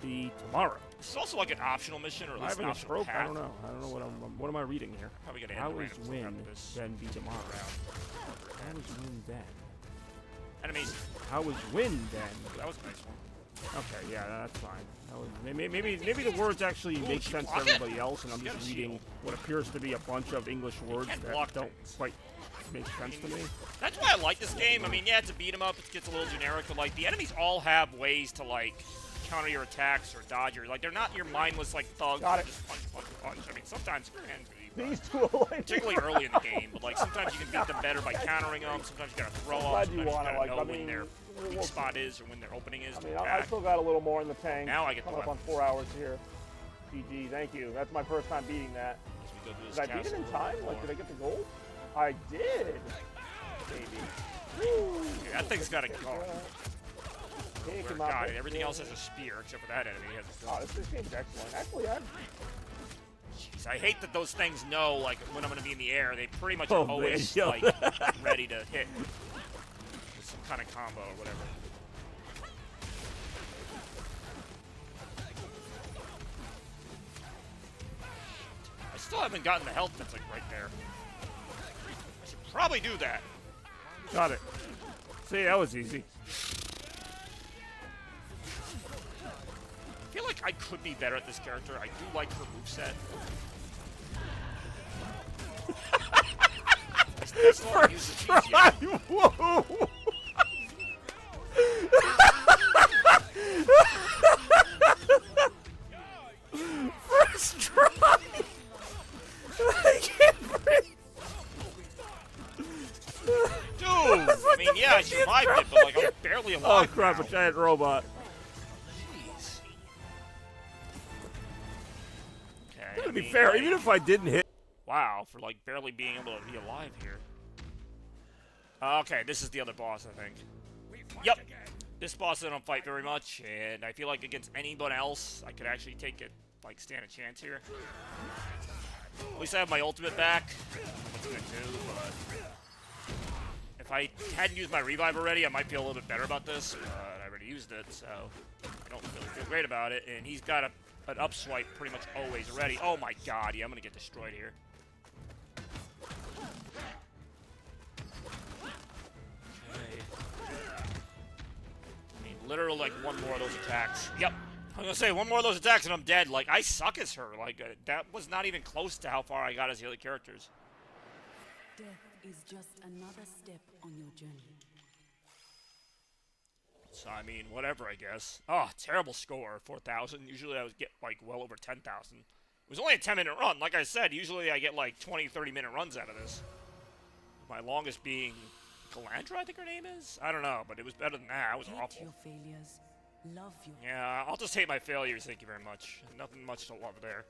S3: the tomorrow.
S2: This is also like an optional mission, or at least
S3: Having
S2: an
S3: a
S2: optional
S3: stroke?
S2: path.
S3: I don't know. I don't know what am I reading here?
S2: Probably gonna end
S3: How
S2: the
S3: is
S2: random
S3: win,
S2: after this
S3: then be tomorrow.
S2: round.
S3: How is win then?
S2: Enemies.
S3: How is win then?
S2: That was a nice one.
S3: Okay, yeah, that's fine. That was, maybe the words actually
S2: Ooh,
S3: make
S2: did you
S3: sense to
S2: block it?
S3: everybody else, and I'm
S2: You
S3: just
S2: got a
S3: reading
S2: shield.
S3: what appears to be a bunch of English words
S2: can't
S3: that
S2: block
S3: don't
S2: things.
S3: quite make sense to me.
S2: That's why I like this game. I mean, yeah, it's a beat 'em up. It gets a little generic, but like the enemies all have ways to like counter your attacks or dodge your. Like they're not your mindless like thugs.
S3: Got
S2: who
S3: it.
S2: Just punch, punch, punch. I mean, sometimes you can be, but
S3: These two are like
S2: particularly early in the game. But like sometimes you can beat them better by countering them. Sometimes you gotta throw them.
S3: glad
S2: Sometimes
S3: you
S2: you
S3: wanna,
S2: gotta
S3: like,
S2: know
S3: I
S2: when
S3: mean,
S2: their
S3: we'll-
S2: weak spot is or when their opening is
S3: I
S2: to
S3: mean,
S2: attack.
S3: I still got a little more in the tank.
S2: Now I get the
S3: coming up on
S2: weapon.
S3: 4 hours here. GG, thank you. That's my first time beating that.
S2: As we go through this
S3: Did I beat it
S2: castle
S3: in
S2: a little
S3: time?
S2: bit
S3: Like,
S2: more.
S3: did I get the gold? I did. Baby. Woo.
S2: Yeah, that thing's got a gun.
S3: Take
S2: Where,
S3: him out.
S2: God, everything else has a spear except for that enemy. He has a gun.
S3: Oh, this game's excellent. Actually,
S2: Jeez, I hate that those things know, like, when I'm going to be in the air. They pretty much
S3: Oh,
S2: are always,
S3: man,
S2: like,
S3: yo.
S2: ready to hit with some kind of combo or whatever. I still haven't gotten the health that's, like, right there. I should probably do that.
S3: got it. See, that was easy.
S2: I feel like I could be better at this character. I do like her moveset. I still don't use the cheese yet.
S3: Whoa! First try! I can't breathe!
S2: Dude! I mean, yeah, I survived it, but, like, I'm barely
S3: Oh
S2: alive
S3: crap,
S2: now.
S3: a giant robot.
S2: Jeez. Okay,
S3: To
S2: I
S3: be
S2: mean,
S3: fair,
S2: like,
S3: even if I didn't hit.
S2: wow, for like barely being able to be alive here. Okay, this is the other boss, I think. Yep. This boss I don't fight very much, and I feel like against anyone else, I could actually take it, like, stand a chance here. At least I have my ultimate back. I don't know what it's gonna do, but if I hadn't used my revive already, I might feel a little bit better about this, but I already used it, so I don't really feel great about it. And he's got an up swipe pretty much always ready. Oh my god, yeah, I'm gonna get destroyed here. Okay. I mean, literally, like, one more of those attacks. Yep. I'm gonna say one more of those attacks and I'm dead. Like, I suck as her. Like, that was not even close to how far I got as the other characters.
S8: Death is just another step on your journey.
S2: So, I mean, whatever, I guess. Oh, terrible score, 4,000. Usually I would get, like, well over 10,000. It was only a 10-minute run. Like I said, usually I get, like, 20, 30-minute runs out of this. My longest being Galandra, I think her name is? I don't know, but it was better than that. It was
S8: Hate
S2: awful.
S8: your failures. Love your
S2: Yeah, I'll just hate my failures, thank you very much. Nothing much to love there.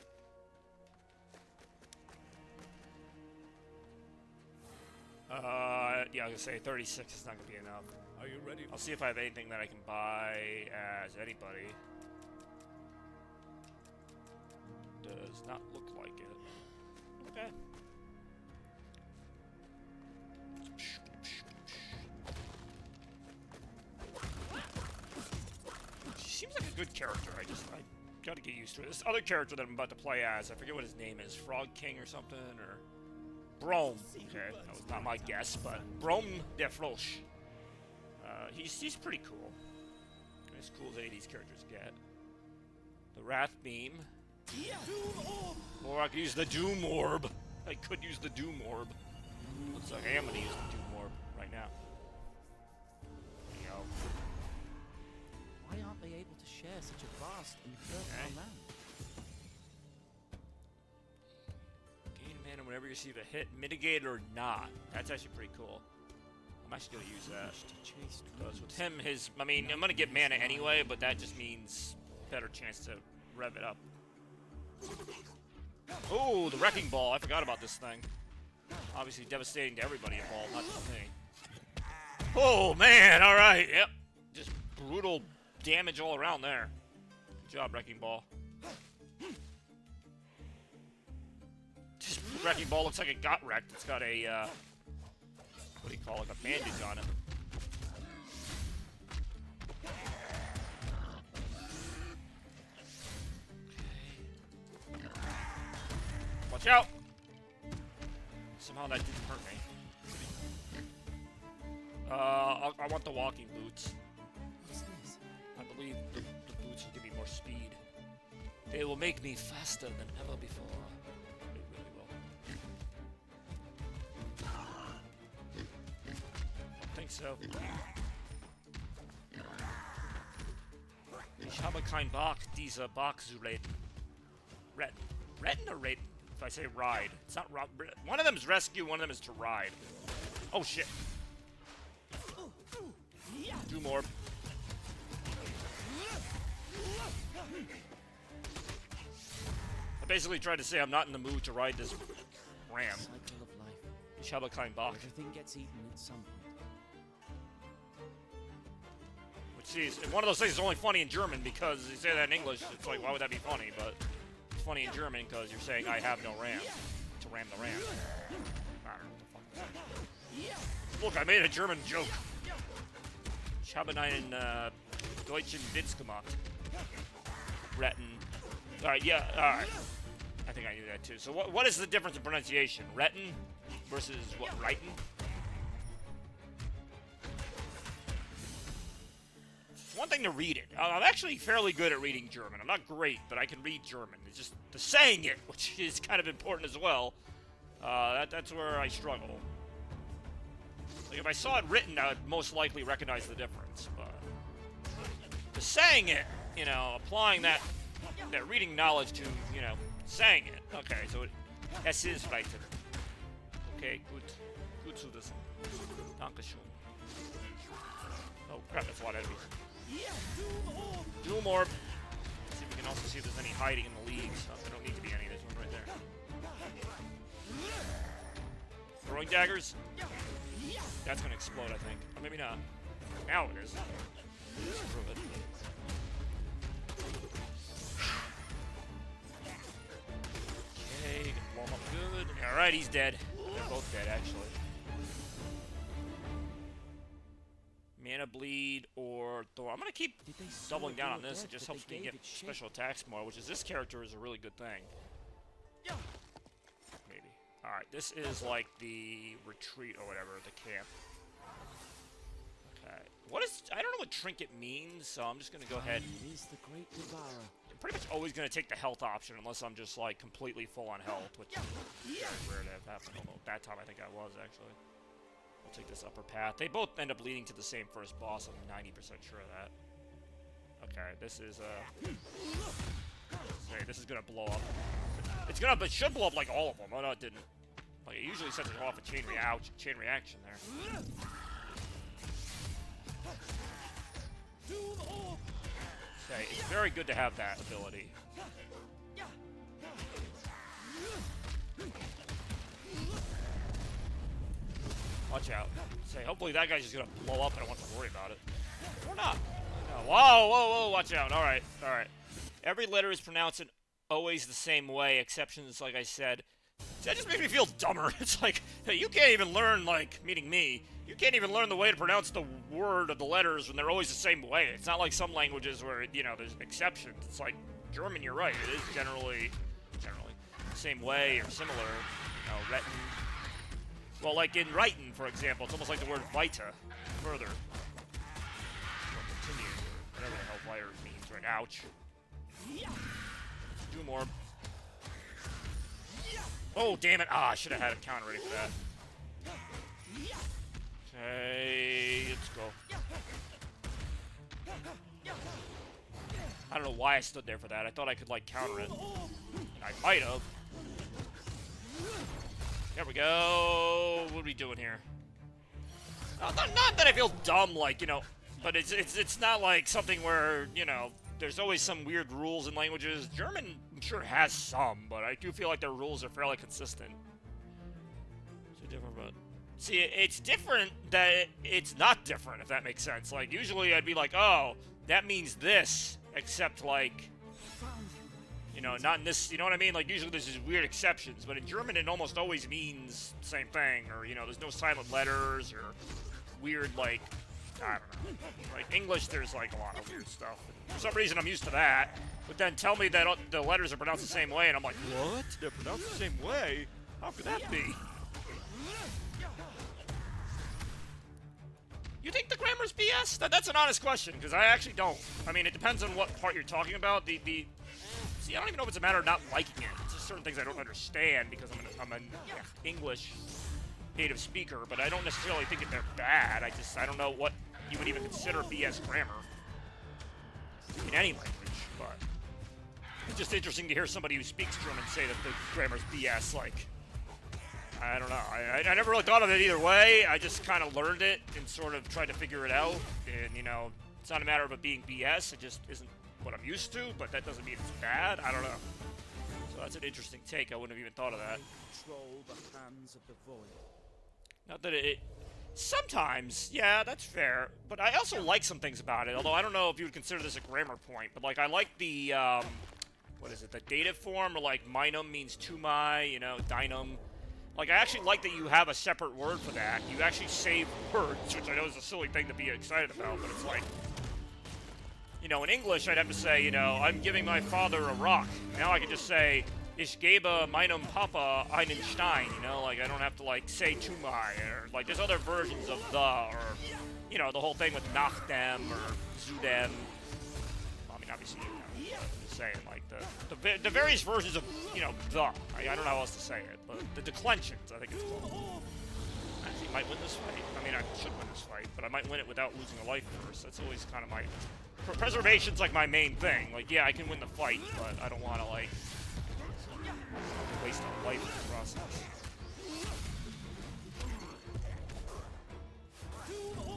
S2: Yeah, I was gonna say 36 is not gonna be enough.
S11: Are you ready?
S2: I'll see if I have anything that I can buy as anybody. Does not look like it. Okay. She seems like a good character. I gotta get used to it. This other character that I'm about to play as, I forget what his name is, Frog King or something, or Brome. Okay, that was not my guess, but Brome de Froche. He's pretty cool. As cool as any of these characters get. The Wrath Beam. Or I could use the Doom Orb. I could use the Doom Orb. Looks like I am gonna use the Doom Orb right now. There you go.
S4: they able to share such a vast and fertile land?
S2: Gain mana whenever you receive a hit, mitigate or not. That's actually pretty cool. I'm actually gonna use that. Because with him, I mean, I'm gonna get mana anyway, but that just means better chance to rev it up. Oh, the Wrecking Ball. I forgot about this thing. Obviously devastating to everybody involved, not just me. Oh, man. All right. Yep. Just brutal damage all around there. Good job, Wrecking Ball. Just Wrecking Ball looks like it got wrecked. It's got a, what do you call it? Like a bandage on it. Watch out! Somehow that didn't hurt me. I want the walking boots.
S4: What's this?
S2: I believe the boots will give me more speed. They will make me faster than ever before. They really will. I think so. Ich habe kein Bach, dieser Bach zu reden. Retten or raiden? If I say ride. It's not one of them is rescue, one of them is to ride. Oh shit. Do more. I basically tried to say I'm not in the mood to ride this ram.
S4: Cycle of life.
S2: Ich habe kein Bach.
S4: Everything gets eaten at some point.
S2: Which is one of those things is only funny in German because you say that in English, it's like, why would that be funny? But it's funny in German because you're saying I have no ram. To ram the ram. I don't know what the fuck. Look, I made a German joke. Ich habe einen deutschen Witz gemacht. Retten. Alright, yeah, alright. I think I knew that too. So what is the difference in pronunciation? Retten versus what, Reiten? It's one thing to read it. I'm actually fairly good at reading German. I'm not great, but I can read German. It's just the saying it, which is kind of important as well. That's where I struggle. Like if I saw it written, I would most likely recognize the difference. But the saying it, you know, applying that reading knowledge to, you know, saying it. Okay, so es ist Reiten. Okay, gut. Gut zu wissen. Dankeschön. Oh crap, that's a lot of enemies. Doom Orb. See if we can also see if there's any hiding in the leaves. Oh, there don't need to be any. There's one right there. Throwing daggers. That's gonna explode, I think. Or maybe not. Now it is. Screw it. Okay, gonna blow him up good. Alright, he's dead. They're both dead, actually. Mana Bleed or Thor. I'm gonna keep doubling down on this. It just helps me get special attacks more, which is this character is a really good thing. Maybe. Alright, this is like the retreat or whatever, the camp. Okay. I don't know what trinket means, so I'm just gonna go ahead.
S4: It is the great devourer.
S2: I'm pretty much always gonna take the health option unless I'm just like completely full on health, which is very rare to have happen. Although that time I think I was actually. I'll take this upper path. They both end up leading to the same first boss. I'm 90% sure of that. Okay, this is okay, this is gonna blow up. It should blow up like all of them. Oh no, it didn't. Like it usually sets off a chain reaction there. Okay, it's very good to have that ability. Watch out. Say, hopefully that guy's just gonna blow up and I don't have to worry about it. Or not. No. Whoa, whoa, whoa, watch out. Alright, alright. Every letter is pronounced in always the same way, exceptions, like I said. That just makes me feel dumber. It's like, hey, you can't even learn, like, meaning me, you can't even learn the way to pronounce the word or the letters when they're always the same way. It's not like some languages where, you know, there's exceptions. It's like, German, you're right. It is generally the same way or similar. You know, retten. Well, like in Reiten, for example, it's almost like the word vita, further. Or continue, whatever the hell fire means, right? Ouch. Doom Orb. Oh, damn it. Ah, I should have had a counter ready for that. Okay, let's go. I don't know why I stood there for that. I thought I could, like, counter it. And I might have. There we go. What are we doing here? Not that I feel dumb, like, you know, but it's not like something where, you know, there's always some weird rules in languages. German, I'm sure, has some, but I do feel like their rules are fairly consistent. So different, but... See, it's different that it's not different, if that makes sense. Like, usually I'd be like, oh, that means this, except, like... You know, not in this, you know what I mean? Like, usually there's these weird exceptions, but in German it almost always means the same thing, or, you know, there's no silent letters, or weird, like, I don't know. Like, English, there's, like, a lot of weird stuff. And for some reason, I'm used to that, but then tell me that the letters are pronounced the same way, and I'm like, what? They're pronounced the same way? How could that be? You think the grammar's BS? That's an honest question, because I actually don't. I mean, it depends on what part you're talking about. See, I don't even know if it's a matter of not liking it. It's just certain things I don't understand because I'm an English native speaker, but I don't necessarily think that they're bad. I don't know what you would even consider BS grammar in any language, but it's just interesting to hear somebody who speaks German say that the grammar's BS. Like, I don't know. I never really thought of it either way. I just kind of learned it and sort of tried to figure it out, and, you know, it's not a matter of it being BS. It just isn't what I'm used to, but that doesn't mean it's bad. I don't know. So that's an interesting take. I wouldn't have even thought of that.
S5: Control the hands of the void.
S2: Not that it... Sometimes, yeah, that's fair. But I also like some things about it, although I don't know if you would consider this a grammar point. But, like, I like the, what is it, the dative form, or, like, minum means to my, you know, dinum. Like, I actually like that you have a separate word for that. You actually save words, which I know is a silly thing to be excited about, but it's like... You know, in English, I'd have to say, you know, I'm giving my father a rock. Now I can just say, Ich gebe meinem Papa einen Stein, you know? Like, I don't have to, like, say to my, or, like, there's other versions of the, or, you know, the whole thing with nach dem, or zu dem. Well, I mean, obviously, you know, I'm just saying, like, the various versions of, you know, the. I don't know how else to say it, but the declensions, I think it's called. I actually might win this fight. I mean, I should win this fight, but I might win it without losing a life first. That's always kind of my... Preservation's like my main thing. Like, yeah, I can win the fight, but I don't want to, like, waste a life in the process.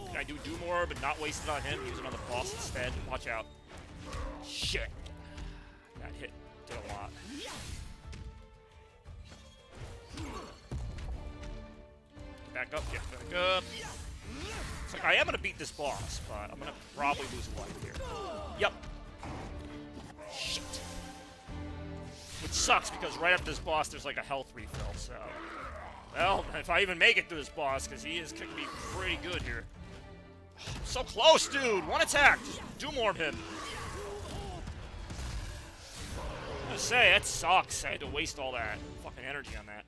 S2: Can I do more, but not waste it on him? Use it on the boss instead. Watch out. Shit. That hit did a lot. Back up, get back up. It's like, I am going to beat this boss, but I'm going to probably lose a life here. Yep. Shit. Which sucks, because right after this boss, there's like a health refill, so... Well, if I even make it through this boss, because he is kicking me pretty good here. So close, dude! One attack! Just do-morb him. I was gonna say, that sucks. I had to waste all that fucking energy on that.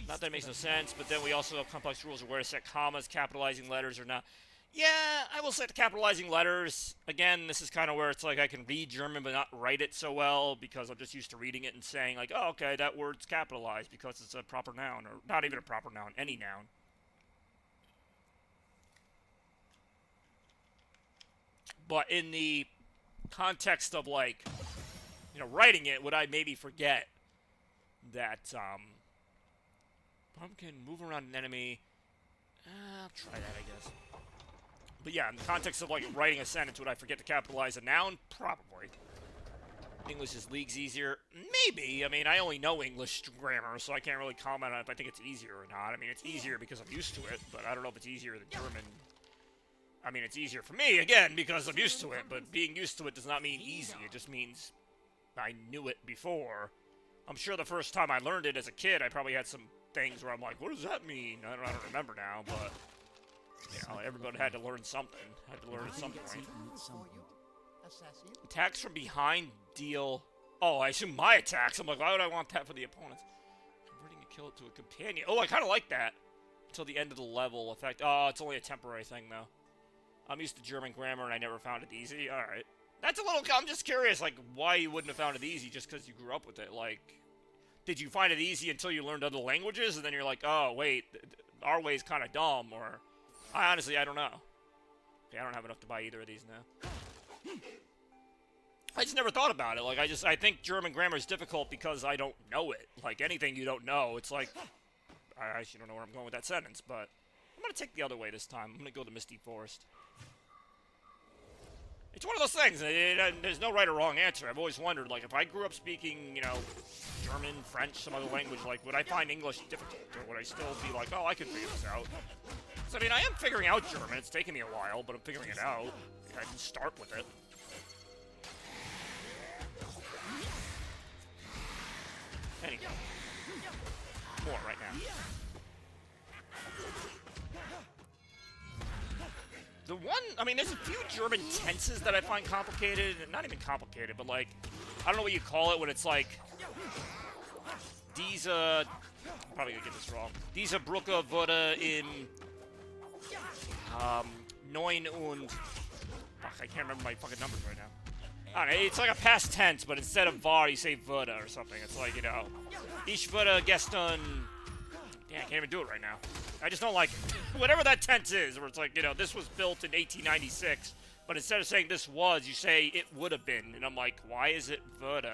S2: Not that it makes no sense, but then we also have complex rules of where to set commas, capitalizing letters or not. Yeah, I will set the capitalizing letters. Again, this is kind of where it's like I can read German but not write it so well because I'm just used to reading it and saying like, oh, okay, that word's capitalized because it's a proper noun, or not even a proper noun, any noun. But in the context of, like, you know, writing it, would I maybe forget that, pumpkin, move around an enemy. I'll try that, I guess. But yeah, in the context of, like, writing a sentence, would I forget to capitalize a noun? Probably. English is leagues easier? Maybe. I mean, I only know English grammar, so I can't really comment on if I think it's easier or not. I mean, it's easier because I'm used to it, but I don't know if it's easier than German. I mean, it's easier for me, again, because I'm used to it, but being used to it does not mean easy. It just means I knew it before. I'm sure the first time I learned it as a kid, I probably had some things where I'm like, what does that mean? I don't remember now, but, you know, everybody had to learn something. Had to learn at some point. Attacks from behind deal... Oh, I assume my attacks. I'm like, why would I want that for the opponents? Converting a kill it to a companion. Oh, I kind of like that. Until the end of the level effect. Oh, it's only a temporary thing, though. I'm used to German grammar, and I never found it easy. Alright. That's a little... I'm just curious, like, why you wouldn't have found it easy just because you grew up with it. Like, did you find it easy until you learned other languages, and then you're like, oh, wait, our way's kind of dumb, or... I don't know. Okay, I don't have enough to buy either of these now. I just never thought about it. Like, I think German grammar is difficult because I don't know it. Like, anything you don't know, it's like, I actually don't know where I'm going with that sentence, but I'm going to take the other way this time. I'm going to go to Misty Forest. It's one of those things. There's no right or wrong answer. I've always wondered, like, if I grew up speaking, you know, German, French, some other language, like, would I find English difficult? Or would I still be like, oh, I can figure this out? So, I mean, I am figuring out German. It's taken me a while, but I'm figuring it out. I can start with it. Anyway. More right now. The one, I mean, there's a few German tenses that I find complicated. Not even complicated, but like, I don't know what you call it when it's like, diese, I'm probably gonna get this wrong. Diese Brücke wurde in, 9 und, fuck, I can't remember my fucking numbers right now. I don't know, it's like a past tense, but instead of war, you say würde or something. It's like, you know, ich wurde gestern... Damn, I can't even do it right now. I just don't like it. Whatever that tense is, where it's like, you know, this was built in 1896, but instead of saying this was, you say it would have been. And I'm like, why is it würde?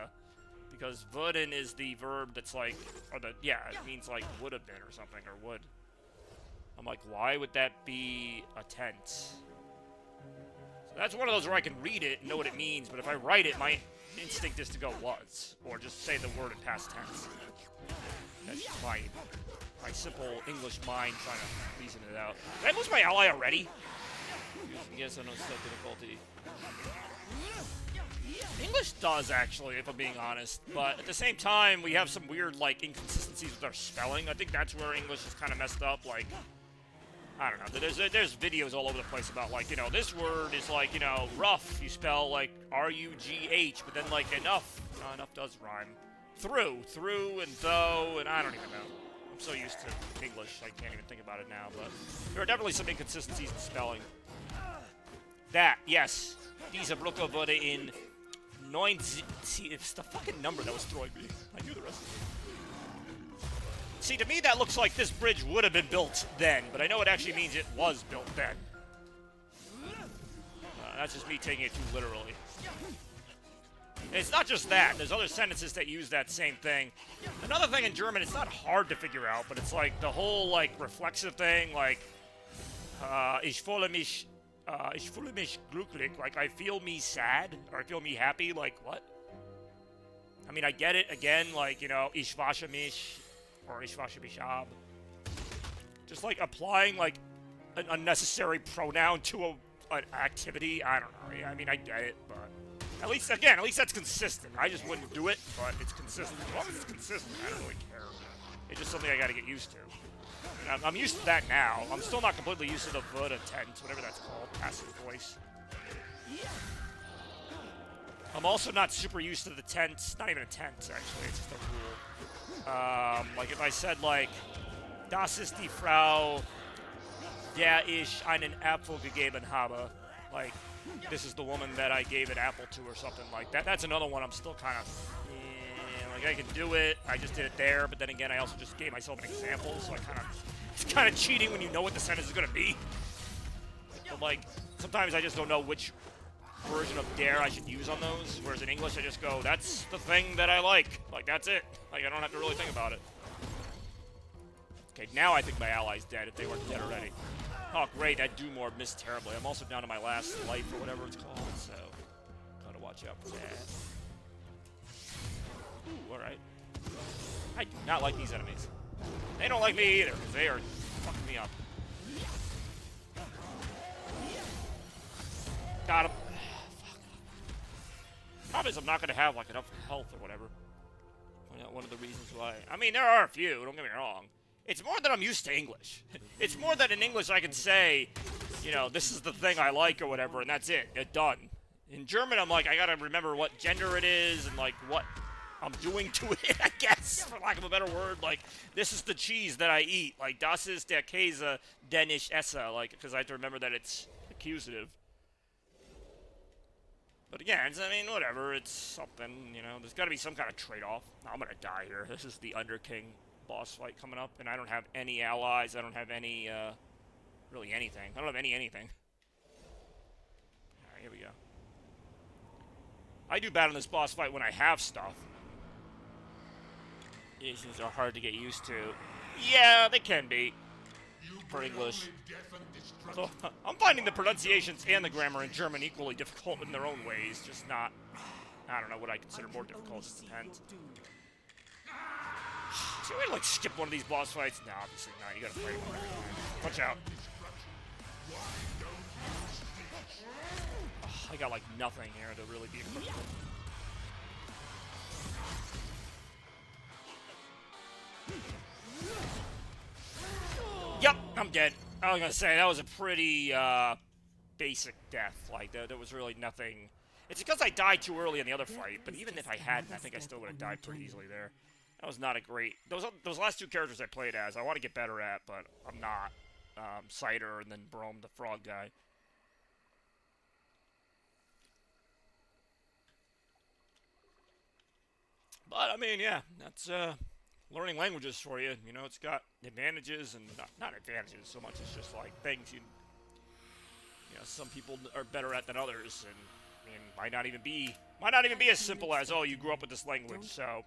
S2: Because würden is the verb that's like, or the, yeah, it means like would have been or something, or would. I'm like, why would that be a tense? That's one of those where I can read it and know what it means, but if I write it, my instinct is to go was, or just say the word in past tense. That's just my simple English mind trying to reason it out. Did I lose my ally already? Yes, I know it's difficulty. English does, actually, if I'm being honest, but at the same time, we have some weird, like, inconsistencies with our spelling. I think that's where English is kind of messed up, like... I don't know. There's videos all over the place about, like, you know, this word is like, you know, rough. You spell, like, R-U-G-H, but then, like, enough. No, enough does rhyme. Through, and though, and I don't even know. I'm so used to English, I can't even think about it now, but there are definitely some inconsistencies in spelling. That, yes. Diese Brücke wurde in 19... It's the fucking number that was throwing me. I knew the rest of it. See, to me, that looks like this bridge would have been built then, but I know it actually means it was built then. That's just me taking it too literally. And it's not just that. There's other sentences that use that same thing. Another thing in German, it's not hard to figure out, but it's like the whole, like, reflexive thing, like, ich fühle mich glücklich, like, I feel me sad, or I feel me happy, like, what? I mean, I get it, again, like, you know, ich wasche mich, or ich wasche mich ab. Just like applying like an unnecessary pronoun to an activity. I don't know. I mean, I get it, but at least that's consistent. I just wouldn't do it, but it's consistent. As long as it's consistent, I don't really care. It's just something I got to get used to. And I'm used to that now. I'm still not completely used to the würde tense, whatever that's called, passive voice. I'm also not super used to the tense. Not even a tense, actually. It's just a rule. Like if I said like, das ist die Frau, der ich einen Apfel gegeben habe. Like, this is the woman that I gave an apple to or something like that. That's another one I'm still kind of, like I can do it. I just did it there, but then again, I also just gave myself an example, so it's kind of cheating when you know what the sentence is going to be. But like, sometimes I just don't know which version of dare I should use on those, whereas in English I just go, that's the thing that I like. Like, that's it. Like, I don't have to really think about it. Okay, now I think my ally's dead if they weren't dead already. Oh, great, that do-more missed terribly. I'm also down to my last life or whatever it's called, so gotta watch out for that. Ooh, alright. I do not like these enemies. They don't like me either, because they are fucking me up. Got him. Problem is I'm not going to have, like, enough health or whatever. One of the reasons why. I mean, there are a few, don't get me wrong. It's more that I'm used to English. It's more that in English I can say, you know, this is the thing I like or whatever, and that's it. It's done. In German, I'm like, I got to remember what gender it is and, like, what I'm doing to it, I guess, for lack of a better word. Like, this is the cheese that I eat. Like, das ist der Käse, den ich esse. Like, because I have to remember that it's accusative. But again, I mean, whatever, it's something, you know, there's got to be some kind of trade-off. I'm going to die here. This is the Underking boss fight coming up, and I don't have any allies. I don't have any, really anything. I don't have anything. Alright, here we go. I do bad in this boss fight when I have stuff. These things are hard to get used to. Yeah, they can be. For English. So, I'm finding the pronunciations and the grammar in German equally difficult in their own ways, just not, I don't know what I consider more difficult, it depends. Should we, like, skip one of these boss fights? No, obviously not, you gotta fight one every time. Watch out. Oh, I got, like, nothing here to really be equipped with. Yep, I'm dead. I was gonna say, that was a pretty, basic death. Like, there was really nothing. It's because I died too early in the other fight, but even if I hadn't, I think I still would have died pretty easily there. That was not a great... Those last two characters I played as, I want to get better at, but I'm not. Cider and then Brome, the frog guy. But, I mean, yeah, that's, learning languages for you. You know, it's got advantages and not advantages so much. It's just like things you know, some people are better at than others, and I mean, might not even be as simple as, oh, you grew up with this language, so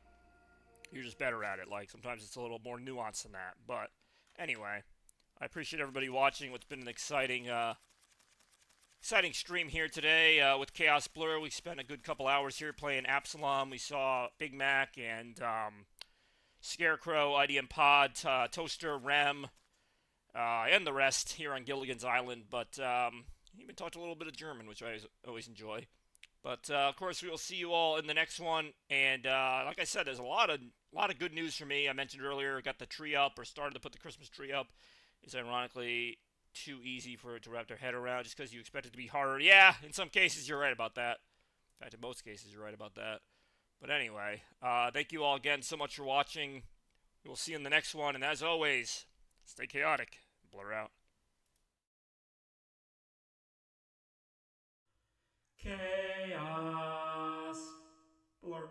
S2: you're just better at it. Like, sometimes it's a little more nuanced than that. But anyway, I appreciate everybody watching. What's been an exciting stream here today with Chaos Blur. We spent a good couple hours here playing Absolom. We saw Big Mac and Scarecrow, IDM Pod, Toaster, Rem, and the rest here on Gilligan's Island. But he even talked a little bit of German, which I always enjoy. But of course, we will see you all in the next one. And like I said, there's a lot of good news for me. I mentioned earlier, got the tree up, or started to put the Christmas tree up. It's ironically too easy for it to wrap their head around, just because you expect it to be harder. Yeah, in some cases, you're right about that. In fact, in most cases, you're right about that. But anyway, thank you all again so much for watching. We will see you in the next one. And as always, stay chaotic. Blur out.
S1: Chaos. Blur.